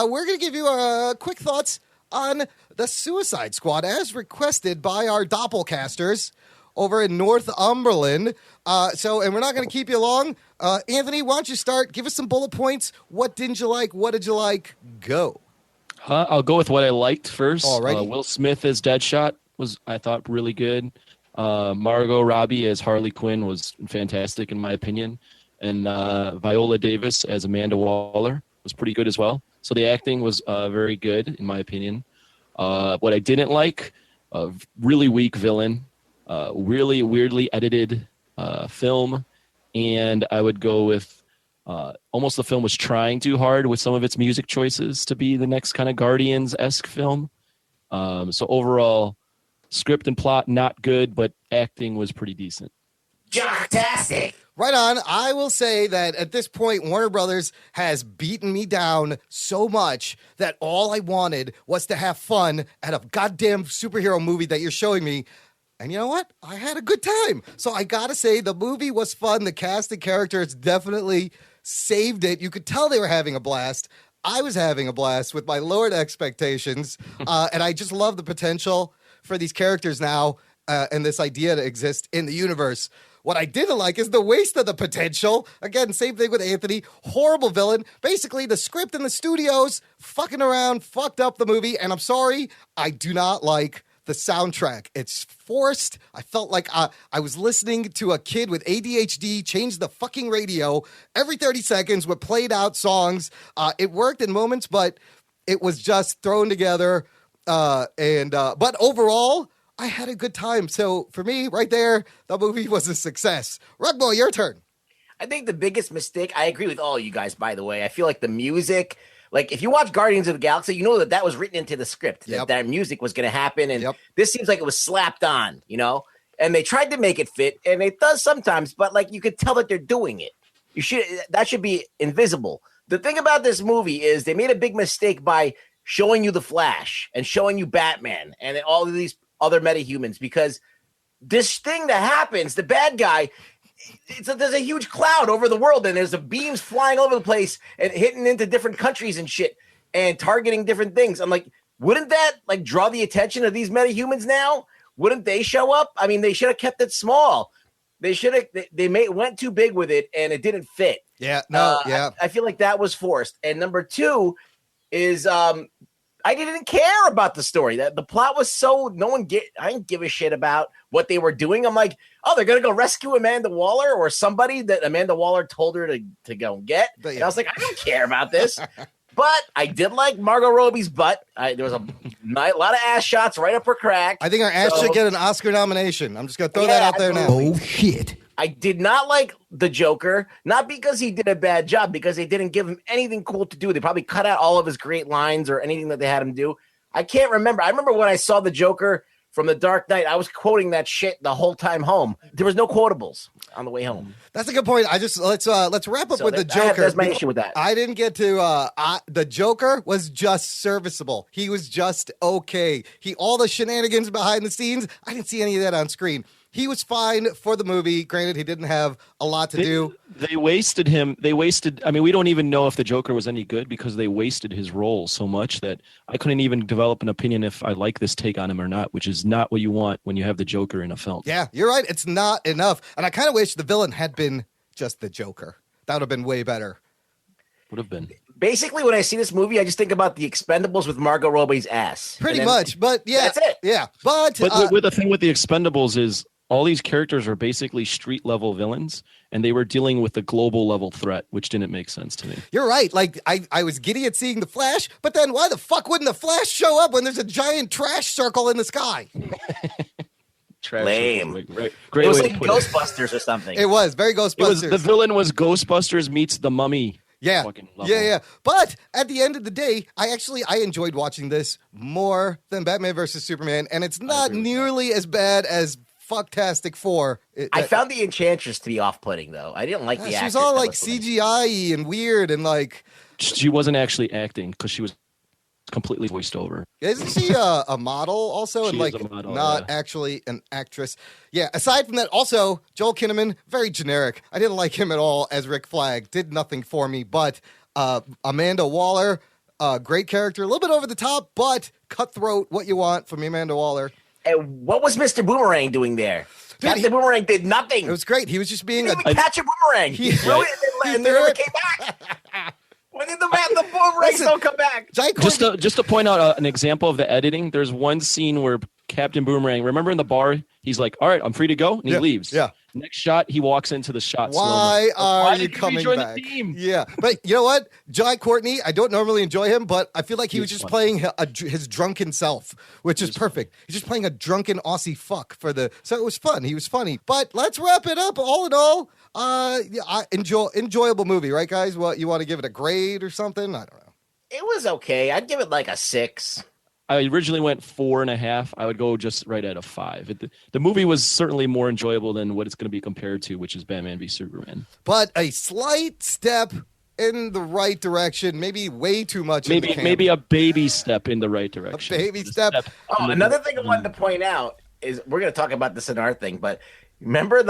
We're going to give you quick thoughts on the Suicide Squad as requested by our doppelcasters over in Northumberland. And we're not going to keep you long. Anthony, why don't you start? Give us some bullet points. What didn't you like? What did you like? Go. I'll go with what I liked first. Alrighty. Will Smith as Deadshot was, I thought, really good. Margot Robbie as Harley Quinn was fantastic in my opinion, and Viola Davis as Amanda Waller was pretty good as well. So the acting was very good in my opinion. What I didn't like, really weak villain, really weirdly edited film, and I would go with almost the film was trying too hard with some of its music choices to be the next kind of Guardians-esque film. So overall, script and plot not good, but acting was pretty decent. Jocktastic. Right on. I will say that at this point, Warner Brothers has beaten me down so much that all I wanted was to have fun at a goddamn superhero movie that you're showing me. And you know what? I had a good time. So I got to say the movie was fun. The cast and characters definitely saved it. You could tell they were having a blast. I was having a blast with my lowered expectations. And I just love the potential for these characters now and this idea to exist in the universe. What I didn't like is the waste of the potential. Again, same thing with Anthony. Horrible villain. Basically, the script in the studios fucking around, fucked up the movie. And I'm sorry, I do not like the soundtrack. It's forced. I felt like I was listening to a kid with ADHD change the fucking radio every 30 seconds with played out songs. It worked in moments, but it was just thrown together. But overall, I had a good time. So for me, right there, the movie was a success. Rugboy, your turn. I think the biggest mistake, I agree with all you guys, by the way. I feel like the music, like if you watch Guardians of the Galaxy, you know that was written into the script, that music was going to happen. And this seems like it was slapped on, you know, and they tried to make it fit, and it does sometimes, but like you could tell that they're doing it. That should be invisible. The thing about this movie is they made a big mistake by showing you the Flash and showing you Batman and all of these other metahumans, because this thing that happens, the bad guy, there's a huge cloud over the world and there's beams flying all over the place and hitting into different countries and shit and targeting different things. I'm like, wouldn't that like draw the attention of these metahumans now? Wouldn't they show up? I mean, they should have kept it small. They should have. Went too big with it and it didn't fit. Yeah, no, I feel like that was forced. And number two is I didn't care about the story. That the plot was so I didn't give a shit about what they were doing. I'm like, oh, they're gonna go rescue Amanda Waller or somebody that Amanda Waller told her to go and get. And I was like, I don't care about this. But I did like Margot Robbie's butt. There was a lot of ass shots right up her crack. I think our ass should get an Oscar nomination. I'm just gonna throw that out there now. Oh shit. I did not like the Joker, not because he did a bad job, because they didn't give him anything cool to do. They probably cut out all of his great lines or anything that they had him do. I can't remember. I remember when I saw the Joker from The Dark Knight, I was quoting that shit the whole time home. There was no quotables on the way home. That's a good point. Let's wrap up with the Joker. That's my issue with that. I didn't get to the Joker was just serviceable. He was just okay. All the shenanigans behind the scenes, I didn't see any of that on screen. He was fine for the movie. Granted, he didn't have a lot to do. They wasted him. I mean, we don't even know if the Joker was any good because they wasted his role so much that I couldn't even develop an opinion if I like this take on him or not, which is not what you want when you have the Joker in a film. Yeah, you're right. It's not enough. And I kind of wish the villain had been just the Joker. That would have been way better. Would have been. Basically, when I see this movie, I just think about the Expendables with Margot Robbie's ass. Pretty much. But yeah. That's it. Yeah. But with the thing with the Expendables is all these characters are basically street level villains, and they were dealing with a global level threat, which didn't make sense to me. You're right. Like I was giddy at seeing the Flash, but then why the fuck wouldn't the Flash show up when there's a giant trash circle in the sky? Lame. Great it was like Ghostbusters or something. It was very Ghostbusters. The villain was Ghostbusters meets the Mummy. Yeah. fucking love Yeah, them. yeah. But at the end of the day, I enjoyed watching this more than Batman versus Superman, and it's not nearly as bad as Fucktastic 4. I found the Enchantress to be off-putting, though. I didn't like the actress. She was all that like was playing. CGI and weird and like. She wasn't actually acting because she was completely voiced over. Isn't she a model also? And She like is a model, not actually an actress. Yeah, aside from that, also, Joel Kinnaman, very generic. I didn't like him at all as Rick Flag. Did nothing for me. But Amanda Waller, great character. A little bit over the top, but cutthroat, what you want from Amanda Waller. And what was Mr. Boomerang doing there? Captain Boomerang did nothing. It was great. He was just being he didn't catch a boomerang. He threw it and then never came back. When did the boomerang still come back? Just to point out an example of the editing, there's one scene where Captain Boomerang, remember in the bar, he's like, all right, I'm free to go, and he leaves. Yeah. Next shot, he walks into the shot. Why are you did coming join back? The team? Yeah, but you know what? Jai Courtney, I don't normally enjoy him, but I feel like he was just playing his drunken self, which is perfect. He's just playing a drunken Aussie fuck so it was fun. He was funny. But let's wrap it up. All in all, enjoyable movie, right, guys? What, you want to give it a grade or something? I don't know. It was okay. I'd give it like a 6. I originally went 4.5. I would go just right at a 5. The movie was certainly more enjoyable than what it's going to be compared to, which is Batman v Superman. But a slight step in the right direction, maybe way too much. Maybe a baby step in the right direction. A baby step. Another thing I wanted to point out is we're going to talk about this in our thing, but remember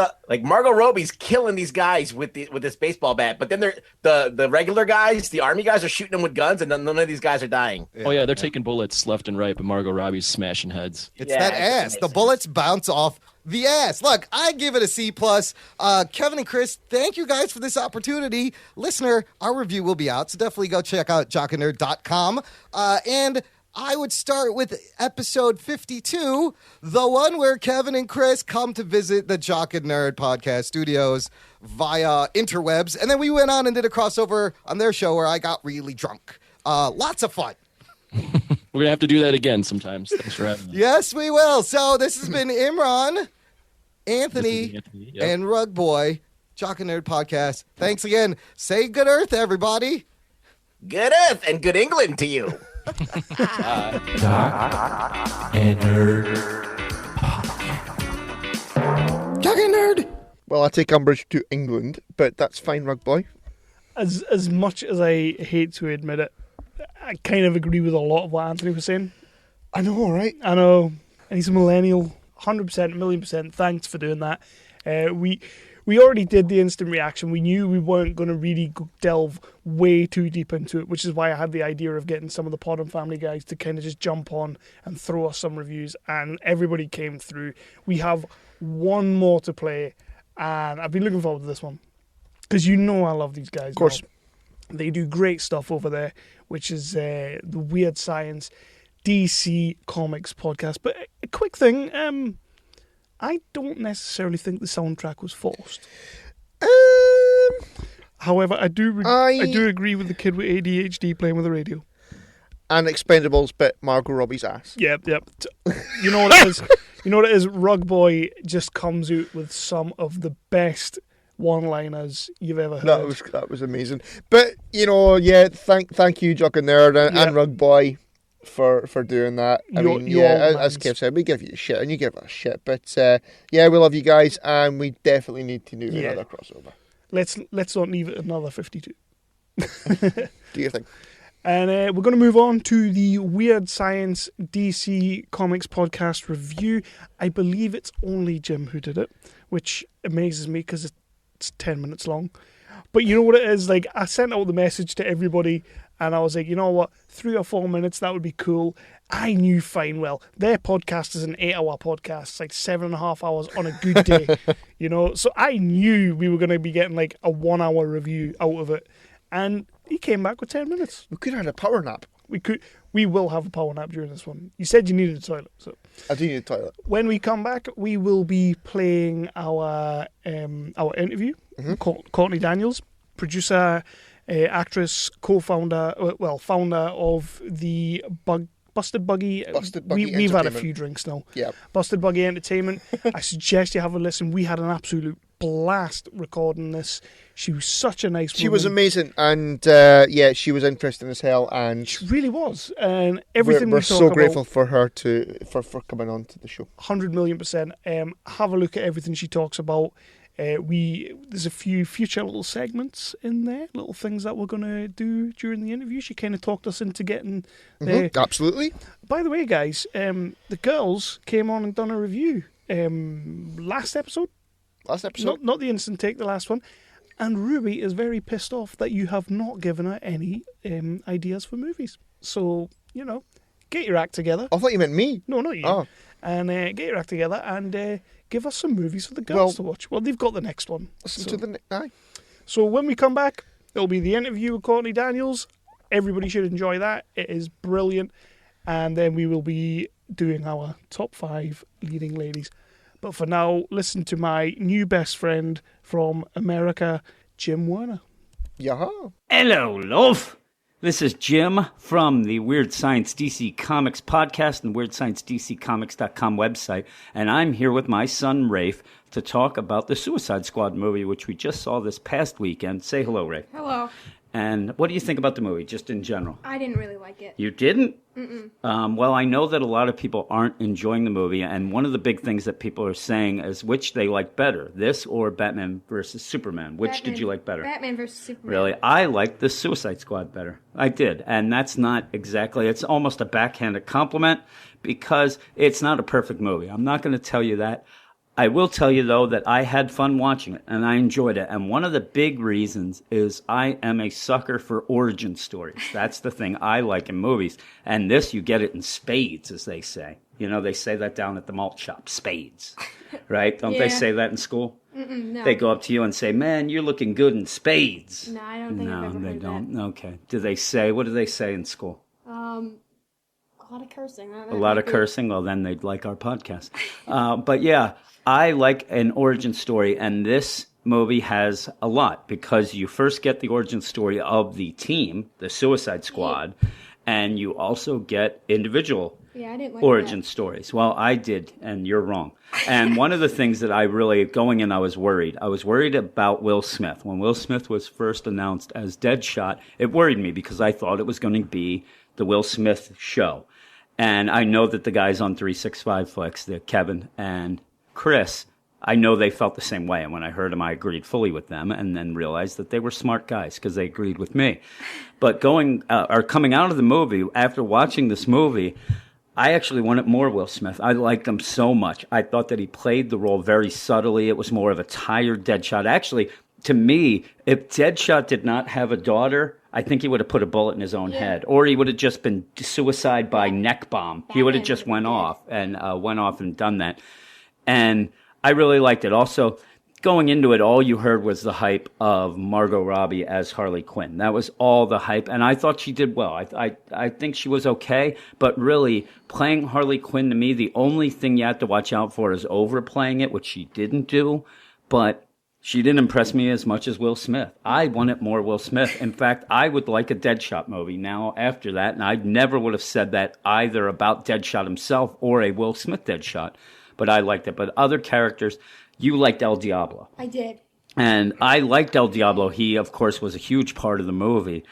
Margot Robbie's killing these guys with this baseball bat, but then the regular guys, the army guys, are shooting them with guns, and none of these guys are dying. Yeah, they're taking bullets left and right, but Margot Robbie's smashing heads. It's that ass. The bullets bounce off the ass. Look, I give it a C+. Kevin and Chris, thank you guys for this opportunity. Listener, our review will be out, so definitely go check out jockandnerd.com. And I would start with episode 52, the one where Kevin and Chris come to visit the Jock and Nerd podcast studios via interwebs. And then we went on and did a crossover on their show where I got really drunk. Lots of fun. We're going to have to do that again sometimes. Thanks for having me. Yes, we will. So this has been Imran, Anthony, and Rug Boy, Jock and Nerd podcast. Thanks again. Say good Earth, everybody. Good Earth and good England to you. Jock and Nerd. Jock and Nerd. Well, I take umbrage to England, but that's fine, Rug Boy. As much as I hate to admit it, I kind of agree with a lot of what Anthony was saying. I know, right? I know. And he's a millennial. 100%, 1,000,000%. Thanks for doing that. We already did the instant reaction. We knew we weren't going to really delve way too deep into it, which is why I had the idea of getting some of the Pod and Family guys to kind of just jump on and throw us some reviews, and everybody came through. We have one more to play, and I've been looking forward to this one because you know I love these guys. Of course. Now. They do great stuff over there, which is the Weird Science DC Comics podcast. But a quick thing, I don't necessarily think the soundtrack was forced. However, I do agree with the kid with ADHD playing with the radio. And Expendables bit Margot Robbie's ass. Yep. You know what it is? You know what it is? Rug Boy just comes out with some of the best one-liners you've ever heard. That was amazing. But thank you, Jock and Nerd and Rug Boy. For doing that. I mean, as Kev said, we give you shit and you give us shit. But we love you guys, and we definitely need to do another crossover. Let's not leave it another 52. Do you think? And we're going to move on to the Weird Science DC Comics podcast review. I believe it's only Jim who did it, which amazes me because it's 10 minutes long. But you know what it is? Like, I sent out the message to everybody, and I was like, you know what, 3 or 4 minutes, that would be cool. I knew fine well. Their podcast is an 8-hour podcast. It's like 7.5 hours on a good day. So I knew we were going to be getting like a 1-hour review out of it. And he came back with 10 minutes. We could have had a power nap. We will have a power nap during this one. You said you needed a toilet. So I do need a toilet. When we come back, we will be playing our interview. Mm-hmm. Courtney Daniels, producer, actress, co-founder, founder of the Busted Buggy. We've had a few drinks now. Yeah. Busted Buggy Entertainment. I suggest you have a listen. We had an absolute blast recording this. She was such a nice woman. She was amazing, and she was interesting as hell, and she really was. And everything we're we talk so about, grateful for her for coming on to the show. 100,000,000%. Have a look at everything she talks about. There's a few future little segments in there, little things that we're going to do during the interview. She kind of talked us into getting absolutely. By the way, guys, the girls came on and done a review last episode. Not the instant take, the last one. And Ruby is very pissed off that you have not given her any ideas for movies. So, get your act together. I thought you meant me. No, not you. Oh. And get your act together and give us some movies for the girls to watch. Well, they've got the next one. Listen to the aye. So when we come back, it'll be the interview with Courtney Daniels. Everybody should enjoy that. It is brilliant. And then we will be doing our top 5 leading ladies. But for now, listen to my new best friend from America, Jim Werner. Yaha. Hello, love. This is Jim from the Weird Science DC Comics podcast and WeirdScienceDCComics.com website, and I'm here with my son, Rafe, to talk about the Suicide Squad movie, which we just saw this past weekend. Say hello, Rafe. Hello. And what do you think about the movie, just in general? I didn't really like it. You didn't? Mm-mm. Well, I know that a lot of people aren't enjoying the movie, and one of the big things that people are saying is which they like better, this or Batman versus Superman. Which did you like better? Batman versus Superman. Really? I liked the Suicide Squad better. I did. And that's not exactly, it's almost a backhanded compliment because it's not a perfect movie. I'm not going to tell you that. I will tell you, though, that I had fun watching it, and I enjoyed it. And one of the big reasons is I am a sucker for origin stories. That's the thing I like in movies. And this, you get it in spades, as they say. They say that down at the malt shop, spades. Right? Don't they say that in school? No. They go up to you and say, man, you're looking good in spades. No, I don't think I've ever heard don't. Okay. What do they say in school? A lot of cursing. A lot of cursing? Well, then they'd like our podcast. But yeah, I like an origin story, and this movie has a lot because you first get the origin story of the team, the Suicide Squad, and you also get individual I didn't like origin stories. Well, I did, and you're wrong. And one of the things that I really, going in, I was worried. I was worried about Will Smith. When Will Smith was first announced as Deadshot, it worried me because I thought it was going to be the Will Smith show. And I know that the guys on 365 Flicks, Kevin and Chris, I know they felt the same way. And when I heard them, I agreed fully with them and then realized that they were smart guys because they agreed with me. But coming out of the movie, after watching this movie, I actually wanted more Will Smith. I liked him so much. I thought that he played the role very subtly. It was more of a tired Deadshot. Actually, to me, if Deadshot did not have a daughter, I think he would have put a bullet in his own head, or he would have just been suicide by neck bomb. He would have just went off and done that. And I really liked it. Also, going into it, all you heard was the hype of Margot Robbie as Harley Quinn. That was all the hype, and I thought she did well. I think she was okay, but really, playing Harley Quinn, to me, the only thing you have to watch out for is overplaying it, which she didn't do, but she didn't impress me as much as Will Smith. I wanted more Will Smith. In fact, I would like a Deadshot movie now after that, and I never would have said that either about Deadshot himself or a Will Smith Deadshot, but I liked it. But other characters, you liked El Diablo. I did. And I liked El Diablo. He, of course, was a huge part of the movie.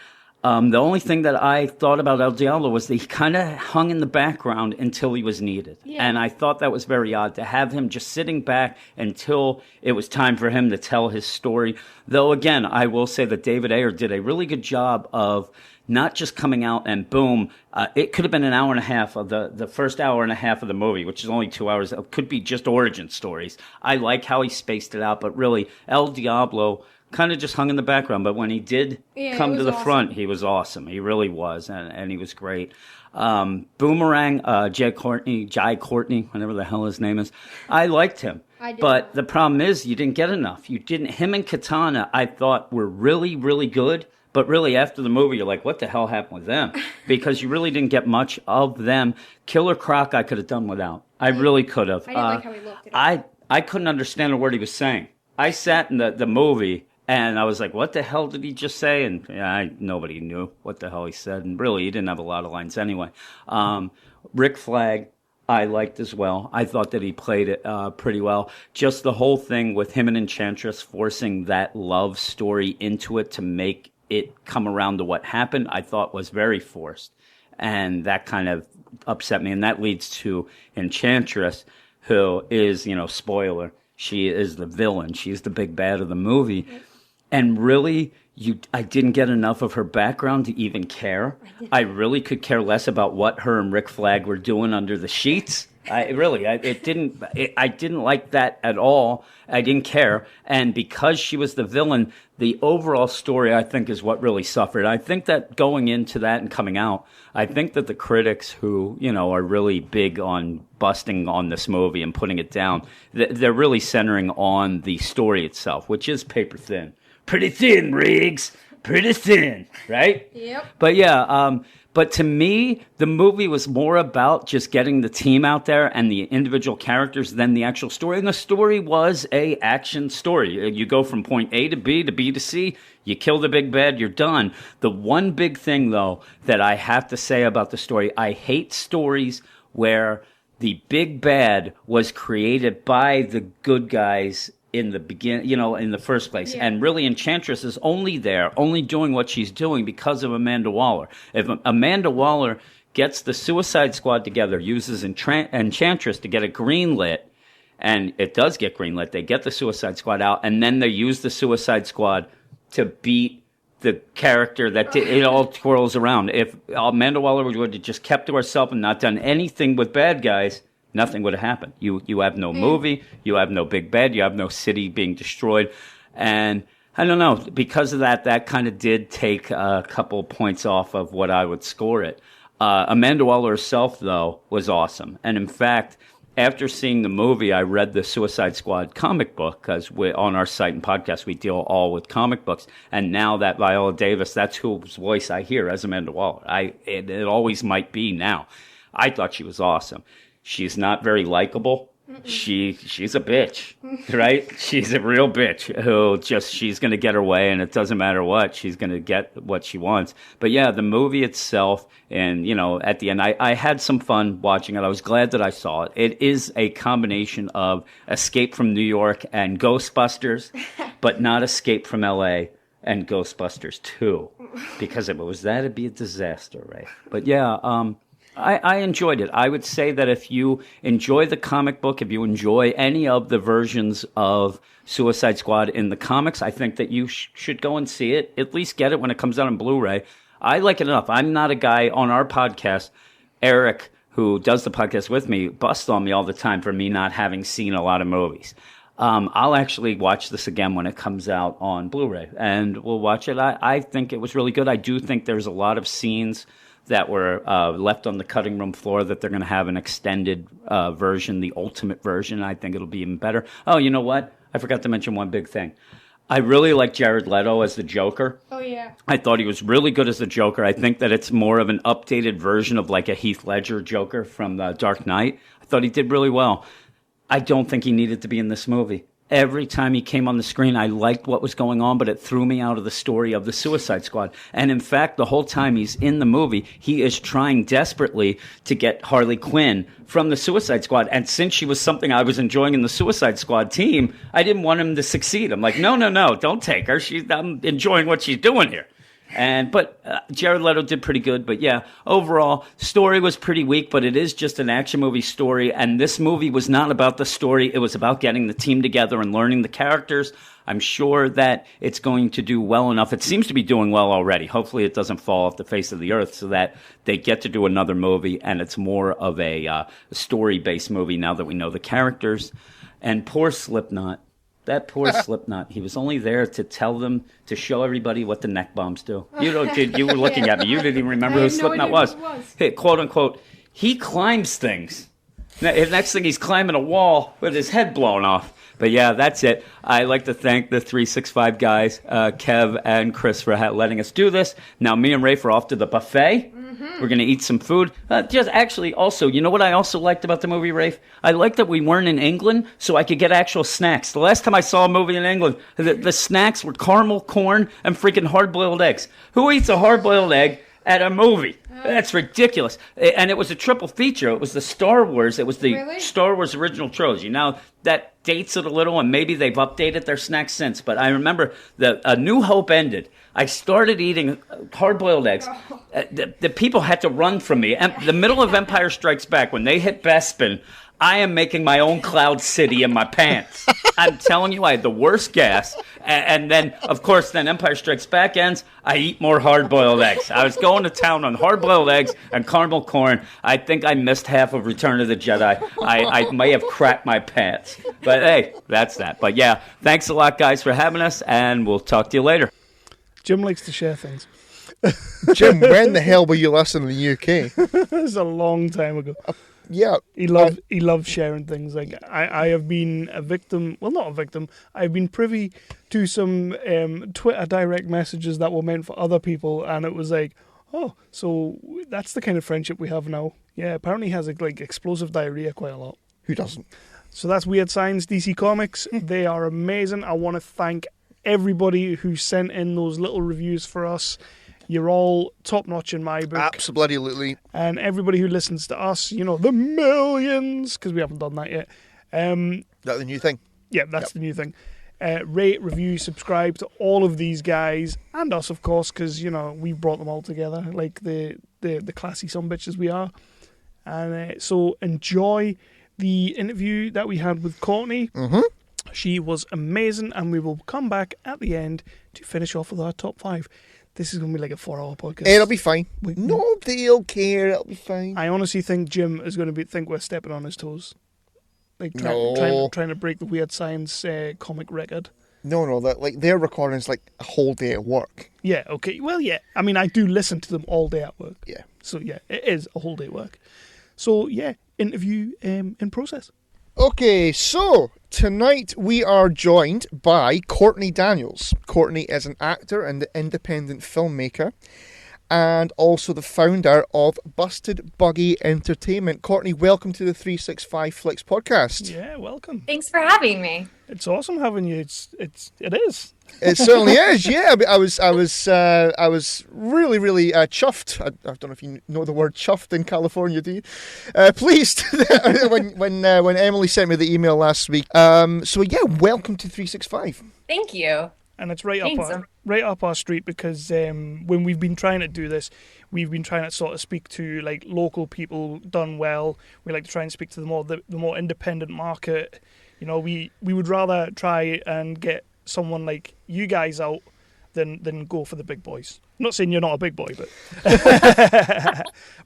The only thing that I thought about El Diablo was that he kind of hung in the background until he was needed. Yeah. And I thought that was very odd to have him just sitting back until it was time for him to tell his story. Though, again, I will say that David Ayer did a really good job of not just coming out and boom. It could have been an hour and a half of the first hour and a half of the movie, which is only 2 hours. It could be just origin stories. I like how he spaced it out, but really, El Diablo kind of just hung in the background. But when he did come to the front, he was awesome. He really was, and he was great. Boomerang, Jai Courtney, whatever the hell his name is, I liked him. But the problem is you didn't get enough. Him and Katana, I thought, were really, really good. But really, after the movie, you're like, what the hell happened with them? Because you really didn't get much of them. Killer Croc, I could have done without. I really could have. I didn't like how he looked at it. I couldn't understand a word he was saying. I sat in the movie, and I was like, what the hell did he just say? And nobody knew what the hell he said. And really, he didn't have a lot of lines anyway. Rick Flag, I liked as well. I thought that he played it pretty well. Just the whole thing with him and Enchantress forcing that love story into it to make it come around to what happened, I thought was very forced. And that kind of upset me. And that leads to Enchantress, who is, spoiler, she is the villain. She's the big bad of the movie. And really, I didn't get enough of her background to even care. I really could care less about what her and Rick Flag were doing under the sheets. I didn't like that at all. I didn't care. And because she was the villain, the overall story, I think, is what really suffered. I think that going into that and coming out, I think that the critics who, are really big on busting on this movie and putting it down, they're really centering on the story itself, which is paper thin. Pretty thin, Riggs. Pretty thin, right? Yep. But yeah, but to me, the movie was more about just getting the team out there and the individual characters than the actual story. And the story was a action story. You go from point A to B to C. You kill the big bad, you're done. The one big thing, though, that I have to say about the story, I hate stories where the big bad was created by the good guys in the beginning, in the first place. Yeah. And really, Enchantress is only doing what she's doing because of Amanda Waller. If Amanda Waller gets the Suicide Squad together, uses Enchantress to get it greenlit, and it does get greenlit, they get the Suicide Squad out, and then they use the Suicide Squad to beat the character that it all twirls around. If Amanda Waller would have just kept to herself and not done anything with bad guys, nothing would have happened. You have no movie, you have no big bad, you have no city being destroyed. And I don't know, because of that kind of did take a couple points off of what I would score it. Amanda Waller herself, though, was awesome. And in fact, after seeing the movie, I read the Suicide Squad comic book, because on our site and podcast, we deal all with comic books. And now that Viola Davis, that's whose voice I hear as Amanda Waller. It always might be now. I thought she was awesome. She's not very likable. She's a bitch, right? She's a real bitch who she's going to get her way, and it doesn't matter what, she's going to get what she wants. But yeah, the movie itself, and at the end, I had some fun watching it. I was glad that I saw it. It is a combination of Escape from New York and Ghostbusters, but not Escape from LA and Ghostbusters 2, because if it was that, it'd be a disaster, right? But yeah, I enjoyed it. I would say that if you enjoy the comic book, if you enjoy any of the versions of Suicide Squad in the comics, I think that you should go and see it. At least get it when it comes out on Blu-ray. I like it enough. I'm not a guy on our podcast, Eric, who does the podcast with me, busts on me all the time for me not having seen a lot of movies. I'll actually watch this again when it comes out on Blu-ray, and we'll watch it. I think it was really good. I do think there's a lot of scenes that were left on the cutting room floor that they're going to have an extended version, the ultimate version. I think it'll be even better. Oh, you know what? I forgot to mention one big thing. I really like Jared Leto as the Joker. Oh, yeah. I thought he was really good as the Joker. I think that it's more of an updated version of like a Heath Ledger Joker from The Dark Knight. I thought he did really well. I don't think he needed to be in this movie. Every time he came on the screen, I liked what was going on, but it threw me out of the story of the Suicide Squad. And in fact, the whole time he's in the movie, he is trying desperately to get Harley Quinn from the Suicide Squad. And since she was something I was enjoying in the Suicide Squad team, I didn't want him to succeed. I'm like, no, don't take her. I'm enjoying what she's doing here. But Jared Leto did pretty good. But yeah, overall, story was pretty weak, but it is just an action movie story. And this movie was not about the story. It was about getting the team together and learning the characters. I'm sure that it's going to do well enough. It seems to be doing well already. Hopefully it doesn't fall off the face of the earth so that they get to do another movie and it's more of a story-based movie now that we know the characters. And poor Slipknot. That poor Slipknot. He was only there to tell them, to show everybody what the neck bombs do. You were looking at me. You didn't even remember who Slipknot was. Hey, quote unquote, he climbs things. Next thing, he's climbing a wall with his head blown off. But yeah, that's it. I'd like to thank the 365 guys, Kev and Chris, for letting us do this. Now, me and Rafe are off to the buffet. Mm-hmm. We're going to eat some food. Also, you know what I also liked about the movie, Rafe? I liked that we weren't in England, so I could get actual snacks. The last time I saw a movie in England, the snacks were caramel corn and freaking hard-boiled eggs. Who eats a hard-boiled egg at a movie. That's ridiculous. And it was a triple feature. It was the Star Wars. It was the Star Wars original trilogy. Now, that dates it a little, and maybe they've updated their snacks since. But I remember A New Hope ended. I started eating hard-boiled eggs. The people had to run from me. The middle of Empire Strikes Back, when they hit Bespin, I am making my own Cloud City in my pants. I'm telling you, I had the worst gas. And then, of course, Empire Strikes Back ends. I eat more hard-boiled eggs. I was going to town on hard-boiled eggs and caramel corn. I think I missed half of Return of the Jedi. I may have cracked my pants. But, hey, that's that. But, yeah, thanks a lot, guys, for having us, and we'll talk to you later. Jim likes to share things. Jim, when the hell were you listening in the UK? It was a long time ago. Yeah. He loves sharing things. Like I have been a victim, well, not a victim, I've been privy to some Twitter direct messages that were meant for other people, and it was like, oh, so that's the kind of friendship we have now. Yeah, apparently he has like explosive diarrhea quite a lot. Who doesn't? So that's Weird Science, DC Comics. They are amazing. I want to thank everybody who sent in those little reviews for us. You're all top-notch in my book. Absolutely. And everybody who listens to us, the millions, because we haven't done that yet. That's the new thing? Yeah, that's the new thing. Rate, review, subscribe to all of these guys, and us, of course, because, we brought them all together, like the classy sumbitches we are. And so enjoy the interview that we had with Courtney. Mm-hmm. She was amazing, and we will come back at the end to finish off with our top 5. This is going to be like a 4-hour podcast. It'll be fine. Nobody'll care. It'll be fine. I honestly think Jim is going to think we're stepping on his toes. Like trying to break the Weird Science comic record. No, their recording's like a whole day at work. Yeah, okay. Well, yeah. I mean, I do listen to them all day at work. Yeah. So, yeah, it is a whole day at work. So, yeah, interview in process. Okay, so tonight we are joined by Courtney Daniels. Courtney is an actor and independent filmmaker, and also the founder of Busted Buggy Entertainment. Courtney, welcome to the 365 Flicks podcast. Yeah, welcome. Thanks for having me. It's awesome having you. It is. It certainly is. Yeah, I was really, really chuffed. I don't know if you know the word chuffed in California, do you? Pleased when Emily sent me the email last week. So yeah, welcome to 365. Thank you. And it's right up our street, because when we've been trying to do this, we've been trying to sort of speak to like local people done well. We like to try and speak to the more independent market. We would rather try and get someone like you guys out than go for the big boys. I'm not saying you're not a big boy, but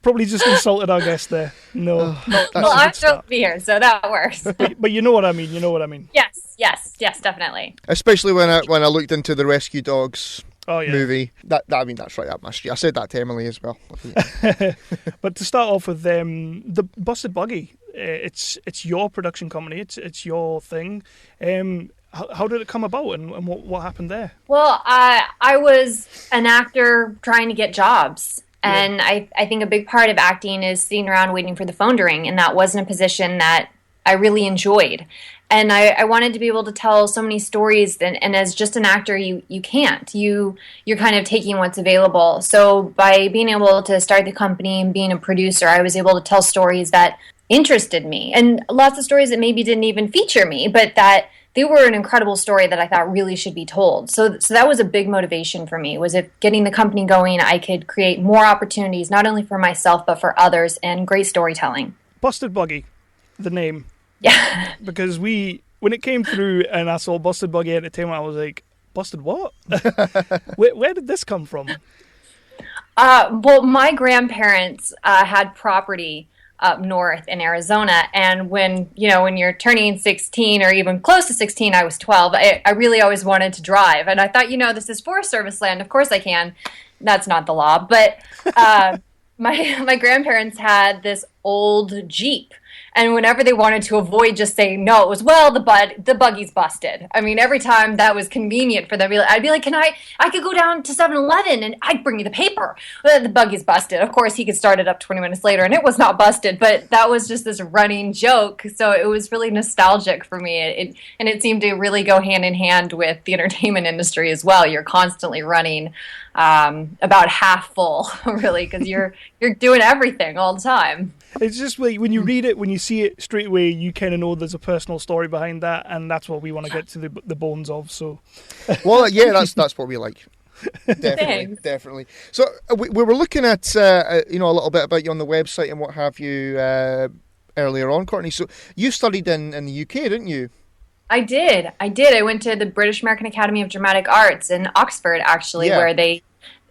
probably just insulted our guest there. No, I'm thrilled to be here, so that works. but you know what I mean. Yes, definitely. Especially when I looked into the Rescue Dogs movie. That's right up my street. I said that to Emily as well. But to start off with, the Busted Buggy, it's your production company. It's your thing. How did it come about, and what happened there? Well, I was an actor trying to get jobs. And I think a big part of acting is sitting around waiting for the phone to ring. And that wasn't a position that I really enjoyed. And I wanted to be able to tell so many stories. And as just an actor, you can't. You're kind of taking what's available. So by being able to start the company and being a producer, I was able to tell stories that interested me. And lots of stories that maybe didn't even feature me, but that they were an incredible story that I thought really should be told. So that was a big motivation for me, was if getting the company going, I could create more opportunities, not only for myself, but for others, and great storytelling. Busted Buggy, the name. Yeah. Because when it came through and I saw Busted Buggy Entertainment, I was like, busted what? Where did this come from? Well, my grandparents had property up north in Arizona, and when you're turning 16 or even close to 16, I was 12, I really always wanted to drive, and I thought, this is Forest Service land, of course I can. That's not the law, but my grandparents had this old Jeep, And whenever they wanted to avoid just saying no, it was, well, the buggy's busted. I mean, every time that was convenient for them, I'd be like, I could go down to 7-Eleven and I'd bring you the paper. The buggy's busted. Of course, he could start it up 20 minutes later and it was not busted, but that was just this running joke. So it was really nostalgic for me. And it seemed to really go hand in hand with the entertainment industry as well. You're constantly running about half full, really, because you're doing everything all the time. It's just like when you read it, when you see it straight away, you kind of know there's a personal story behind that, and that's what we want to get to the bones of. So, well, yeah, that's what we like. Definitely. So we were looking at a little bit about you on the website and what have you earlier on, Courtney. So you studied in the UK, didn't you? I did. I went to the British American Academy of Dramatic Arts in Oxford, actually, where they.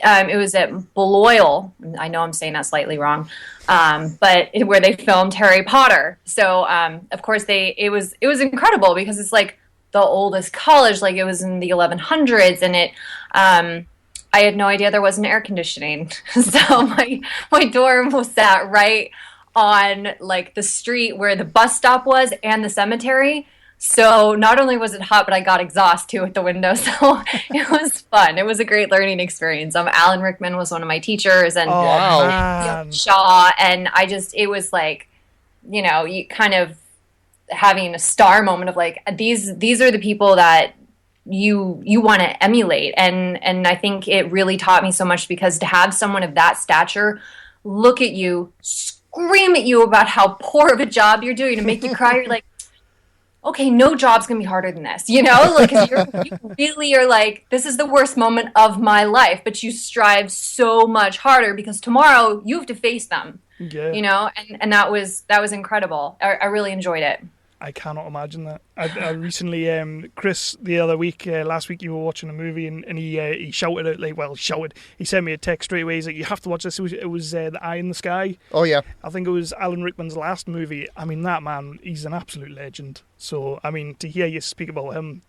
It was at Balliol. I know I'm saying that slightly wrong, but where they filmed Harry Potter. So, of course, it was incredible because it's like the oldest college. Like it was in the 1100s, and I had no idea there wasn't air conditioning. So my dorm was sat right on like the street where the bus stop was and the cemetery. So not only was it hot, but I got exhaust too at the window. So it was fun. It was a great learning experience. Alan Rickman was one of my teachers, and Shaw, and it was like, you kind of having a star moment of like, these are the people that you want to emulate, and I think it really taught me so much, because to have someone of that stature look at you, scream at you about how poor of a job you're doing, and make you cry, you're like, okay, no job's going to be harder than this, Like, 'cause you really are like, this is the worst moment of my life, but you strive so much harder because tomorrow you have to face them, and that was incredible. I really enjoyed it. I cannot imagine that. I recently, Chris, the other week, last week, you were watching a movie and he shouted it, he sent me a text straight away. He's like, you have to watch this. It was The Eye in the Sky. Oh, yeah. I think it was Alan Rickman's last movie. I mean, that man, he's an absolute legend. So, I mean, to hear you speak about him,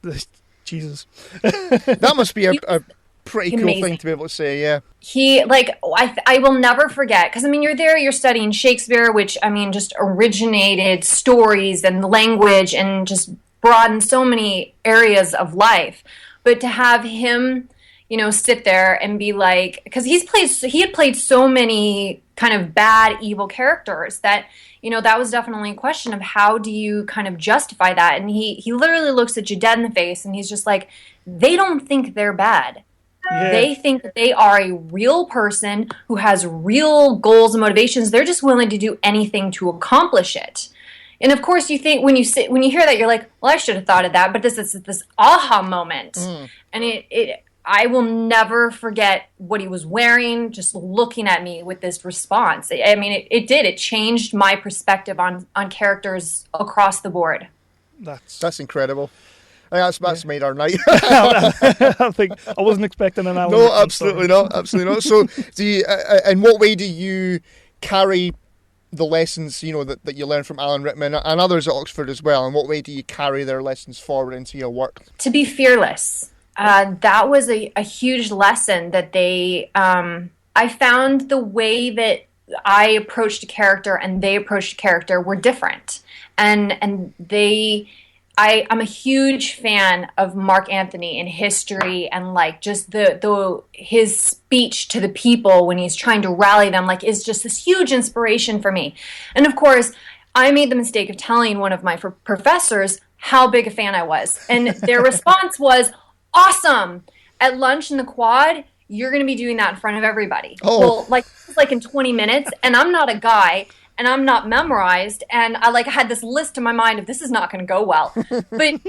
Jesus. That must be a pretty cool thing to be able to say, yeah. I will never forget, because, I mean, you're there, you're studying Shakespeare, which, I mean, just originated stories and language and just broadened so many areas of life. But to have him, sit there and be like, because he had played so many kind of bad, evil characters that, that was definitely a question of how do you kind of justify that? And he literally looks at you dead in the face and he's just like, they don't think they're bad. Yeah. They think that they are a real person who has real goals and motivations. They're just willing to do anything to accomplish it. And of course, you think when you hear that, you're like, well, I should have thought of that. But this is this aha moment, and I will never forget what he was wearing. Just looking at me with this response, I mean, it did. It changed my perspective on characters across the board. That's incredible. That's made our night. I think I wasn't expecting an Alan. No, absolutely not. Absolutely not. So, in what way do you carry the lessons, that you learn from Alan Rickman and others at Oxford as well? In what way do you carry their lessons forward into your work? To be fearless. That was a huge lesson that they. I found the way that I approached a character and they approached a character were different, and they. I'm a huge fan of Mark Antony in history, and like just his speech to the people when he's trying to rally them, like, is just this huge inspiration for me. And of course, I made the mistake of telling one of my professors how big a fan I was, and their response was, "Awesome! At lunch in the quad, you're going to be doing that in front of everybody." Oh. Well, like in 20 minutes, and I'm not a guy. And I'm not memorized, and I had this list in my mind of this is not going to go well. But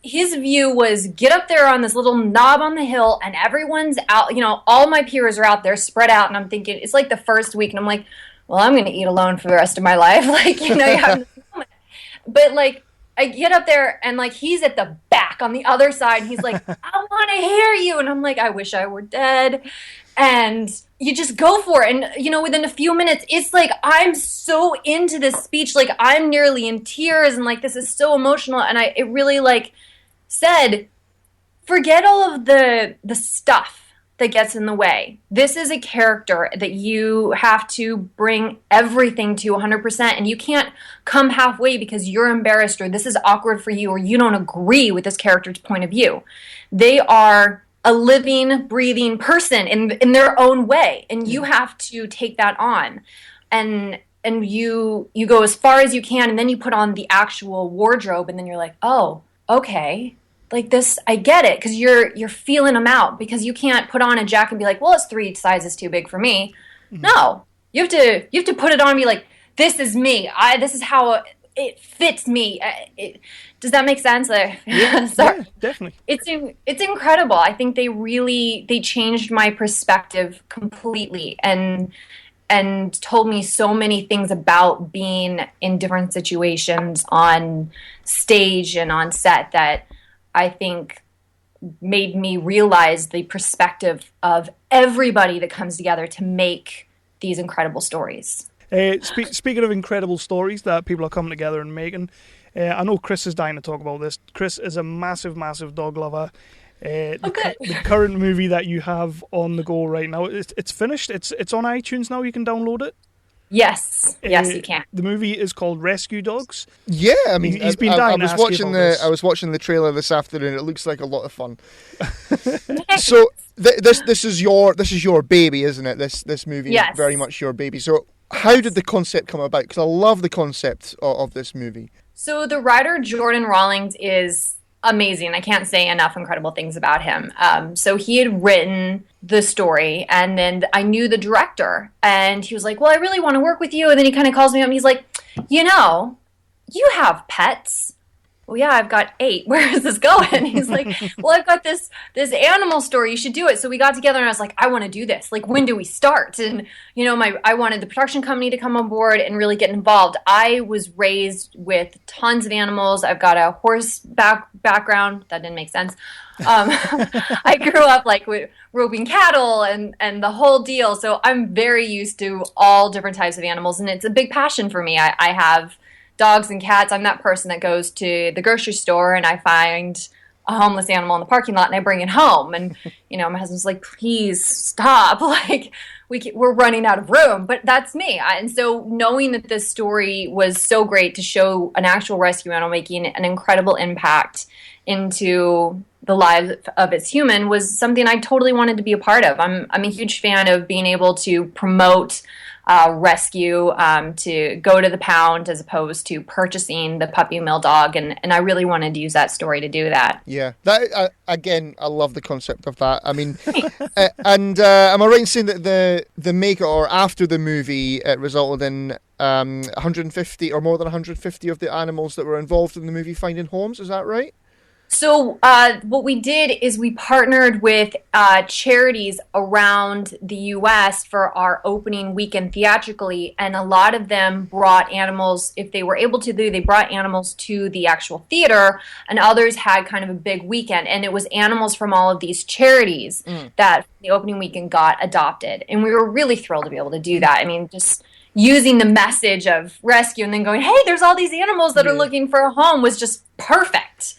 his view was get up there on this little knob on the hill, and everyone's out. All my peers are out there, spread out, and I'm thinking it's like the first week, and I'm like, well, I'm going to eat alone for the rest of my life. You have this moment. But I get up there, and he's at the back on the other side, and he's like, I want to hear you, and I'm like, I wish I were dead. And you just go for it. And, within a few minutes, it's like, I'm so into this speech. I'm nearly in tears. And, this is so emotional. And it really, said, forget all of the stuff. that gets in the way. This is a character that you have to bring everything to 100%, and you can't come halfway because you're embarrassed or this is awkward for you or you don't agree with this character's point of view. They are a living, breathing person in their own way, and you have to take that on. And you go as far as you can, and then you put on the actual wardrobe, and then you're like, oh, okay. Like this, I get it, because you're feeling them out, because you can't put on a jacket and be like, well, it's 3 sizes too big for me. Mm-hmm. No, you have to put it on and be like, this is me. This is how it fits me. Does that make sense? Yeah, sorry. Yeah, definitely. It's incredible. I think they changed my perspective completely and told me so many things about being in different situations on stage and on set that I think made me realize the perspective of everybody that comes together to make these incredible stories. Speaking of incredible stories that people are coming together and making, I know Chris is dying to talk about this. Chris is a massive, massive dog lover. The current movie that you have on the go right now, it's finished. It's on iTunes now. You can download it. Yes, you can. The movie is called Rescue Dogs. Yeah, I mean, he's been dying. I was watching the trailer this afternoon. It looks like a lot of fun. So this is your baby, isn't it? This movie is very much your baby. So how did the concept come about? Because I love the concept of this movie. So the writer Jordan Rawlings is amazing. I can't say enough incredible things about him. So he had written the story, and then I knew the director, and he was like, well, I really want to work with you. And then he kind of calls me up and he's like, you have pets. Well, yeah, I've got 8. Where is this going? He's like, well, I've got this animal story. You should do it. So we got together and I was like, I want to do this. Like, when do we start? And, I wanted the production company to come on board and really get involved. I was raised with tons of animals. I've got a horse background. That didn't make sense. I grew up with roping cattle and the whole deal. So I'm very used to all different types of animals. And it's a big passion for me. I have dogs and cats. I'm that person that goes to the grocery store and I find a homeless animal in the parking lot and I bring it home. And, my husband's like, please stop. We're running out of room. But that's me. And so knowing that this story was so great to show an actual rescue animal making an incredible impact into the lives of its human was something I totally wanted to be a part of. I'm a huge fan of being able to promote rescue, to go to the pound as opposed to purchasing the puppy mill dog, and I really wanted to use that story to do that. Yeah, that again, I love the concept of that. I mean, and am I right in saying that the maker or after the movie it resulted in 150 or more than 150 of the animals that were involved in the movie finding homes? Is that right? So what we did is we partnered with charities around the U.S. for our opening weekend theatrically, and a lot of them brought animals, if they were able to, they brought animals to the actual theater, and others had kind of a big weekend, and it was animals from all of these charities that the opening weekend got adopted, and we were really thrilled to be able to do that. I mean, just using the message of rescue and then going, hey, there's all these animals that are looking for a home was just perfect.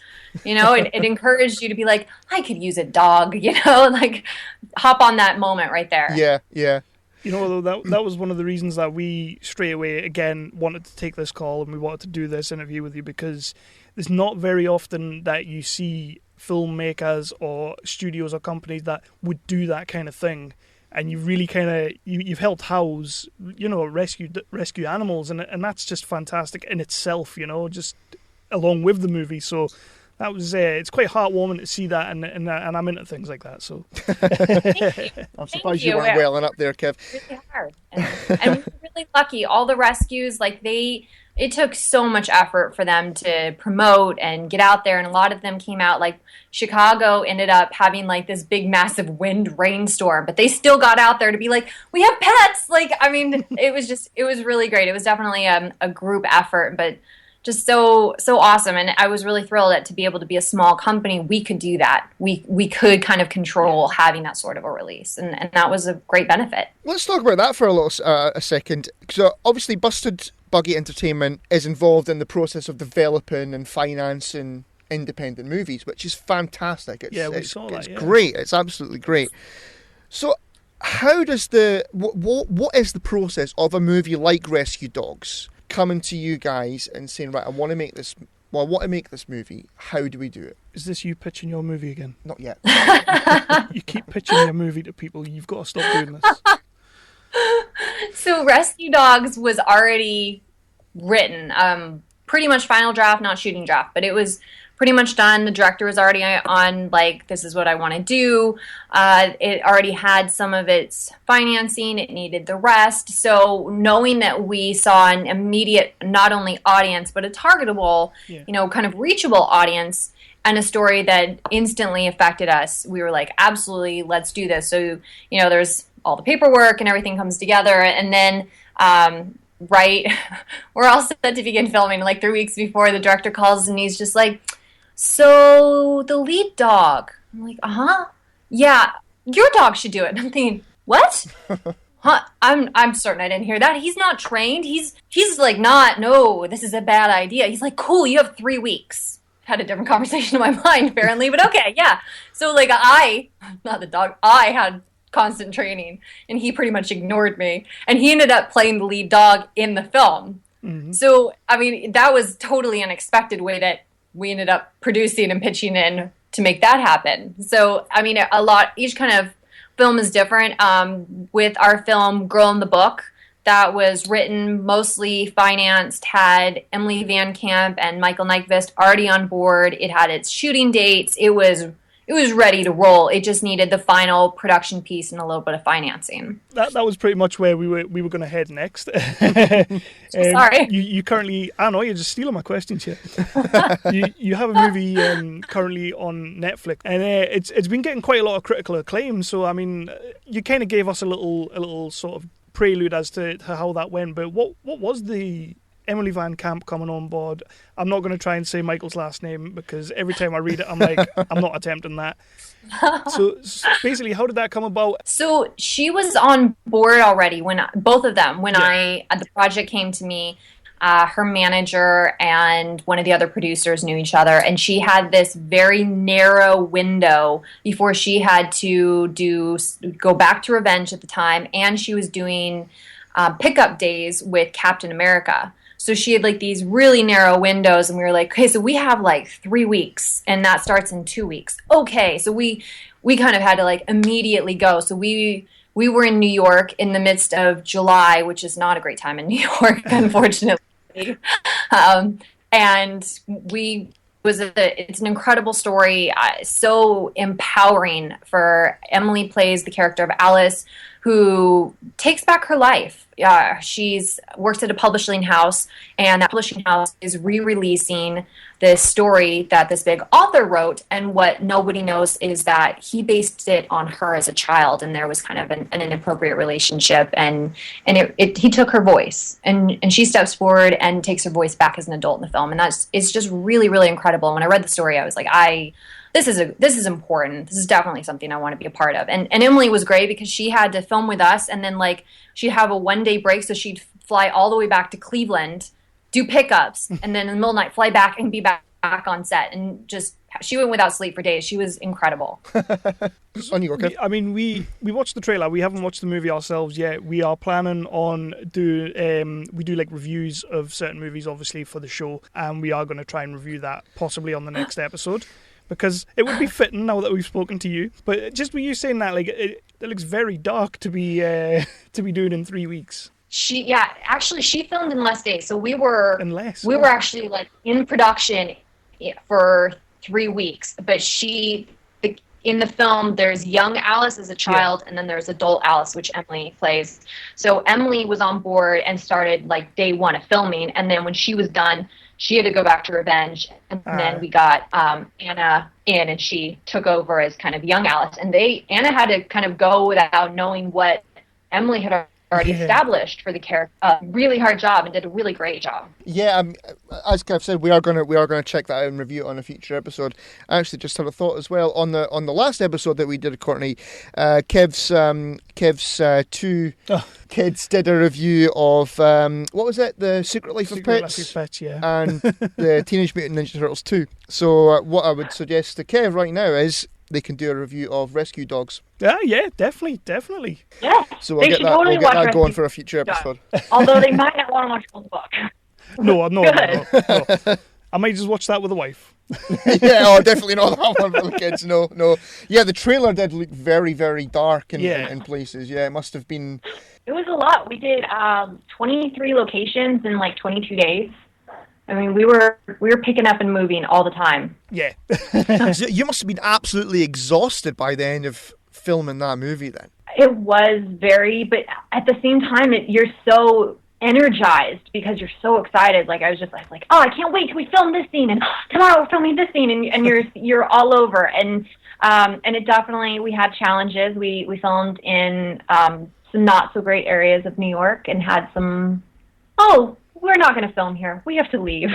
It encouraged you to be like, I could use a dog, hop on that moment right there. Yeah. That was one of the reasons that we straight away, again, wanted to take this call and we wanted to do this interview with you, because it's not very often that you see filmmakers or studios or companies that would do that kind of thing. And you really you've helped house, rescue animals, and that's just fantastic in itself, just along with the movie. So that was it's quite heartwarming to see that, and I'm into things like that. So I'm surprised you weren't welling up there, Kev. Really hard, and we were really lucky. All the rescues, it took so much effort for them to promote and get out there, and a lot of them came out. Chicago ended up having this big massive wind rainstorm, but they still got out there to be like, we have pets. It was really great. It was definitely a group effort, but just so awesome. And I was really thrilled to be able to be a small company. We could do that. We could kind of control having that sort of a release, and that was a great benefit. Let's talk about that for a second. So obviously Busted Buggy Entertainment is involved in the process of developing and financing independent movies, which is fantastic. We saw that. It's great. It's absolutely great. So, how does what is the process of a movie like Rescue Dogs coming to you guys and saying, right, I want to make this movie. How do we do it? Is this you pitching your movie again? Not yet. You keep pitching your movie to people. You've got to stop doing this. So Rescue Dogs was already written. Pretty much final draft, not shooting draft, but it was pretty much done. The director was already on, like, this is what I want to do. It already had some of its financing. It needed the rest. So knowing that we saw an immediate, not only audience, but a targetable, kind of reachable audience, and a story that instantly affected us, we were like, absolutely, let's do this. So, there's all the paperwork and everything comes together. And then, we're all set to begin filming. Like 3 weeks before, the director calls and he's just like, so the lead dog. I'm like, yeah, your dog should do it. And I'm thinking, what? I'm certain I didn't hear that. He's not trained. He's like, no, this is a bad idea. He's like, cool, you have 3 weeks. Had a different conversation in my mind, apparently, but okay, yeah. So, like, not the dog, I had constant training, and he pretty much ignored me. And he ended up playing the lead dog in the film. Mm-hmm. So, I mean, that was totally unexpected way that we ended up producing and pitching in to make that happen. So, I mean, each kind of film is different. With our film, Girl in the Book, that was written, mostly financed, had Emily Van Camp and Michael Nyqvist already on board. It had its shooting dates. It was ready to roll. It just needed the final production piece and a little bit of financing. That was pretty much where we were going to head next. Sorry. You currently, I don't know, you're just stealing my questions here. you have a movie currently on Netflix, and it's been getting quite a lot of critical acclaim. So I mean, you kind of gave us a little sort of prelude as to how that went. But what was the Emily Van Camp coming on board? I'm not going to try and say Michael's last name because every time I read it, I'm like, I'm not attempting that. So basically, how did that come about? So she was on board already when the project came to me. Her manager and one of the other producers knew each other, and she had this very narrow window before she had to go back to Revenge at the time, and she was doing pickup days with Captain America. So she had like these really narrow windows, and we were like, okay, so we have like 3 weeks, and that starts in 2 weeks. Okay, so we kind of had to like immediately go. So we were in New York in the midst of July, which is not a great time in New York, unfortunately. And it's an incredible story, so empowering. For Emily plays the character of Alice, who takes back her life. She's works at a publishing house, and that publishing house is re-releasing this story that this big author wrote, and what nobody knows is that he based it on her as a child, and there was kind of an inappropriate relationship, and he took her voice, and she steps forward and takes her voice back as an adult in the film, and it's just really, really incredible. And when I read the story, I was like, this is important. This is definitely something I want to be a part of. And Emily was great because she had to film with us, and then like she'd have a 1 day break, so she'd fly all the way back to Cleveland, do pickups, and then in the middle of the night fly back and be back on set. And just she went without sleep for days. She was incredible. I mean, we watched the trailer. We haven't watched the movie ourselves yet. We are planning on we do like reviews of certain movies, obviously, for the show, and we are going to try and review that possibly on the next episode. Because it would be fitting now that we've spoken to you. But just with you saying that, like, it looks very dark to be doing in 3 weeks. She filmed in less days. So we were actually like in production for 3 weeks. But in the film, there's young Alice as a child, and then there's adult Alice, which Emily plays. So Emily was on board and started like day one of filming, and then when she was done, she had to go back to Revenge, and then we got Anna in, and she took over as kind of young Alice. And Anna had to kind of go without knowing what Emily had already established for the character. Really hard job, and did a really great job. Yeah, as Kev said, we are gonna check that out and review it on a future episode. I actually just had a thought as well on the last episode that we did, Courtney. Kev's two kids did a review of what was it? The Secret Life of Pets, yeah. And the Teenage Mutant Ninja Turtles 2. So what I would suggest to Kev right now is they can do a review of Rescue Dogs. Yeah, definitely. Yeah. So we'll get that going for a future episode. Although they might not want to watch the book. No. I might just watch that with a wife. Definitely not that one for the kids. No. Yeah, the trailer did look very, very dark in places. Yeah, it must have been. It was a lot. We did 23 locations in like 22 days. I mean, we were picking up and moving all the time. Yeah. So you must have been absolutely exhausted by the end of filming that movie then. It was but at the same time, you're so energized because you're so excited. Like I was just like, oh, I can't wait till we film this scene, and tomorrow we're filming this scene, and you're all over. And it definitely, we had challenges. We filmed in some not so great areas of New York and had some, we're not going to film here, we have to leave.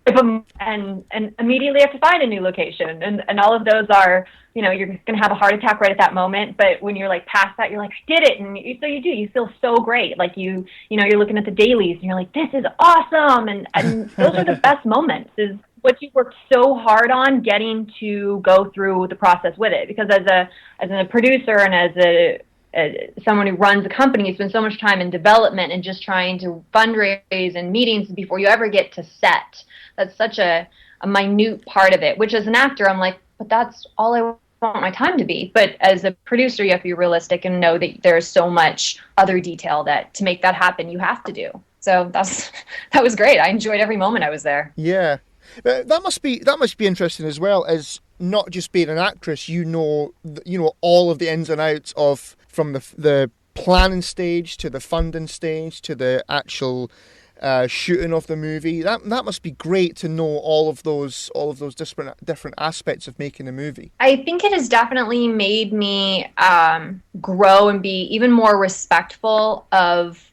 and immediately have to find a new location. And all of those are, you're going to have a heart attack right at that moment. But when you're like past that, you're like, I did it. And so you do, you feel so great. Like you're looking at the dailies and you're like, this is awesome. And those are the best moments, is what you worked so hard on getting to go through the process with it. Because as a producer and as someone who runs a company, you spend so much time in development and just trying to fundraise and meetings before you ever get to set. That's such a minute part of it, which as an actor, I'm like, but that's all I want my time to be. But as a producer, you have to be realistic and know that there's so much other detail that to make that happen, you have to do. So that was great. I enjoyed every moment I was there. Yeah. That must be interesting as well, as not just being an actress, all of the ins and outs of from the planning stage to the funding stage to the actual shooting of the movie. That must be great to know all of those different aspects of making a movie. I think it has definitely made me grow and be even more respectful of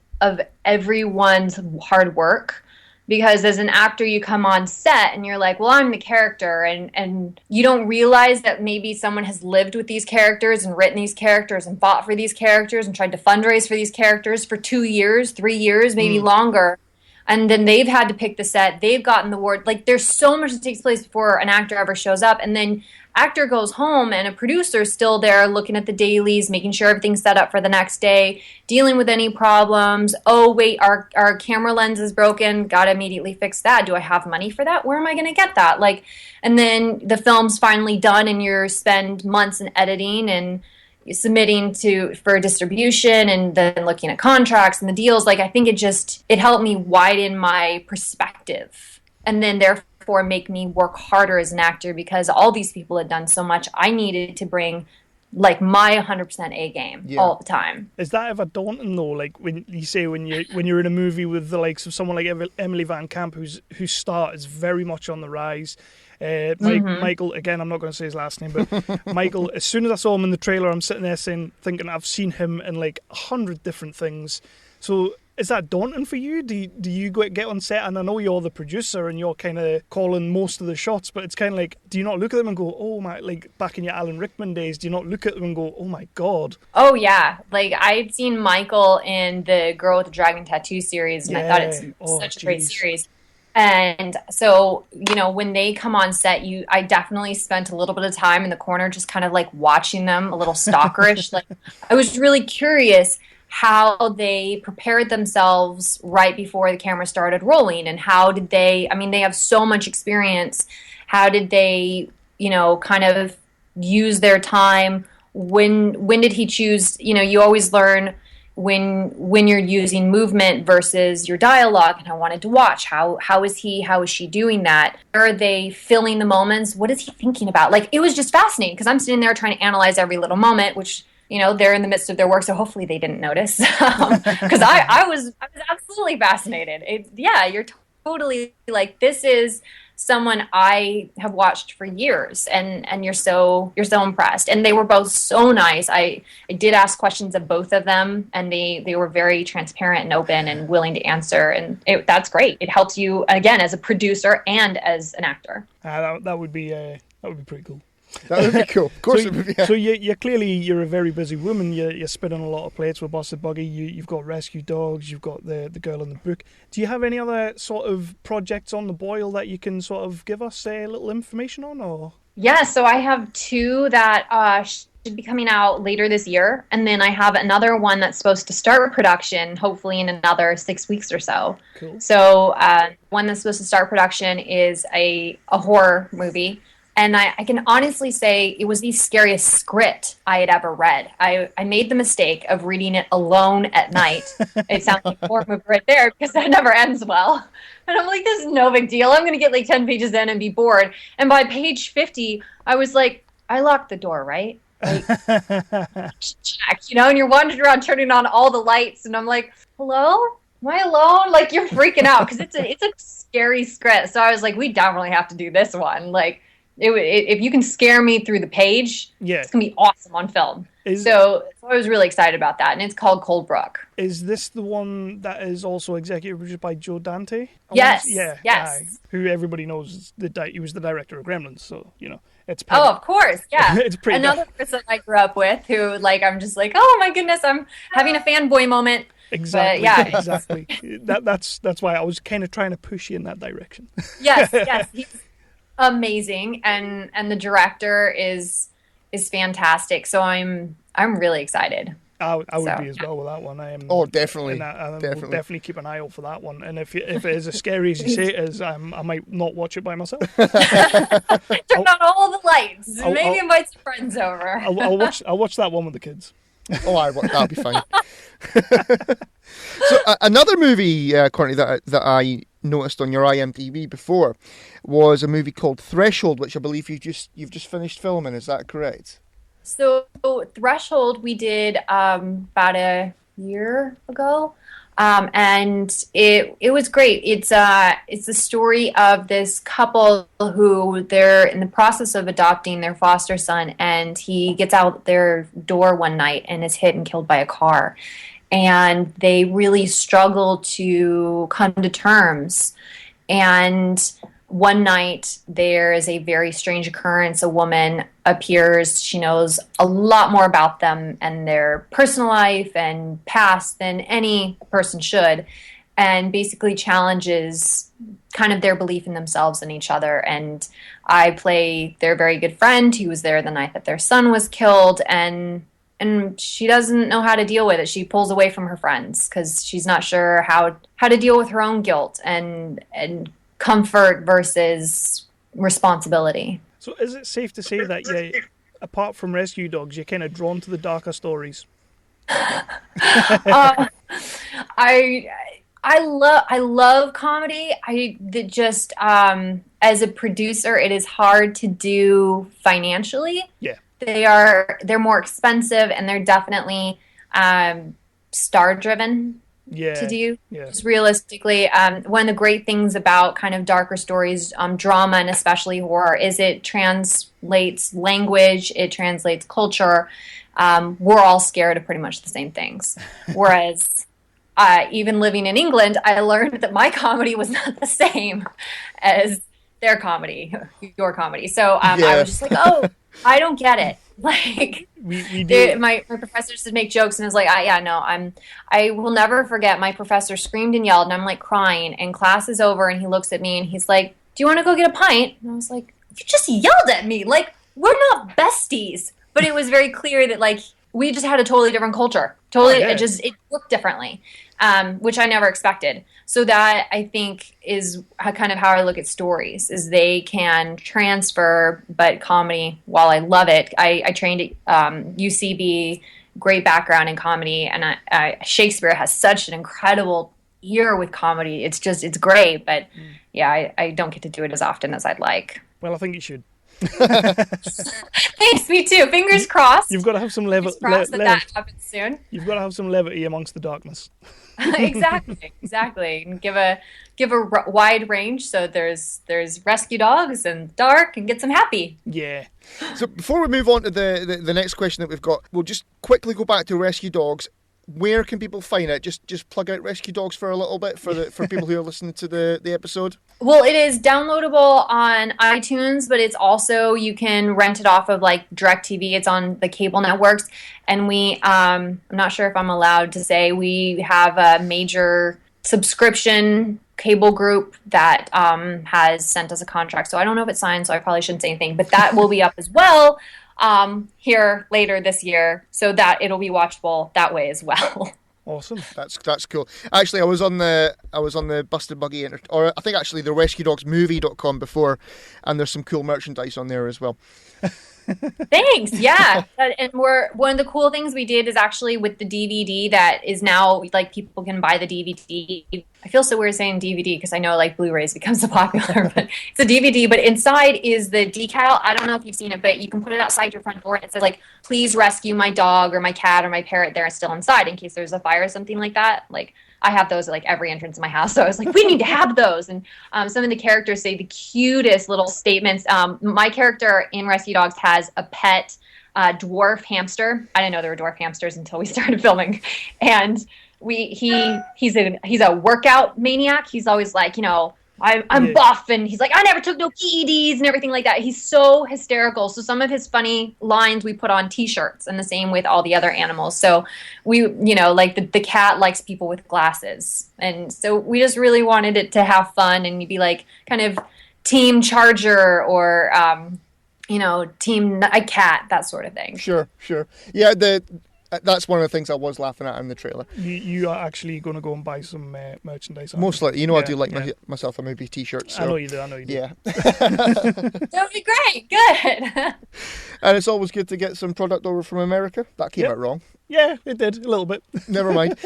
everyone's hard work. Because as an actor, you come on set and you're like, well, I'm the character. And you don't realize that maybe someone has lived with these characters and written these characters and fought for these characters and tried to fundraise for these characters for 2 years, 3 years, maybe longer. And then they've had to pick the set. They've gotten the award. Like, there's so much that takes place before an actor ever shows up. And then actor goes home and a producer's still there looking at the dailies, making sure everything's set up for the next day, dealing with any problems. Oh, wait, our camera lens is broken. Got to immediately fix that. Do I have money for that? Where am I going to get that? Like, and then the film's finally done and you spend months in editing and submitting for distribution and then looking at contracts and the deals. Like, I think it helped me widen my perspective and then therefore make me work harder as an actor, because all these people had done so much. I needed to bring like my 100% A game all the time. Is that ever daunting though? Like when you're in a movie with the likes of someone like Emily Van Camp, whose start is very much on the rise. Michael, again, I'm not going to say his last name, but Michael, as soon as I saw him in the trailer, I'm sitting there thinking I've seen him in like 100 different things. So is that daunting for you? Do you get on set, and I know you're the producer and you're kind of calling most of the shots, but it's kind of like, do you not look at them and go, oh my, like back in your Alan Rickman days, do you not look at them and go, oh my God? Oh yeah, like I'd seen Michael in the Girl with the Dragon Tattoo series, and I thought it's such a great series. And so, when they come on set, I definitely spent a little bit of time in the corner just kind of like watching them, a little stalkerish. Like, I was really curious how they prepared themselves right before the camera started rolling, and how did they have so much experience. How did they, kind of use their time? When did he choose, you always learn when you're using movement versus your dialogue, and I wanted to watch how is she doing that? Are they filling the moments? What is he thinking about? Like, it was just fascinating because I'm sitting there trying to analyze every little moment, which they're in the midst of their work, so hopefully they didn't notice, because I was absolutely fascinated. You're totally like, this is someone I have watched for years, and you're so impressed. And they were both so nice. I did ask questions of both of them, and they were very transparent and open and willing to answer, and that's great. It helps you, again, as a producer and as an actor. That would be pretty cool. That would be cool. Of course, so, it would be. Yeah. So you're a very busy woman. You're spinning a lot of plates with Busted Buggy. You've got Rescue Dogs. You've got the Girl in the Book. Do you have any other sort of projects on the boil that you can sort of give us a little information on, or? Yeah, so I have two that should be coming out later this year, and then I have another one that's supposed to start production hopefully in another 6 weeks or so. Cool. So one that's supposed to start production is a horror movie, and I can honestly say it was the scariest script I had ever read. I made the mistake of reading it alone at night. It sounds like a horror movie right there because that never ends well. And I'm like, this is no big deal. I'm going to get like 10 pages in and be bored. And by page 50, I was like, I locked the door, right? Like, check, and you're wandering around turning on all the lights. And I'm like, hello? Am I alone? Like, you're freaking out because it's a scary script. So I was like, we definitely have to do this one. Like, if you can scare me through the page, it's going to be awesome on film. So I was really excited about that, and it's called Cold Brook. Is this the one that is also executive produced by Joe Dante? Yes. Yes. Who everybody knows he was the director of Gremlins, so it's. Pretty, of course, yeah. It's pretty. Another person I grew up with who, like, I'm just like, oh my goodness, I'm having a fanboy moment. Exactly. But, yeah. Exactly. That's why I was kind of trying to push you in that direction. Yes. He's amazing, and the director is fantastic. So I'm really excited. I would be as well with that one. Definitely. We'll definitely keep an eye out for that one. And if it is as scary as you say it is, I might not watch it by myself. Turn on all the lights. Maybe invite some friends over. I'll watch that one with the kids. That'll be fine. So another movie, Courtney, that I noticed on your IMDb before was a movie called Threshold, which I believe you've just finished filming. Is that correct? So Threshold we did about a year ago, and it was great. It's the story of this couple who they're in the process of adopting their foster son, and he gets out their door one night and is hit and killed by a car, and they really struggle to come to terms. And one night there is a very strange occurrence. A woman appears. She knows a lot more about them and their personal life and past than any person should, and basically challenges kind of their belief in themselves and each other. And I play their very good friend who was there the night that their son was killed, and she doesn't know how to deal with it. She pulls away from her friends because she's not sure how to deal with her own guilt and comfort versus responsibility. So is it safe to say that apart from rescue dogs, you're kind of drawn to the darker stories? I love comedy. As a producer, it is hard to do financially. Yeah. They're more expensive, and they're definitely star driven. To do. Just realistically, one of the great things about kind of darker stories, drama and especially horror, is it translates language, it translates culture. We're all scared of pretty much the same things. Whereas even living in England, I learned that my comedy was not the same as their comedy, your comedy. So I was just like, oh, I don't get it. Like my professor used to make jokes, and I was like, I will never forget. My professor screamed and yelled, and I'm like crying, and class is over, and he looks at me and he's like, do you want to go get a pint? And I was like, you just yelled at me. Like, we're not besties. But it was very clear that like we just had a totally different culture. It worked differently, which I never expected. So that, I think, is kind of how I look at stories, is they can transfer, but comedy, while I love it, I trained at UCB, great background in comedy, and Shakespeare has such an incredible ear with comedy. It's great, but I don't get to do it as often as I'd like. Well, I think you should. Thanks, me too. Fingers crossed. You've got to have some levity. That happens soon. You've got to have some levity amongst the darkness. Exactly. And give a wide range, so there's rescue dogs and dark, and get some happy. Yeah. So before we move on to the next question that we've got, we'll just quickly go back to rescue dogs. Where can people find it? Just plug out Rescue Dogs for a little bit for people who are listening to the episode. Well, it is downloadable on iTunes, but it's also, you can rent it off of like DirecTV. It's on the cable networks, and we I'm not sure if I'm allowed to say, we have a major subscription cable group that has sent us a contract. So I don't know if it's signed, so I probably shouldn't say anything. But that will be up as well here later this year, so that it'll be watchable that way as well. Awesome, that's cool. Actually, I was on the Busted Buggy or I think actually the RescueDogsMovie.com before, and there's some cool merchandise on there as well. Thanks. Yeah. And one of the cool things we did is actually with the DVD that is now like people can buy the DVD. I feel so weird saying DVD because I know like Blu-rays become so popular, but it's a DVD. But inside is the decal. I don't know if you've seen it, but you can put it outside your front door and it says like, please rescue my dog or my cat or my parrot. They're still inside in case there's a fire or something like that. Like I have those at like every entrance of my house. So I was like, we need to have those. And some of the characters say the cutest little statements. My character in Rescue Dogs has a pet dwarf hamster. I didn't know there were dwarf hamsters until we started filming. And he's a workout maniac. He's always like, I'm buff, and he's like, I never took no PEDs and everything like that. He's so hysterical. So some of his funny lines we put on T-shirts, and the same with all the other animals. So we, like the cat likes people with glasses, and so we just really wanted it to have fun and be like kind of Team Charger or Team Cat, that sort of thing. Sure. Yeah, that's one of the things I was laughing at in the trailer. You are actually going to go and buy some merchandise? Most likely. I do like myself a movie T-shirt. So. I know you do. Yeah. That would be great. Good. And it's always good to get some product over from America. That came out wrong. Yeah, it did. A little bit. Never mind.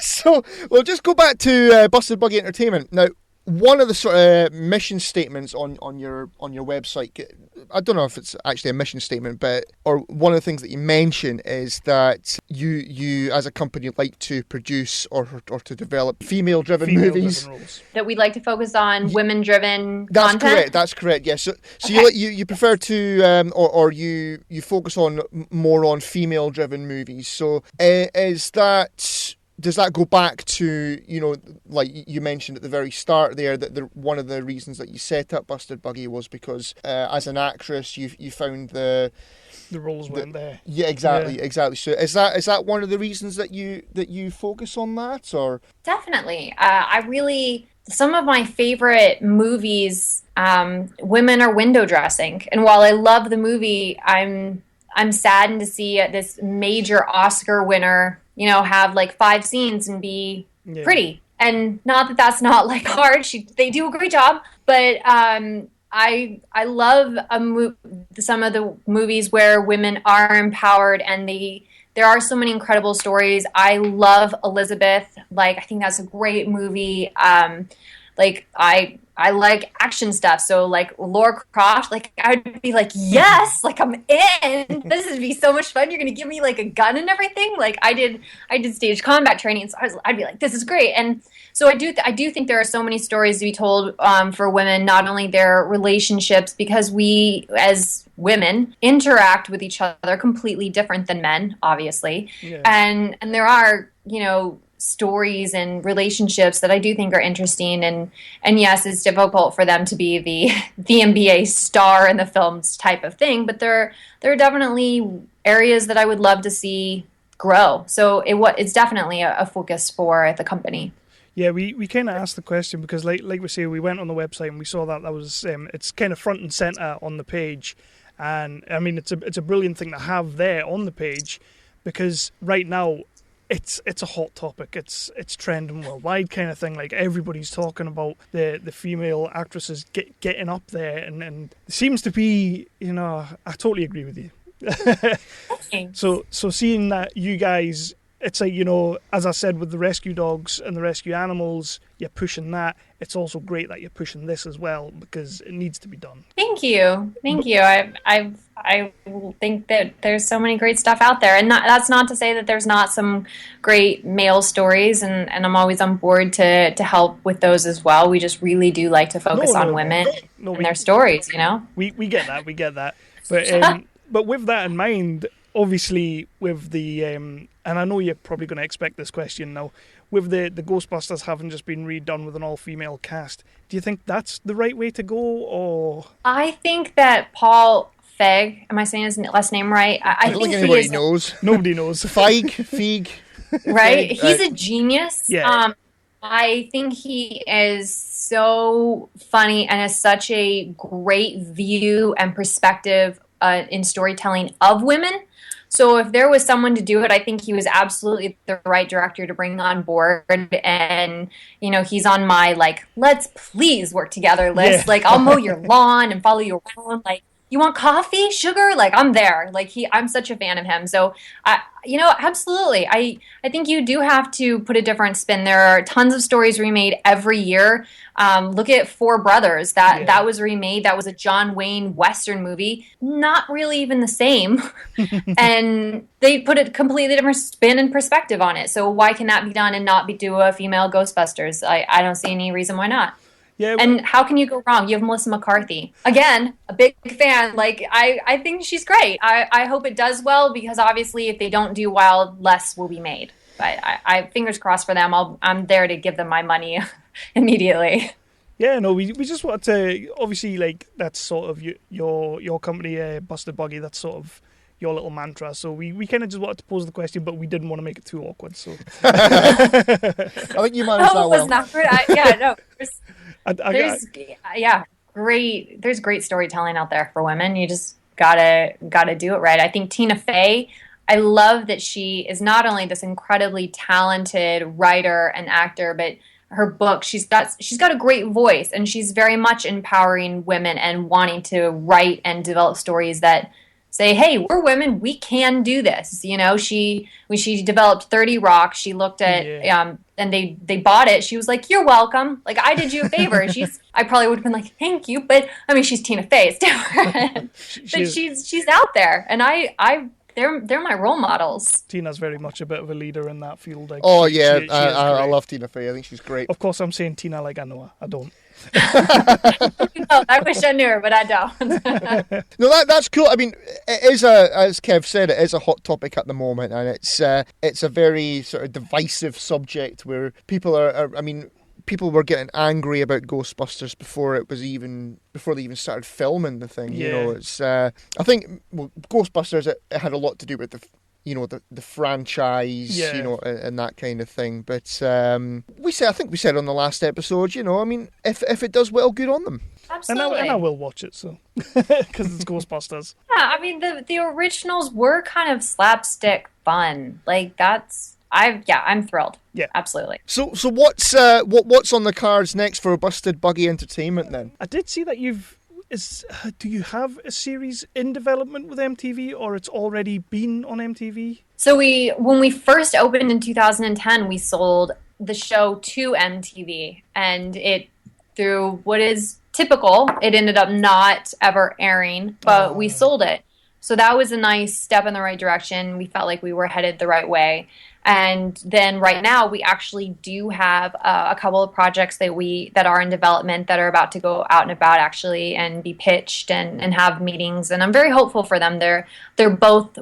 So we'll just go back to Busted Buggy Entertainment. Now, one of the sort of mission statements on your website, I don't know if it's actually a mission statement, or one of the things that you mention is that you as a company like to produce or to develop female-driven movies. That we'd like to focus on women-driven content. Correct. That's correct. Yes. So okay. you prefer to or you focus on more on female-driven movies. So is that? Does that go back to, like you mentioned at the very start there, that one of the reasons that you set up Busted Buggy was because as an actress you found the roles weren't there. Yeah, exactly. So is that one of the reasons that you focus on that, or? Definitely. Some of my favorite movies, women are window dressing, and while I love the movie, I'm saddened to see this major Oscar winner, have like 5 scenes and be pretty. And not that that's not like hard. They do a great job, but I love some of the movies where women are empowered, and there are so many incredible stories. I love Elizabeth. Like, I think that's a great movie. I like action stuff. So like Lara Croft, like I would be like, yes, like I'm in. This would be so much fun. You're gonna give me like a gun and everything. Like I did stage combat training, so I'd be like, this is great. And so I do think there are so many stories to be told for women, not only their relationships, because we as women interact with each other completely different than men, obviously. Yeah. And there are, stories and relationships that I do think are interesting, and yes, it's difficult for them to be the NBA star in the films type of thing, but there are definitely areas that I would love to see grow. So it's definitely a focus for the company. Yeah, we kind of asked the question because, like we say, we went on the website and we saw that was it's kind of front and center on the page, and I mean it's a brilliant thing to have there on the page, because right now it's a hot topic. It's trending worldwide kind of thing. Like everybody's talking about the female actresses getting up there, and it seems to be, I totally agree with you. So seeing that you guys, it's like, as I said, with the rescue dogs and the rescue animals, you're pushing that. It's also great that you're pushing this as well, because it needs to be done. Thank you. I think that there's so many great stuff out there, and that's not to say that there's not some great male stories, and I'm always on board to help with those as well. We just really do like to focus on women and their stories. We get that. But with that in mind, obviously with the and I know you're probably going to expect this question now, with the Ghostbusters having just been redone with an all-female cast, do you think that's the right way to go, or? I think that Paul Feig, am I saying his last name right? I don't think anybody knows. Nobody knows. Feig. Right? He's a genius. Yeah. I think he is so funny and has such a great view and perspective in storytelling of women. So if there was someone to do it, I think he was absolutely the right director to bring on board. And, you know, he's on my, like, let's please work together list. Yeah. Like, I'll mow your lawn and follow you around. Like, you want coffee, sugar? Like, I'm there. Like, I'm such a fan of him. So, absolutely. I think you do have to put a different spin. There are tons of stories remade every year. Look at Four Brothers. That was remade. That was a John Wayne Western movie. Not really even the same. And they put a completely different spin and perspective on it. So why can that be done and not do a female Ghostbusters? I don't see any reason why not. Yeah, and how can you go wrong? You have Melissa McCarthy. Again, a big fan. Like, I think she's great. I hope it does well, because obviously if they don't do well, less will be made. But I fingers crossed for them. I'm there to give them my money immediately. Yeah, no, we just wanted to, obviously, like, that's sort of your company, Busted Buggy, that's sort of your little mantra. So we kind of just wanted to pose the question, but we didn't want to make it too awkward. So I think you managed that well. It was not there's great storytelling out there for women. You just gotta do it right. I think Tina Fey, I love that she is not only this incredibly talented writer and actor, but her book, she's got a great voice, and she's very much empowering women and wanting to write and develop stories that say, hey, we're women, we can do this. You know, when she developed 30 Rock, she looked at and they bought it. She was like, you're welcome. Like, I did you a favor. I probably would have been like, thank you. But I mean, she's Tina Fey. It's different. But she's out there, and they're my role models. Tina's very much a bit of a leader in that field. Like, I love Tina Fey. I think she's great. Of course, I'm saying Tina like I know her. I don't. No, I wish I knew her, but I don't. No, that's cool. I mean, it is as Kev said, it is a hot topic at the moment, and it's a very sort of divisive subject where people people were getting angry about Ghostbusters before they even started filming the thing. Yeah. You know, it's I think Ghostbusters it had a lot to do with the franchise, Yeah. you know, and that kind of thing. But I think we said on the last episode, you know, I mean, if it does well, good on them. Absolutely. And I will watch it, so because it's Ghostbusters. Yeah, I mean the originals were kind of slapstick fun. Like I'm thrilled. Yeah, absolutely. So what's on the cards next for Busted Buggy Entertainment then? I did see that do you have a series in development with MTV, or it's already been on MTV? So when we first opened in 2010, we sold the show to MTV, and through what is typical, it ended up not ever airing, but we sold it. So that was a nice step in the right direction. We felt like we were headed the right way. And then right now we actually do have a couple of projects that are in development that are about to go out and about actually and be pitched and have meetings. And I'm very hopeful for them. They're both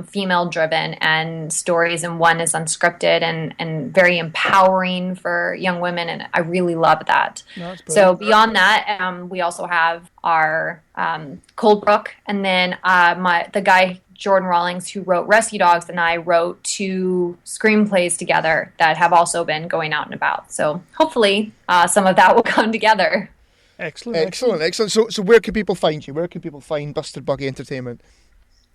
female driven and stories, and one is unscripted and very empowering for young women. And I really love that. So beyond that, we also have our Coldbrook, and then the guy Jordan Rawlings, who wrote Rescue Dogs, and I wrote 2 screenplays together that have also been going out and about. So hopefully some of that will come together. Excellent. So where can people find you? Where can people find Busted Buggy Entertainment?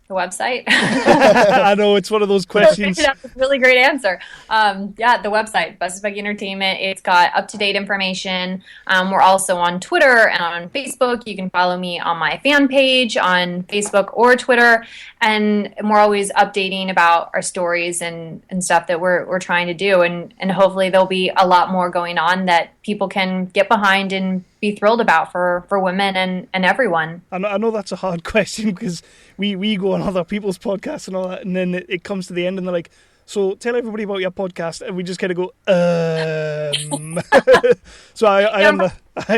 The website? I know, it's one of those questions. That's a really great answer. The website, Busted Buggy Entertainment. It's got up-to-date information. We're also on Twitter and on Facebook. You can follow me on my fan page on Facebook or Twitter. And we're always updating about our stories and stuff that we're trying to do. And hopefully there'll be a lot more going on that people can get behind and be thrilled about for women and everyone. I know that's a hard question, because we go on other people's podcasts and all that, and then it comes to the end and they're like, so tell everybody about your podcast, and we just kind of go, So I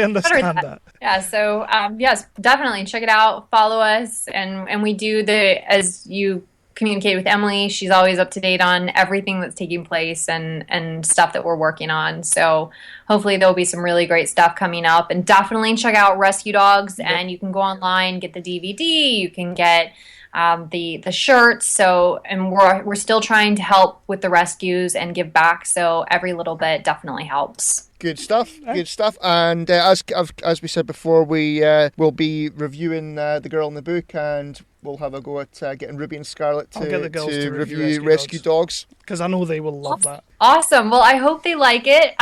understand that. Yeah, so yes, definitely check it out, follow us, and we do as you communicate with Emily, she's always up to date on everything that's taking place and stuff that we're working on. So hopefully there'll be some really great stuff coming up, and definitely check out Rescue Dogs. And you can go online, get the DVD, you can get the shirts. So, and we're still trying to help with the rescues and give back. So every little bit definitely helps. Good stuff. Good stuff. And as we said before, we will be reviewing The Girl in the Book, and we'll have a go at getting Ruby and Scarlett to review Rescue Dogs. Because I know they will love that. Awesome. Well, I hope they like it.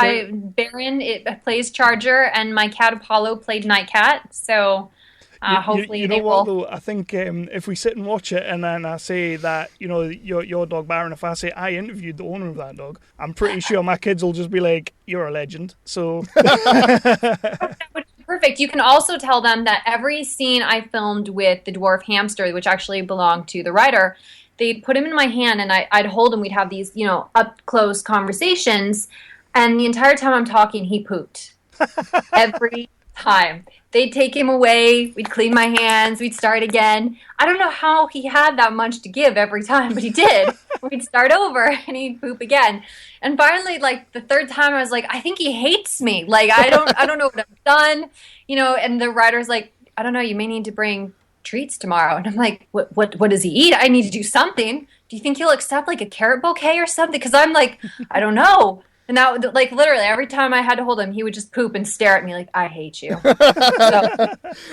Baron plays Charger, and my cat Apollo played Nightcat. So hopefully you know they what, will. though? I think if we sit and watch it, and then I say that, your dog Baron, if I say I interviewed the owner of that dog, I'm pretty sure my kids will just be like, you're a legend. So That would be perfect. You can also tell them that every scene I filmed with the dwarf hamster, which actually belonged to the writer, they'd put him in my hand and I'd hold him. We'd have these, up close conversations. And the entire time I'm talking, he pooped. Every time. They'd take him away. We'd clean my hands. We'd start again. I don't know how he had that much to give every time, but he did. We'd start over and he'd poop again. And finally, like the third time, I was like, I think he hates me. Like, I don't know what I've done. And the writer's like, I don't know, you may need to bring treats tomorrow. And I'm like, what does he eat? I need to do something. Do you think he'll accept like a carrot bouquet or something? Because I'm like, I don't know. And that, like, literally every time I had to hold him, he would just poop and stare at me like, I hate you. So,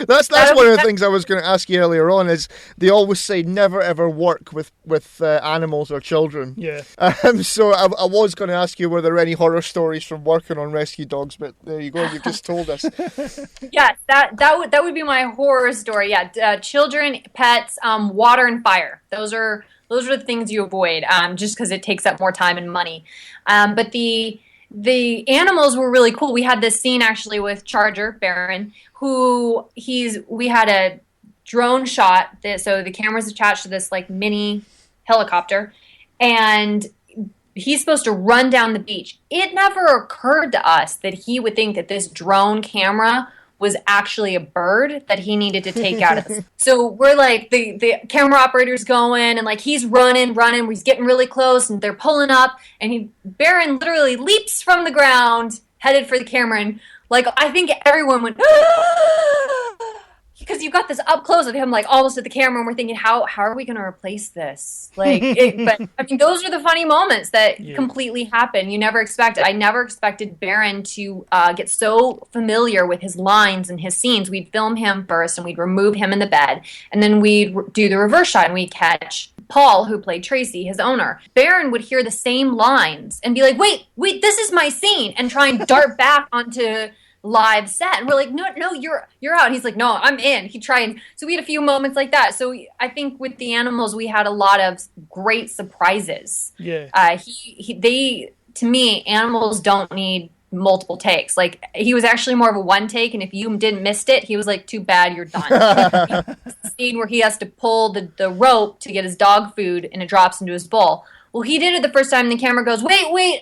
that's one of the things I was going to ask you earlier on. Is they always say never ever work with animals or children. Yeah. So I was going to ask you, were there any horror stories from working on rescue dogs? But there you go, you've just told us. Yeah, that would be my horror story. Yeah, children, pets, water, and fire. Those are the things you avoid, just because it takes up more time and money. But the animals were really cool. We had this scene actually with Charger Baron, we had a drone shot. So the camera's attached to this like mini helicopter, and he's supposed to run down the beach. It never occurred to us that he would think that this drone camera was actually a bird that he needed to take out of this. So we're like, the camera operator's going, and like he's running, he's getting really close, and they're pulling up, and Baron literally leaps from the ground, headed for the camera, and like I think everyone went, because you got this up close of him like almost at the camera, and we're thinking, how are we going to replace this? But I mean, those are the funny moments that completely happen. You never expect it. I never expected Baron to get so familiar with his lines and his scenes. We'd film him first, and we'd remove him in the bed, and then we'd do the reverse shot, and we'd catch Paul, who played Tracy, his owner. Baron would hear the same lines and be like, wait, this is my scene, and try and dart back onto live set, and we're like, no, you're out. And he's like, no, I'm in. So we had a few moments like that. So I think with the animals, we had a lot of great surprises. Yeah. To me, animals don't need multiple takes. Like, he was actually more of a one take, and if you missed it, he was like, too bad, you're done. The scene where he has to pull the rope to get his dog food, and it drops into his bowl. Well, he did it the first time, and the camera goes, wait,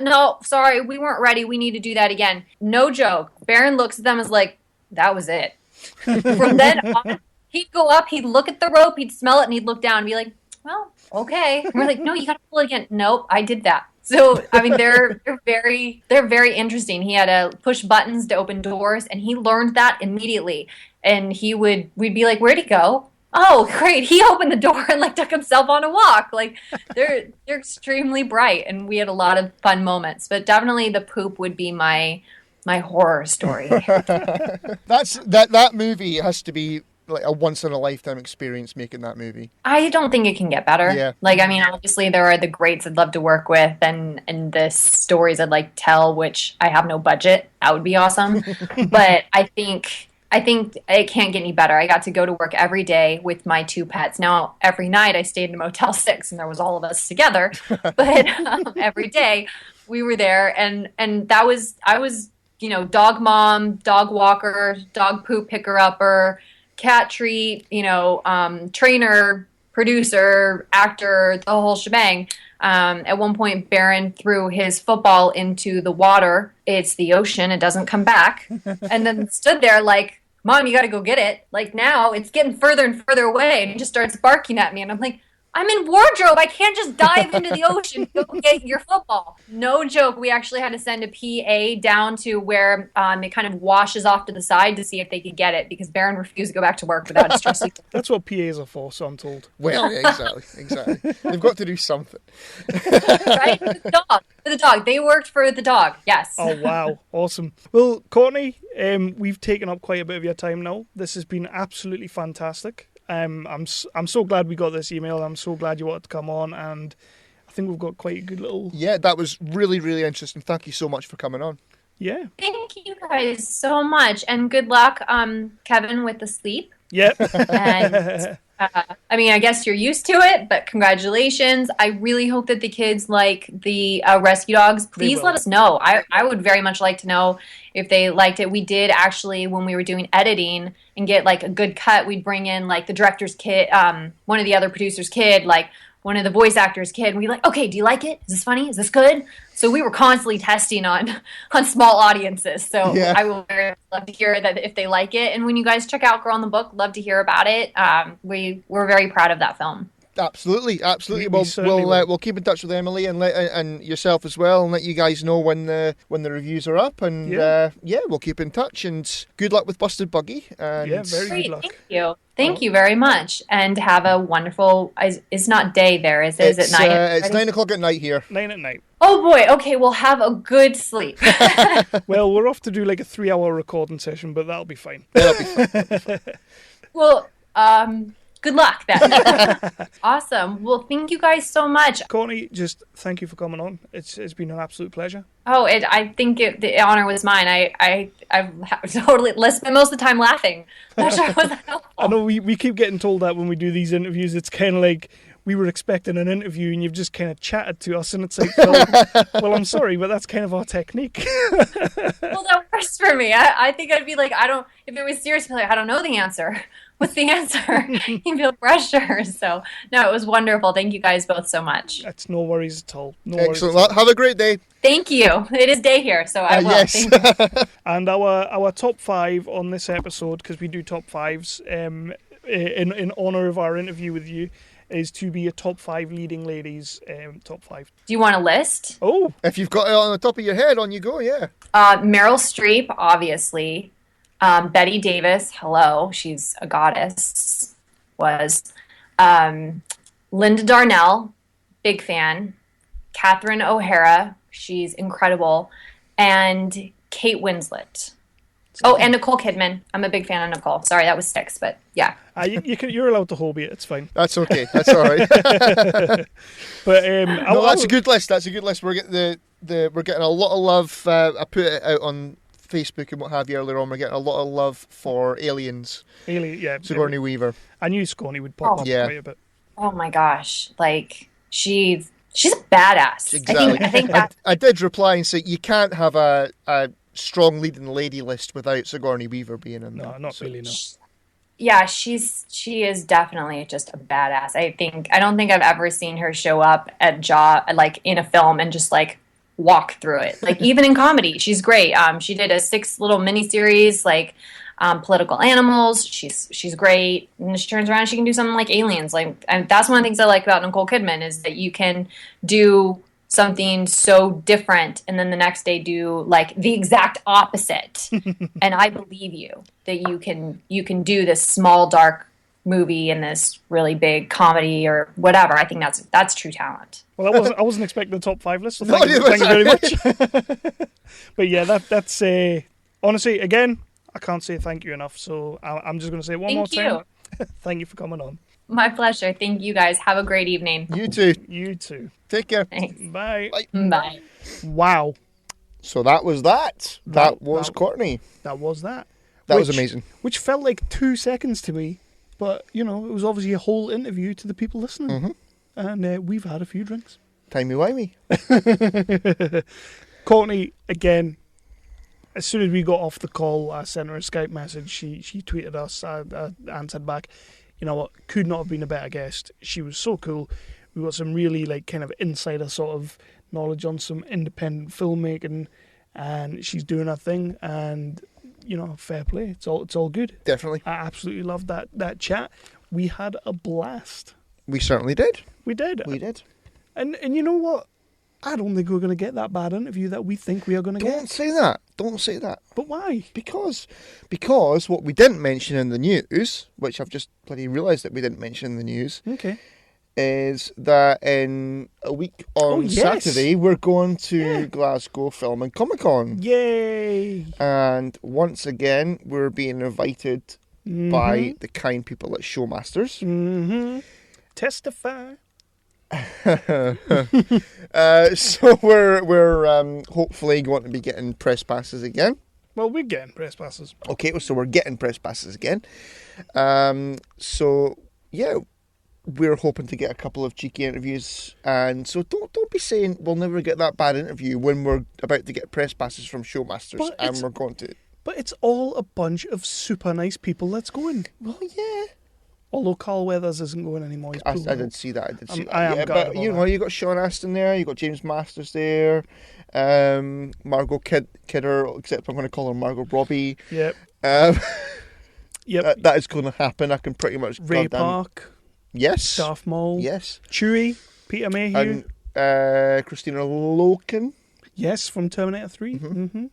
no, sorry, we weren't ready. We need to do that again. No joke. Baron looks at them as like, that was it. From then on, he'd go up, he'd look at the rope, he'd smell it, and he'd look down and be like, well, okay. And we're like, no, you got to pull it again. Nope, I did that. So, I mean, they're very interesting. He had to push buttons to open doors, and he learned that immediately. And we'd be like, where'd he go? Oh, great. He opened the door and like took himself on a walk. Like, they're extremely bright, and we had a lot of fun moments. But definitely the poop would be my horror story. That movie has to be like a once in a lifetime experience making that movie. I don't think it can get better. Yeah. Like, I mean, obviously there are the greats I'd love to work with, and the stories I'd like to tell, which I have no budget. That would be awesome. But I think it can't get any better. I got to go to work every day with my two pets. Now, every night I stayed in a Motel 6, and there was all of us together. But every day we were there, and I was, dog mom, dog walker, dog poop picker-upper, cat treat, trainer, producer, actor, the whole shebang. At one point, Baron threw his football into the water. It's the ocean. It doesn't come back. And then stood there like, Mom, you got to go get it. Like, now it's getting further and further away. And he just starts barking at me. And I'm like, I'm in wardrobe. I can't just dive into the ocean to go get your football. No joke. We actually had to send a PA down to where it kind of washes off to the side to see if they could get it because Baron refused to go back to work without his dressing. That's what PAs are for, so I'm told. Well, yeah, exactly. They've got to do something. Right? For the dog. They worked for the dog. Yes. Oh, wow. Awesome. Well, Courtney, we've taken up quite a bit of your time now. This has been absolutely fantastic. I'm so glad we got this email. I'm so glad you wanted to come on, and I think we've got quite a good little... Yeah, that was really, really interesting. Thank you so much for coming on. Yeah. Thank you guys so much, and good luck, Kevin, with the sleep. Yep. And, I mean, I guess you're used to it, but congratulations. I really hope that the kids like the rescue dogs. Please let us know. I would very much like to know if they liked it. We did actually, when we were doing editing and get like a good cut, we'd bring in like the director's kid, one of the other producers' kid, like one of the voice actors' kid, and we'd be like, okay, do you like it? Is this funny? Is this good? So we were constantly testing on small audiences. So yeah. I will very love to hear that if they like it. And when you guys check out Girl on the Book, love to hear about it. We're very proud of that film. Absolutely. We'll keep in touch with Emily and yourself as well, and let you guys know when the reviews are up. And we'll keep in touch. And good luck with Busted Buggy. And very good luck. Thank you. Thank you very much, and have a wonderful. It's not day there, is it? Is it night? It's 9 o'clock at night here. 9 at night. Oh boy. Okay, we'll have a good sleep. Well, we're off to do like a 3-hour recording session, but that'll be fine. Well, good luck then. Awesome. Well, thank you guys so much. Courtney, just thank you for coming on. It's been an absolute pleasure. Oh, I think the honor was mine. I've totally spent most of the time laughing. I'm not sure it was that helpful. I know we keep getting told that when we do these interviews. It's kind of like we were expecting an interview and you've just kind of chatted to us, and it's like, well, I'm sorry, but that's kind of our technique. Well, that works for me. I think I'd be like, if it was serious, I'd be like, I don't know the answer. What's the answer? You feel pressure. So, no, it was wonderful. Thank you guys both so much. That's no worries at all. Excellent. Have a great day. Thank you. It is day here, so I will. Yes. Thank you. And our top 5 on this episode, because we do top 5s, in honor of our interview with you, is to be a top 5 leading ladies, top 5. Do you want a list? Oh, if you've got it on the top of your head, on you go, yeah. Meryl Streep, obviously. Betty Davis, hello, she's a goddess. Linda Darnell, big fan. Catherine O'Hara, she's incredible. And Kate Winslet. Oh, and Nicole Kidman. I'm a big fan of Nicole. Sorry, that was 6, but yeah. You're allowed to hobby it. It's fine. That's okay. That's all right. But that's a good list. That's a good list. We're getting we're getting a lot of love. I put it out on Facebook and what have you earlier on. We're getting a lot of love for Aliens. Sigourney Weaver. I knew Sigourney would pop up quite a bit. Oh my gosh, like she's a badass. Exactly. I think I did reply and say you can't have a strong leading lady list without Sigourney Weaver being in there. No, not really. No. Yeah, she is definitely just a badass. I don't think I've ever seen her show up at like in a film and just like walk through it. Like even in comedy, she's great. She did a 6 little miniseries like Political Animals. She's great. And she turns around and she can do something like Aliens. Like, and that's one of the things I like about Nicole Kidman is that you can do something so different and then the next day do like the exact opposite. And I believe you that you can do this small dark movie and this really big comedy or whatever. I think that's true talent. Well, I wasn't expecting the top 5 list, so thank you very much. But yeah, that's honestly, again, I can't say thank you enough, so I'm just going to say it one more time. Thank you for coming on. My pleasure. Thank you guys. Have a great evening. You too. You too. Take care. Thanks. Bye. Bye. Wow. So that was that. That was Courtney. That was that. That was amazing. Which felt like 2 seconds to me, but, it was obviously a whole interview to the people listening. Mm-hmm. And we've had a few drinks. Timey-wimey. Courtney, again, as soon as we got off the call, I sent her a Skype message. She tweeted us. I answered back. You know what? Could not have been a better guest. She was so cool. We got some really like kind of insider sort of knowledge on some independent filmmaking, and she's doing her thing. And fair play. It's all good. Definitely. I absolutely loved that chat. We had a blast. We certainly did. We did. We did. And you know what? I don't think we're going to get that bad interview that we think we are going to get. Don't say that. Don't say that. But why? Because what we didn't mention in the news, which I've just bloody realised that we didn't mention in the news, okay, is that in a week on Saturday we're going to Glasgow Film and Comic Con. Yay! And once again we're being invited by the kind people at Showmasters. Mm-hmm. Testify. So we're hopefully going to be getting press passes again. Well, we're getting press passes. Okay, so we're getting press passes again. So yeah, we're hoping to get a couple of cheeky interviews, and so don't be saying we'll never get that bad interview when we're about to get press passes from Showmasters, and we're going to. But it's all a bunch of super nice people that's going. Well, yeah. Although Carl Weathers isn't going anymore. I did see that. I am but you know, you got Sean Astin there, you got James Masters there, Margot Kidder, except I'm going to call her Margot Robbie. Yep. Yep. That is going to happen. I can pretty much. Ray Park. Yes. Darth Maul. Yes. Chewie. Peter Mayhew. And Christina Loken. Yes, from Terminator 3. Mm-hmm.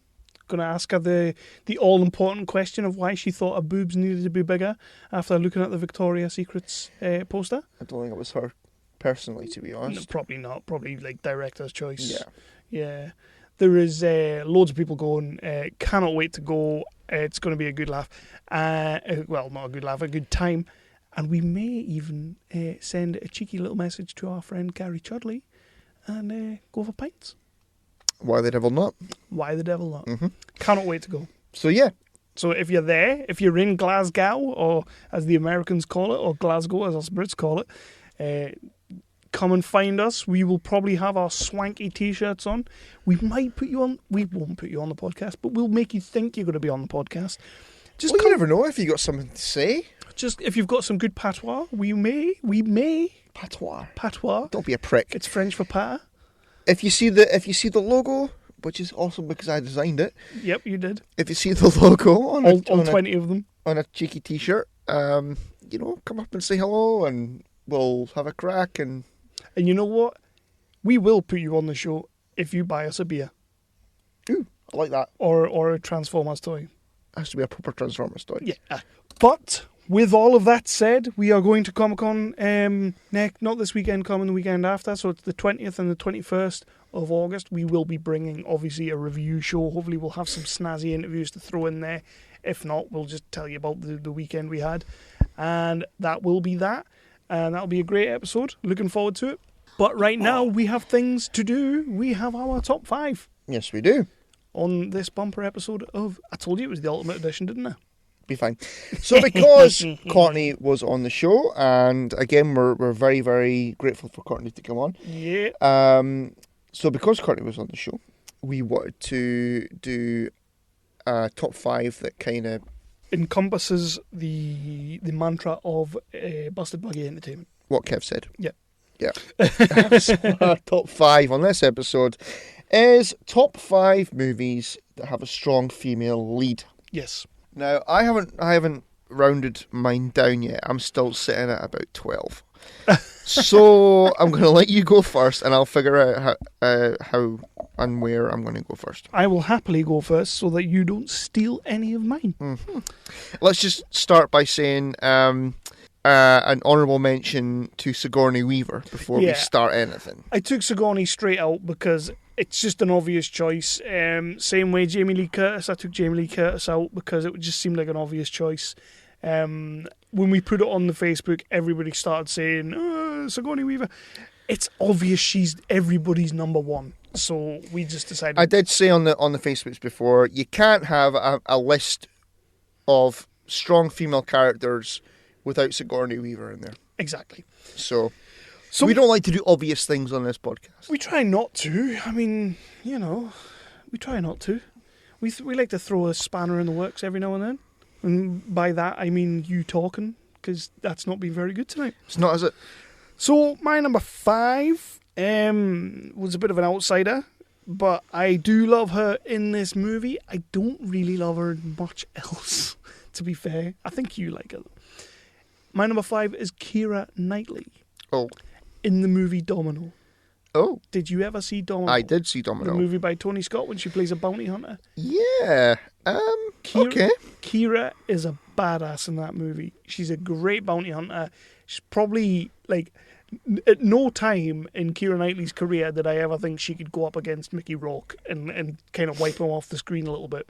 Going to ask her the all-important question of why she thought her boobs needed to be bigger after looking at the Victoria's Secrets poster. I don't think it was her personally, to be honest. No, probably not. Probably like director's choice. Yeah. Yeah. There is loads of people going. Cannot wait to go. It's going to be a good laugh. Well, not a good laugh, a good time. And we may even send a cheeky little message to our friend Gary Chudley and go for pints. Why the devil not? Why the devil not? Mm-hmm. Cannot wait to go. So yeah. So if you're there, if you're in Glasgow, or as the Americans call it, or Glasgow as us Brits call it, come and find us. We will probably have our swanky T-shirts on. We might put you on. We won't put you on the podcast, but we'll make you think you're going to be on the podcast. Just you never know if you got something to say. Just if you've got some good patois, we may patois. Don't be a prick. It's French for patter. If you see the logo, which is awesome because I designed it. Yep, you did. If you see the logo on all 20 of them on a cheeky T-shirt, come up and say hello, and we'll have a crack. And you know what? We will put you on the show if you buy us a beer. Ooh, I like that. Or a Transformers toy. Has to be a proper Transformers toy. Yeah. But with all of that said, we are going to Comic-Con not this weekend, coming the weekend after. So it's the 20th and the 21st of August. We will be bringing, obviously, a review show. Hopefully we'll have some snazzy interviews to throw in there. If not, we'll just tell you about the weekend we had. And that will be that. And that'll be a great episode. Looking forward to it. But right now, we have things to do. We have our top 5. Yes, we do. On this bumper episode of... I told you it was the Ultimate Edition, didn't I? Be fine. So because Courtney was on the show, and again we're very, very grateful for Courtney to come on. Yeah. So because Courtney was on the show, we wanted to do a top 5 that kind of encompasses the mantra of Busted Buggy Entertainment. What Kev said. Yeah. Yeah. So our top 5 on this episode is top 5 movies that have a strong female lead. Yes. Now, I haven't rounded mine down yet. I'm still sitting at about 12. So I'm going to let you go first, and I'll figure out how and where I'm going to go first. I will happily go first so that you don't steal any of mine. Mm-hmm. Let's just start by saying an honourable mention to Sigourney Weaver before we start anything. I took Sigourney straight out because it's just an obvious choice. Same way Jamie Lee Curtis, I took Jamie Lee Curtis out because it just seemed like an obvious choice. When we put it on the Facebook, everybody started saying, Sigourney Weaver. It's obvious she's everybody's number one. So we just decided... I did say on the Facebooks before, you can't have a list of strong female characters without Sigourney Weaver in there. Exactly. So we don't like to do obvious things on this podcast. We try not to. I mean, we try not to. We like to throw a spanner in the works every now and then. And by that, I mean you talking, because that's not been very good tonight. It's not, is it? So my number 5 was a bit of an outsider, but I do love her in this movie. I don't really love her in much else, to be fair. I think you like her. My number 5 is Keira Knightley. Oh. In the movie Domino. Oh. Did you ever see Domino? I did see Domino. The movie by Tony Scott when she plays a bounty hunter? Yeah. Okay. Kira is a badass in that movie. She's a great bounty hunter. She's probably, like, at no time in Keira Knightley's career did I ever think she could go up against Mickey Rourke and kind of wipe him off the screen a little bit.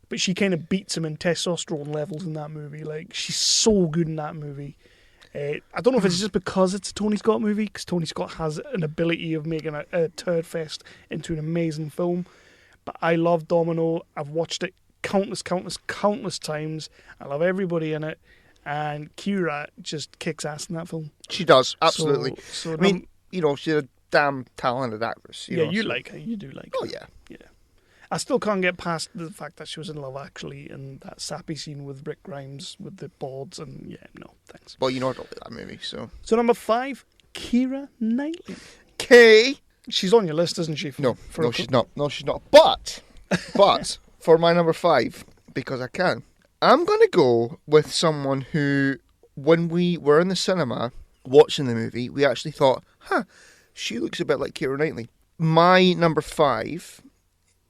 But she kind of beats him in testosterone levels in that movie. Like, she's so good in that movie. I don't know if it's just because it's a Tony Scott movie, because Tony Scott has an ability of making a turd fest into an amazing film. But I love Domino. I've watched it countless times. I love everybody in it. And Kira just kicks ass in that film. She does, absolutely. So I mean, she's a damn talented actress. You like her. You do like her. Oh, yeah. Yeah. I still can't get past the fact that she was in Love Actually and that sappy scene with Rick Grimes with the boards, and no, thanks. Well, I don't like that movie, so. So number 5, Keira Knightley. Okay. She's on your list, isn't she? No, she's not. No, she's not. But for my number 5, because I can, I'm going to go with someone who, when we were in the cinema watching the movie, we actually thought, she looks a bit like Keira Knightley. My number 5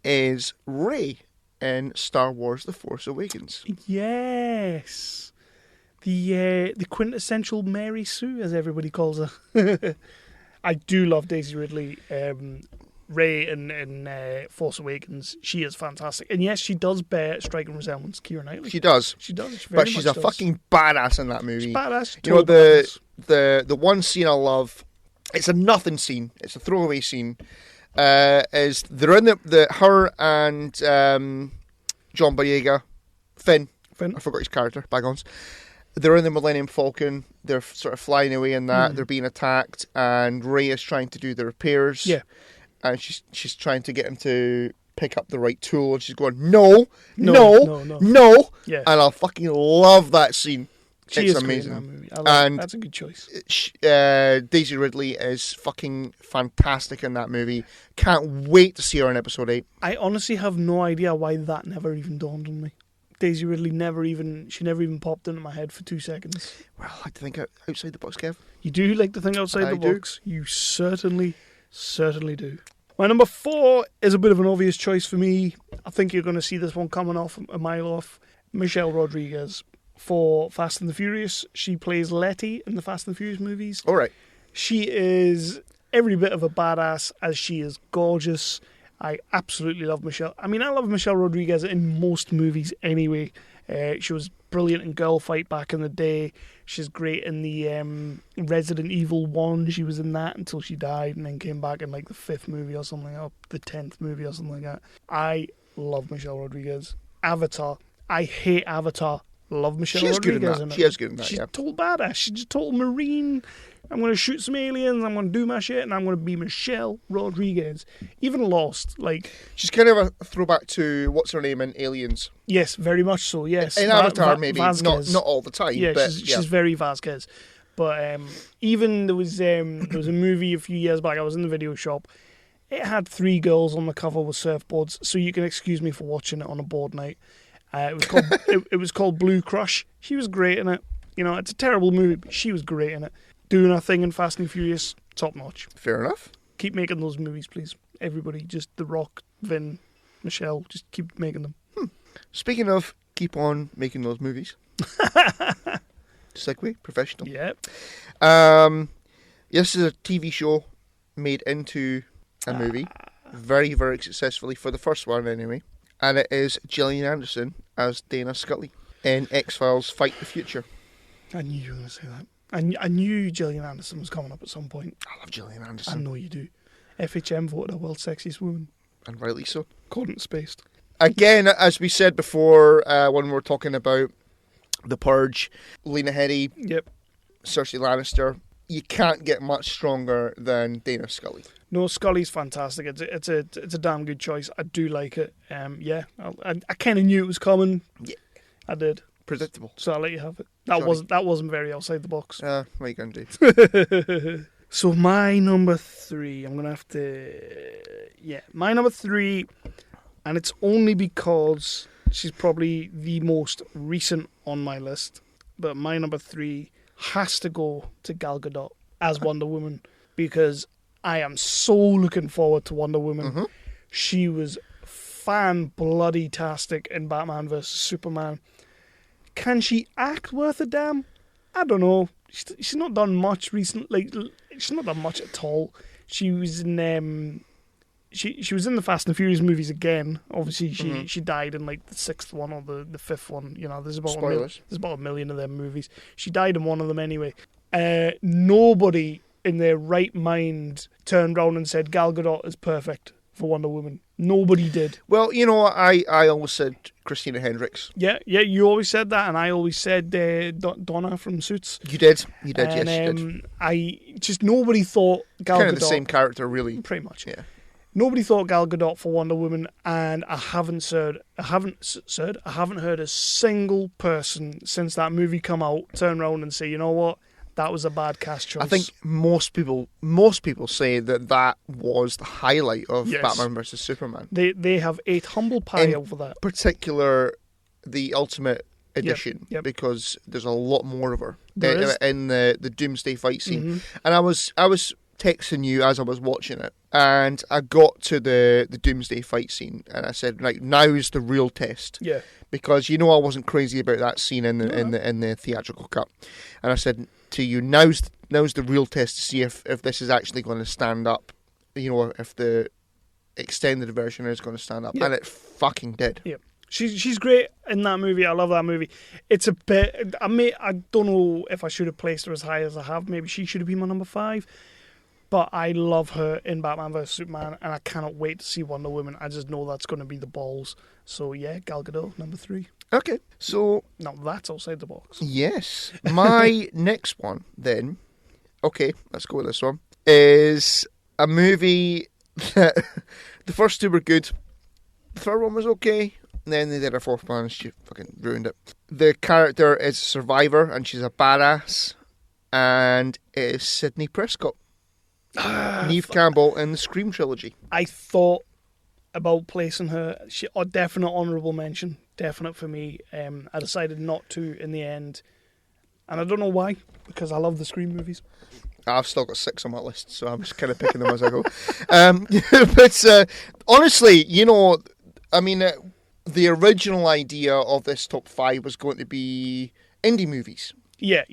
is Rey in Star Wars The Force Awakens. Yes. The quintessential Mary Sue, as everybody calls her. I do love Daisy Ridley. Rey in Force Awakens, she is fantastic. And yes, she does bear striking resemblance to Keira Knightley. She does. She does. But she's a fucking badass in that movie. She's badass. The one scene I love, it's a nothing scene. It's a throwaway scene. Is they're in her and John Boyega, Finn. I forgot his character, Bagons. They're in the Millennium Falcon. They're sort of flying away in that. They're being attacked, and Rey is trying to do the repairs. Yeah. And she's trying to get him to pick up the right tool, and she's going, no. Yeah. And I fucking love that scene. It's amazing. Great in that movie. That's a good choice. Daisy Ridley is fucking fantastic in that movie. Can't wait to see her in episode 8. I honestly have no idea why that never even dawned on me. Daisy Ridley never even popped into my head for 2 seconds. Well, I like to think outside the box, Kev. You do like to think outside the box? You certainly do. My number 4 is a bit of an obvious choice for me. I think you're going to see this one coming off a mile off. Michelle Rodriguez for Fast and the Furious. She plays Letty in the Fast and the Furious movies. All right. She is every bit of a badass, as she is gorgeous. I absolutely love Michelle. I mean, I love Michelle Rodriguez in most movies anyway. She was brilliant in Girl Fight back in the day. She's great in the Resident Evil 1. She was in that until she died and then came back in like the 5th movie or something, or the 10th movie or something like that. I love Michelle Rodriguez. Avatar. I hate Avatar. Love Michelle Rodriguez in it. She is good in that, She's yeah. total badass. She's just total Marine. I'm going to shoot some aliens, I'm going to do my shit, and I'm going to be Michelle Rodriguez. Even Lost, like... She's kind of a throwback to, what's her name in Aliens? Yes, very much so, yes. In Avatar, maybe. Not all the time, yeah, but... She's very Vasquez. But even there was a movie a few years back, I was in the video shop. It had 3 girls on the cover with surfboards, so you can excuse me for watching it on a board night. It was called it was called Blue Crush. She was great in it. It's a terrible movie, but she was great in it. Doing her thing in Fast and Furious, top notch. Fair enough. Keep making those movies, please. Everybody, just The Rock, Vin, Michelle, just keep making them. Speaking of keep on making those movies. Segue, professional. Yep. This is a TV show made into a movie. Very, very successfully for the first one anyway. And it is Gillian Anderson as Dana Scully in X-Files Fight the Future. I knew you were going to say that. I knew Gillian Anderson was coming up at some point. I love Gillian Anderson. I know you do. FHM voted her world's sexiest woman. And rightly so. According to Spaced. Again, as we said before, when we were talking about The Purge, Lena Headey, Cersei Lannister, you can't get much stronger than Dana Scully. No, Scully's fantastic. It's a damn good choice. I do like it. I kind of knew it was coming. Yeah, I did. Predictable. So I'll let you have it. That wasn't very outside the box. What are you going to do? So my number 3, I'm going to have to... Yeah, my number 3, and it's only because she's probably the most recent on my list, but my number 3 has to go to Gal Gadot as Wonder Woman because I am so looking forward to Wonder Woman. Mm-hmm. She was fan-bloody-tastic in Batman vs. Superman. Can she act worth a damn? I don't know. She's not done much recently. She's not done much at all. She was in she was in the Fast and Furious movies again. Obviously, she died in like the 6th one or the 5th one. You know, there's about Spoilers. there's about 1 million of them movies. She died in one of them anyway. Nobody in their right mind turned around and said Gal Gadot is perfect for Wonder Woman. Nobody did. Well, you know, I always said Christina Hendricks. Yeah, you always said that, and I always said Donna from Suits. You did, and, yes, you did. I just nobody thought Gal Gadot. Kind of the same character, really. Pretty much. Yeah. Nobody thought Gal Gadot for Wonder Woman, and I haven't heard a single person since that movie come out turn around and say, you know what, that was a bad cast choice. I think most people say that was the highlight of Batman vs Superman. They have ate humble pie over that. In particular, the Ultimate Edition, because there's a lot more of her in the Doomsday fight scene. Mm-hmm. And I was texting you as I was watching it, and I got to the Doomsday fight scene, and I said, right, now's the real test. Yeah. Because I wasn't crazy about that scene in the theatrical cut, and I said to you, now's the real test to see if this is actually going to stand up. You know, if the extended version is going to stand up, and it fucking did. Yeah. She's great in that movie. I love that movie. It's a bit. I don't know if I should have placed her as high as I have. Maybe she should have been my number 5. But I love her in Batman vs Superman, and I cannot wait to see Wonder Woman. I just know that's going to be the balls. So yeah, Gal Gadot, number 3. Okay, so now that's outside the box. Yes, my next one then. Okay, let's go with this one. Is a movie that the first 2 were good. The third one was okay. And then they did a 4th one and she fucking ruined it. The character is a survivor and she's a badass. And it is Sidney Prescott. Neve Campbell in the Scream trilogy. I thought about placing her. Definite honourable mention. Definite for me. I decided not to in the end. And I don't know why. Because I love the Scream movies. I've still got 6 on my list. So I'm just kind of picking them as I go. But honestly, you know, I mean, the original idea of this top 5 was going to be indie movies. Yeah.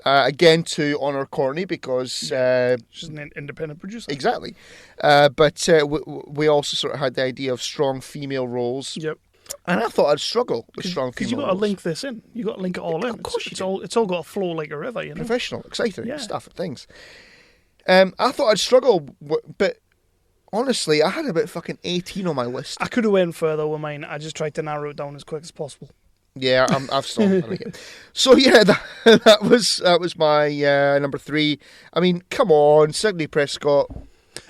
Again, to honour Courtney because she's an independent producer. Exactly, but we also sort of had the idea of strong female roles. Yep. And I thought I'd struggle with strong female roles. Because you got to link this in. You got to link it all in. Of course, it's all got to flow like a river. You know, professional, exciting stuff and things. I thought I'd struggle, but honestly, I had about fucking 18 on my list. I could have went further with mine. I just tried to narrow it down as quick as possible. Yeah, I've still. So yeah, that was my number 3. I mean, come on, Sidney Prescott.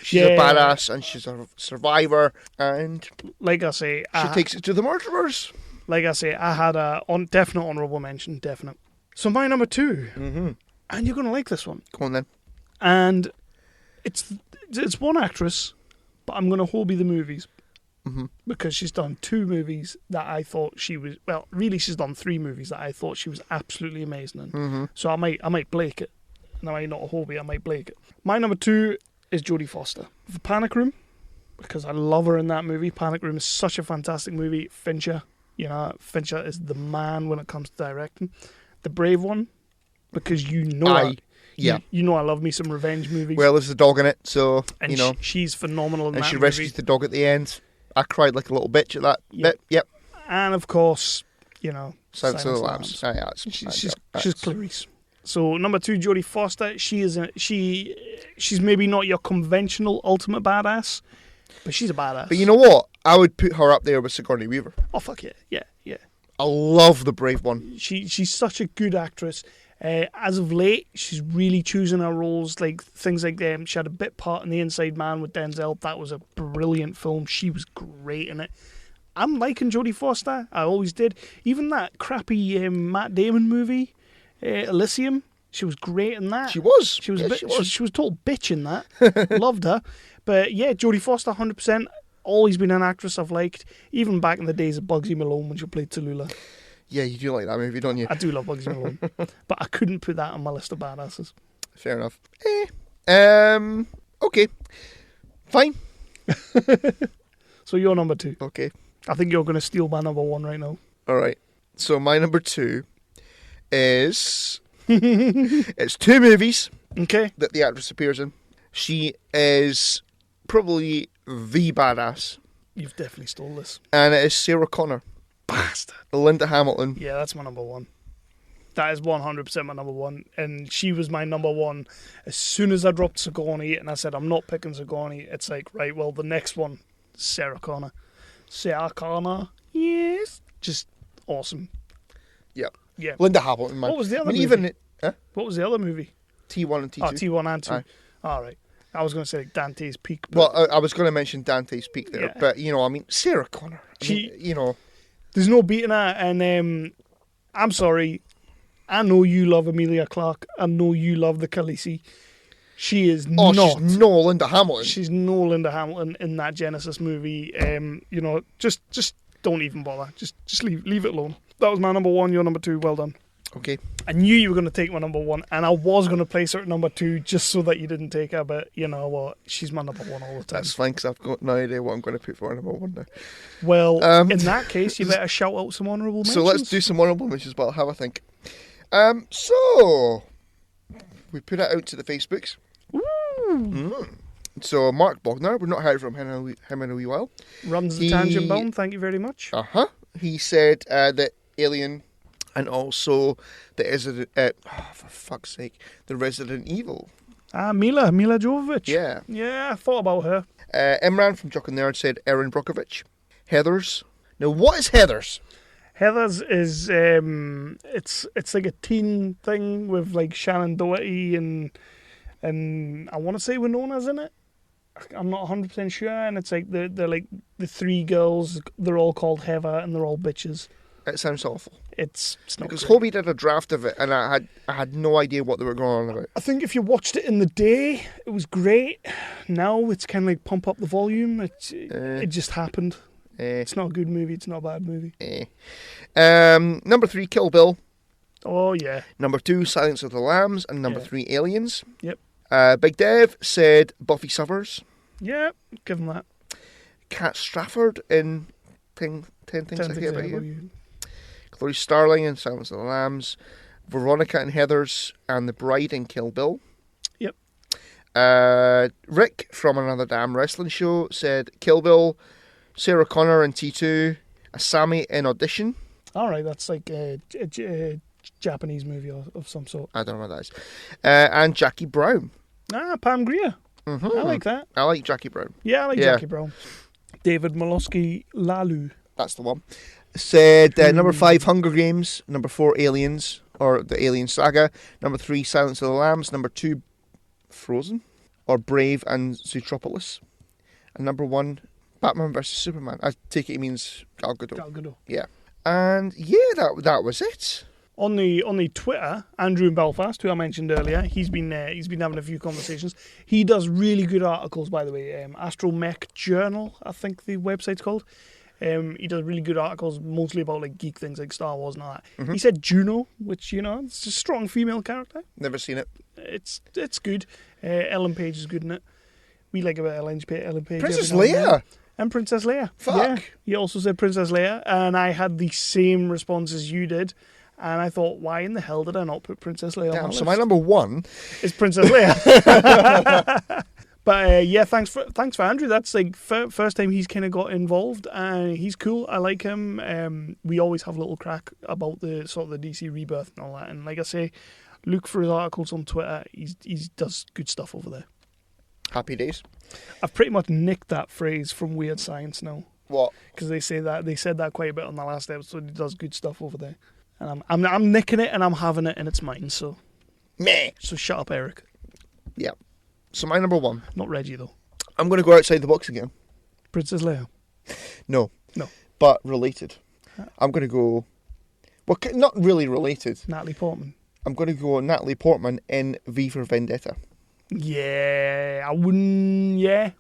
She's a badass and she's a survivor, and like I say, she takes it to the murderers. Like I say, I had a definite honourable mention, definite. So my number 2, and you're gonna like this one. Come on then. And it's one actress, but I'm gonna Hobie the movies. Because she's done 2 movies that I thought she was... Well, really, she's done 3 movies that I thought she was absolutely amazing in. So I might blake it. And I might not Hobie, I might blake it. My number 2 is Jodie Foster. For Panic Room, because I love her in that movie. Panic Room is such a fantastic movie. Fincher, Fincher is the man when it comes to directing. The Brave One, because you know I love me some revenge movies. Well, there's a dog in it, so, and she's phenomenal in that movie. And she rescues the dog at the end. I cried like a little bitch at that bit. Yep. And of course, Silence of the Lambs. She's Clarice. So number 2, Jodie Foster. She's maybe not your conventional ultimate badass, but she's a badass. But you know what? I would put her up there with Sigourney Weaver. Oh fuck yeah. I love the Brave One. She's such a good actress. As of late, she's really choosing her roles, like things like them. She had a bit part in The Inside Man with Denzel. That was a brilliant film. She was great in it. I'm liking Jodie Foster. I always did. Even that crappy Matt Damon movie, Elysium. She was great in that. She was. She was a total bitch in that. Loved her. But yeah, Jodie Foster, 100%. Always been an actress I've liked. Even back in the days of Bugsy Malone when she played Tallulah. Yeah, you do like that movie, don't you? I do love Bugsy Malone. But I couldn't put that on my list of badasses. Fair enough. Okay. Fine. So you're number 2. Okay. I think you're going to steal my number 1 right now. All right. So my number 2 is... it's 2 movies that the actress appears in. She is probably the badass. You've definitely stole this. And it is Sarah Connor. Bastard. Linda Hamilton. Yeah, that's my number 1. That is 100% my number 1. And she was my number 1 as soon as I dropped Sigourney and I said, I'm not picking Sigourney. It's like, right, well, the next one, Sarah Connor. Sarah Connor. Yes. Just awesome. Yep. Yeah. Linda Hamilton, man. What was the other movie? What was the other movie? T1 and T2. Oh, T1 and 2. Aye. All right. I was going to say Dante's Peak. Well, I was going to mention Dante's Peak there, but, Sarah Connor. There's no beating her, and I'm sorry. I know you love Emilia Clarke. I know you love the Khaleesi. She is not. She's no Linda Hamilton. She's no Linda Hamilton in that Genesis movie. Just don't even bother. Just leave it alone. That was my number 1. Your number 2. Well done. Okay. I knew you were going to take my number 1, and I was going to place her at number 2 just so that you didn't take her. But you know what? She's my number 1 all the time. That's fine, because I've got no idea what I'm going to put for number 1 now. Well, in that case, you better shout out some honourable mentions. So let's do some honourable mentions, but I'll have a think. So we put it out to the Facebooks. So Mark Bogner, we've not heard from him in a wee while. Runs the tangent bound. Thank you very much. He said that Alien, and also the for fuck's sake, the Resident Evil. Mila Jovovich. Yeah. Yeah, I thought about her. Imran from Jock and Nerd said Erin Brockovich. Heathers. Now, what is Heathers? Heathers is it's like a teen thing with like Shannon Doherty and I want to say Winona's in it. I'm not 100% sure, and it's like they're like the 3 girls. They're all called Heather, and they're all bitches. It sounds awful. It's not because great. Hobie did a draft of it, and I had no idea what they were going on about. I think if you watched it in the day, it was great. Now it's kind of like pump up the volume. It just happened. It's not a good movie. It's not a bad movie. Number 3, Kill Bill. Oh yeah. Number 2, Silence of the Lambs, and number 3, Aliens. Yep. Big Dev said Buffy Summers. Yeah, give him that. Kat Strafford in 10 Things I Hate About You. Clarice Starling in Silence of the Lambs. Veronica and Heathers and The Bride in Kill Bill. Yep. Rick from Another Damn Wrestling Show said Kill Bill. Sarah Connor in T2. Asami in Audition. All right, that's like a Japanese movie of some sort. I don't know what that is. And Jackie Brown. Pam Grier. I like that. I like Jackie Brown. Yeah, I like Jackie Brown. David Molosky Lalu. That's the one. Said number 5, Hunger Games. Number 4, Aliens, or the Alien Saga. Number 3, Silence of the Lambs. Number 2, Frozen, or Brave and Zootropolis. And number 1, Batman vs Superman. I take it he means Gal Gadot. Gal Gadot. Yeah. And yeah, that was it. On the Twitter, Andrew in Belfast, who I mentioned earlier, he's been having a few conversations. He does really good articles, by the way. Astromech Journal, I think the website's called. He does really good articles, mostly about like geek things like Star Wars and all that. Mm-hmm. He said Juno, which it's a strong female character. Never seen it. It's good. Ellen Page is good in it. We like about Ellen Page. Princess Leia. And Princess Leia. Fuck. Yeah. He also said Princess Leia, and I had the same response as you did. And I thought, why in the hell did I not put Princess Leia on my list? So my number 1 is Princess Leia. But yeah, thanks for Andrew. That's like first time he's kind of got involved, and he's cool. I like him. We always have a little crack about the sort of the DC Rebirth and all that. And like I say, look for his articles on Twitter. He does good stuff over there. Happy days. I've pretty much nicked that phrase from Weird Science now. What? Because they said that quite a bit on the last episode. He does good stuff over there. And I'm nicking it and I'm having it and it's mine, so... Meh. So shut up, Eric. Yeah. So my number 1. Not Reggie, though. I'm going to go outside the box again. Princess Leia? No. No. But related. I'm going to go... Well, not really related. Natalie Portman. I'm going to go Natalie Portman in V for Vendetta. Yeah, I wouldn't... Yeah.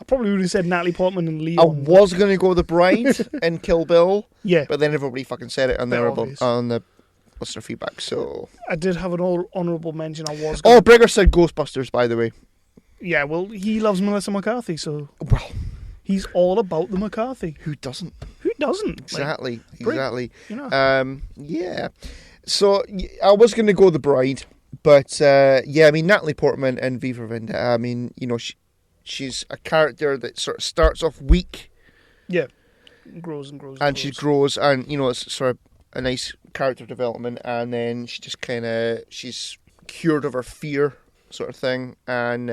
I probably would have said Natalie Portman and Leon. I was going to go The Bride in Kill Bill. Yeah. But then everybody fucking said it on the listener feedback. So I did have an honourable mention. Oh, Brigger said Ghostbusters, by the way. Yeah, well, he loves Melissa McCarthy, so well, he's all about the McCarthy. Who doesn't? Who doesn't? Exactly. Brig, exactly. You know. Yeah. So I was going to go The Bride, but yeah, I mean Natalie Portman and V for Vendetta. I mean, you know, she's a character that sort of starts off weak. Yeah. Grows and grows. And she grows, and you know, it's sort of a nice character development, and then she just she's cured of her fear, sort of thing, and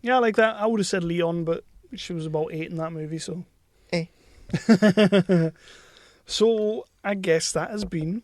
yeah, like that. I would have said Leon, but she was about 8 in that movie, so. So I guess that has been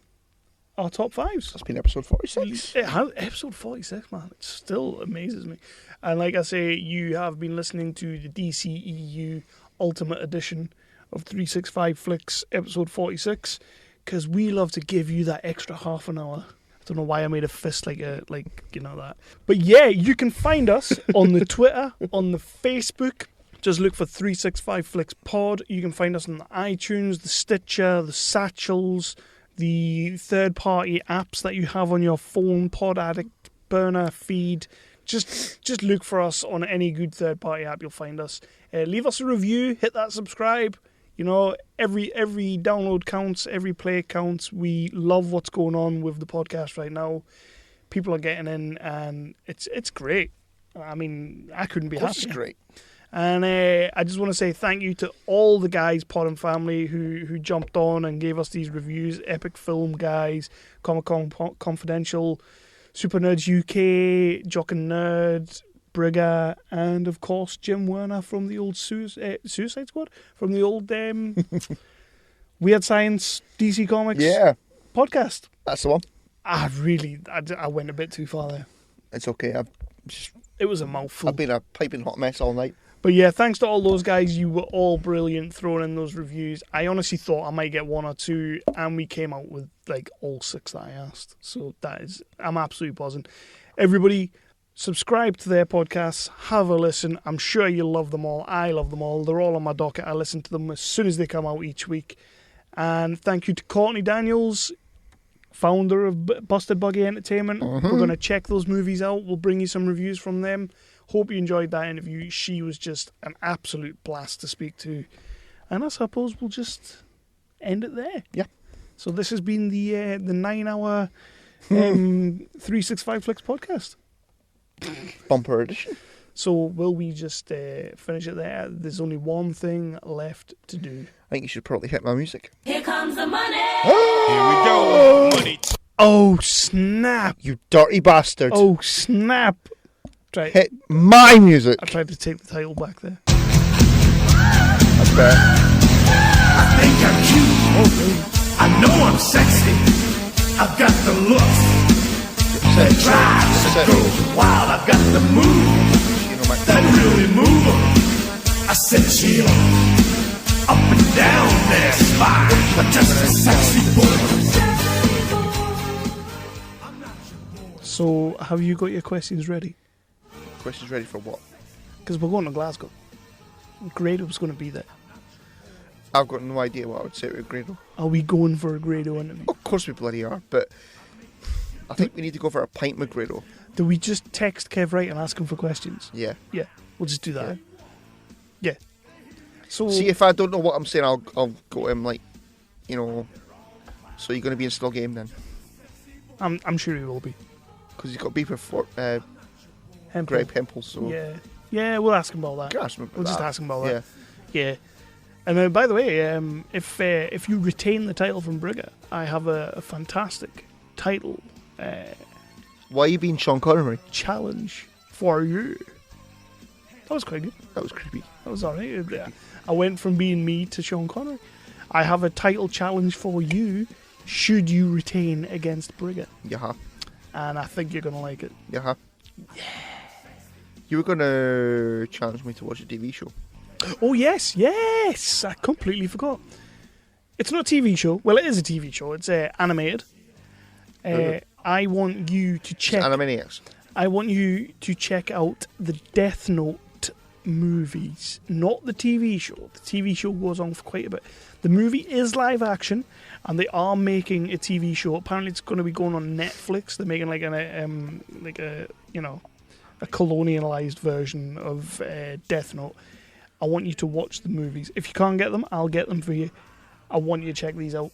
our top 5s. That's been episode 46. It has, episode 46, man. It still amazes me. And like I say, you have been listening to the DCEU Ultimate Edition of 365 Flicks, episode 46, because we love to give you that extra half an hour. I don't know why I made a fist like you know that. But yeah, you can find us on the Twitter, on the Facebook. Just look for 365 Flicks Pod. You can find us on the iTunes, the Stitcher, the Satchels, the third-party apps that you have on your phone, Pod Addict, Burner, Feed. Just look for us on any good third-party app. You'll find us. Leave us a review. Hit that subscribe. You know, every download counts. Every play counts. We love what's going on with the podcast right now. People are getting in, and it's great. I mean, I couldn't be happier. It's great. And I just want to say thank you to all the guys, Pod and Family, who jumped on and gave us these reviews. Epic Film Guys, Comic Con Confidential, Super Nerds UK, Jock and Nerd, Brigger, and of course Jim Werner from the old Suicide Squad, from the old Weird Science DC Comics podcast. That's the one. I went a bit too far there. It's okay. It was a mouthful. I've been a piping hot mess all night. But yeah, thanks to all those guys. You were all brilliant throwing in those reviews. I honestly thought I might get 1 or 2, and we came out with like all 6 that I asked. So I'm absolutely buzzing. Everybody, subscribe to their podcasts. Have a listen. I'm sure you'll love them all. I love them all. They're all on my docket. I listen to them as soon as they come out each week. And thank you to Courtney Daniels, founder of Busted Buggy Entertainment. We're going to check those movies out. We'll bring you some reviews from them. Hope you enjoyed that interview. She was just an absolute blast to speak to. And I suppose we'll just end it there. Yeah. So this has been the 9-hour 365 Flicks podcast. Bumper edition. So will we just finish it there? There's only one thing left to do. I think you should probably hit my music. Here comes the money. Here we go. Money. Oh, snap. You dirty bastard. Oh, snap. Hit my music. I tried to take the title back there. That's bad. I think I'm cute. I know I'm sexy. I've got the looks. That drives the girls wild. I've got the moves that really move them. I said chill. Up and down their spine. I'm just a sexy boy. So, have you got your questions ready? Questions ready for what? Because we're going to Glasgow. Grado's going to be there. I've got no idea what I would say to a Grado. Are we going for a Grado interview? Of course we bloody are, but I think we need to go for a pint with Grado. Do we just text Kev Wright and ask him for questions? Yeah. Yeah, we'll just do that. Yeah. So see, if I don't know what I'm saying, I'll go to him like, you know. So you're going to be in still game then? I'm sure he will be. Because he's got beef with Hempel. Greg Hempel, so yeah, we'll ask him about that. We'll just ask him about that. Yeah. And by the way, if you retain the title from Brigger, I have a fantastic title. Why are you being Sean Connery? Challenge for you. That was quite good. That was creepy. That was alright. Yeah. I went from being me to Sean Connery. I have a title challenge for you. Should you retain against Brigger? Yeah. And I think you're gonna like it. Yeah. You were going to challenge me to watch a TV show. Oh, yes. I completely forgot. It's not a TV show. Well, it is a TV show. It's animated. I want you to check... Animaniacs. I want you to check out the Death Note movies, not the TV show. The TV show goes on for quite a bit. The movie is live action, and they are making a TV show. Apparently, it's going to be going on Netflix. They're making like a colonialized version of Death Note. I want you to watch the movies. If you can't get them, I'll get them for you. I want you to check these out.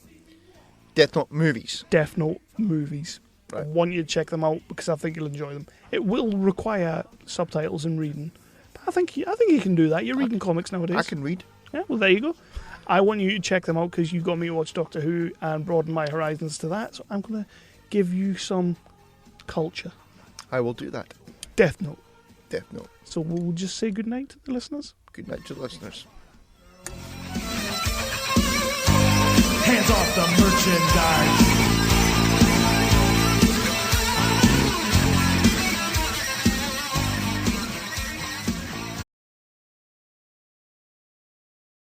Death Note movies. Death Note movies. Right. I want you to check them out because I think you'll enjoy them. It will require subtitles and reading. But I think you can do that. You're reading comics nowadays. I can read. Yeah, well, there you go. I want you to check them out because you got me to watch Doctor Who and broaden my horizons to that. So I'm going to give you some culture. I will do that. Death Note. Death Note. So we'll just say goodnight to the listeners. Good night to the listeners. Hands off the merchandise.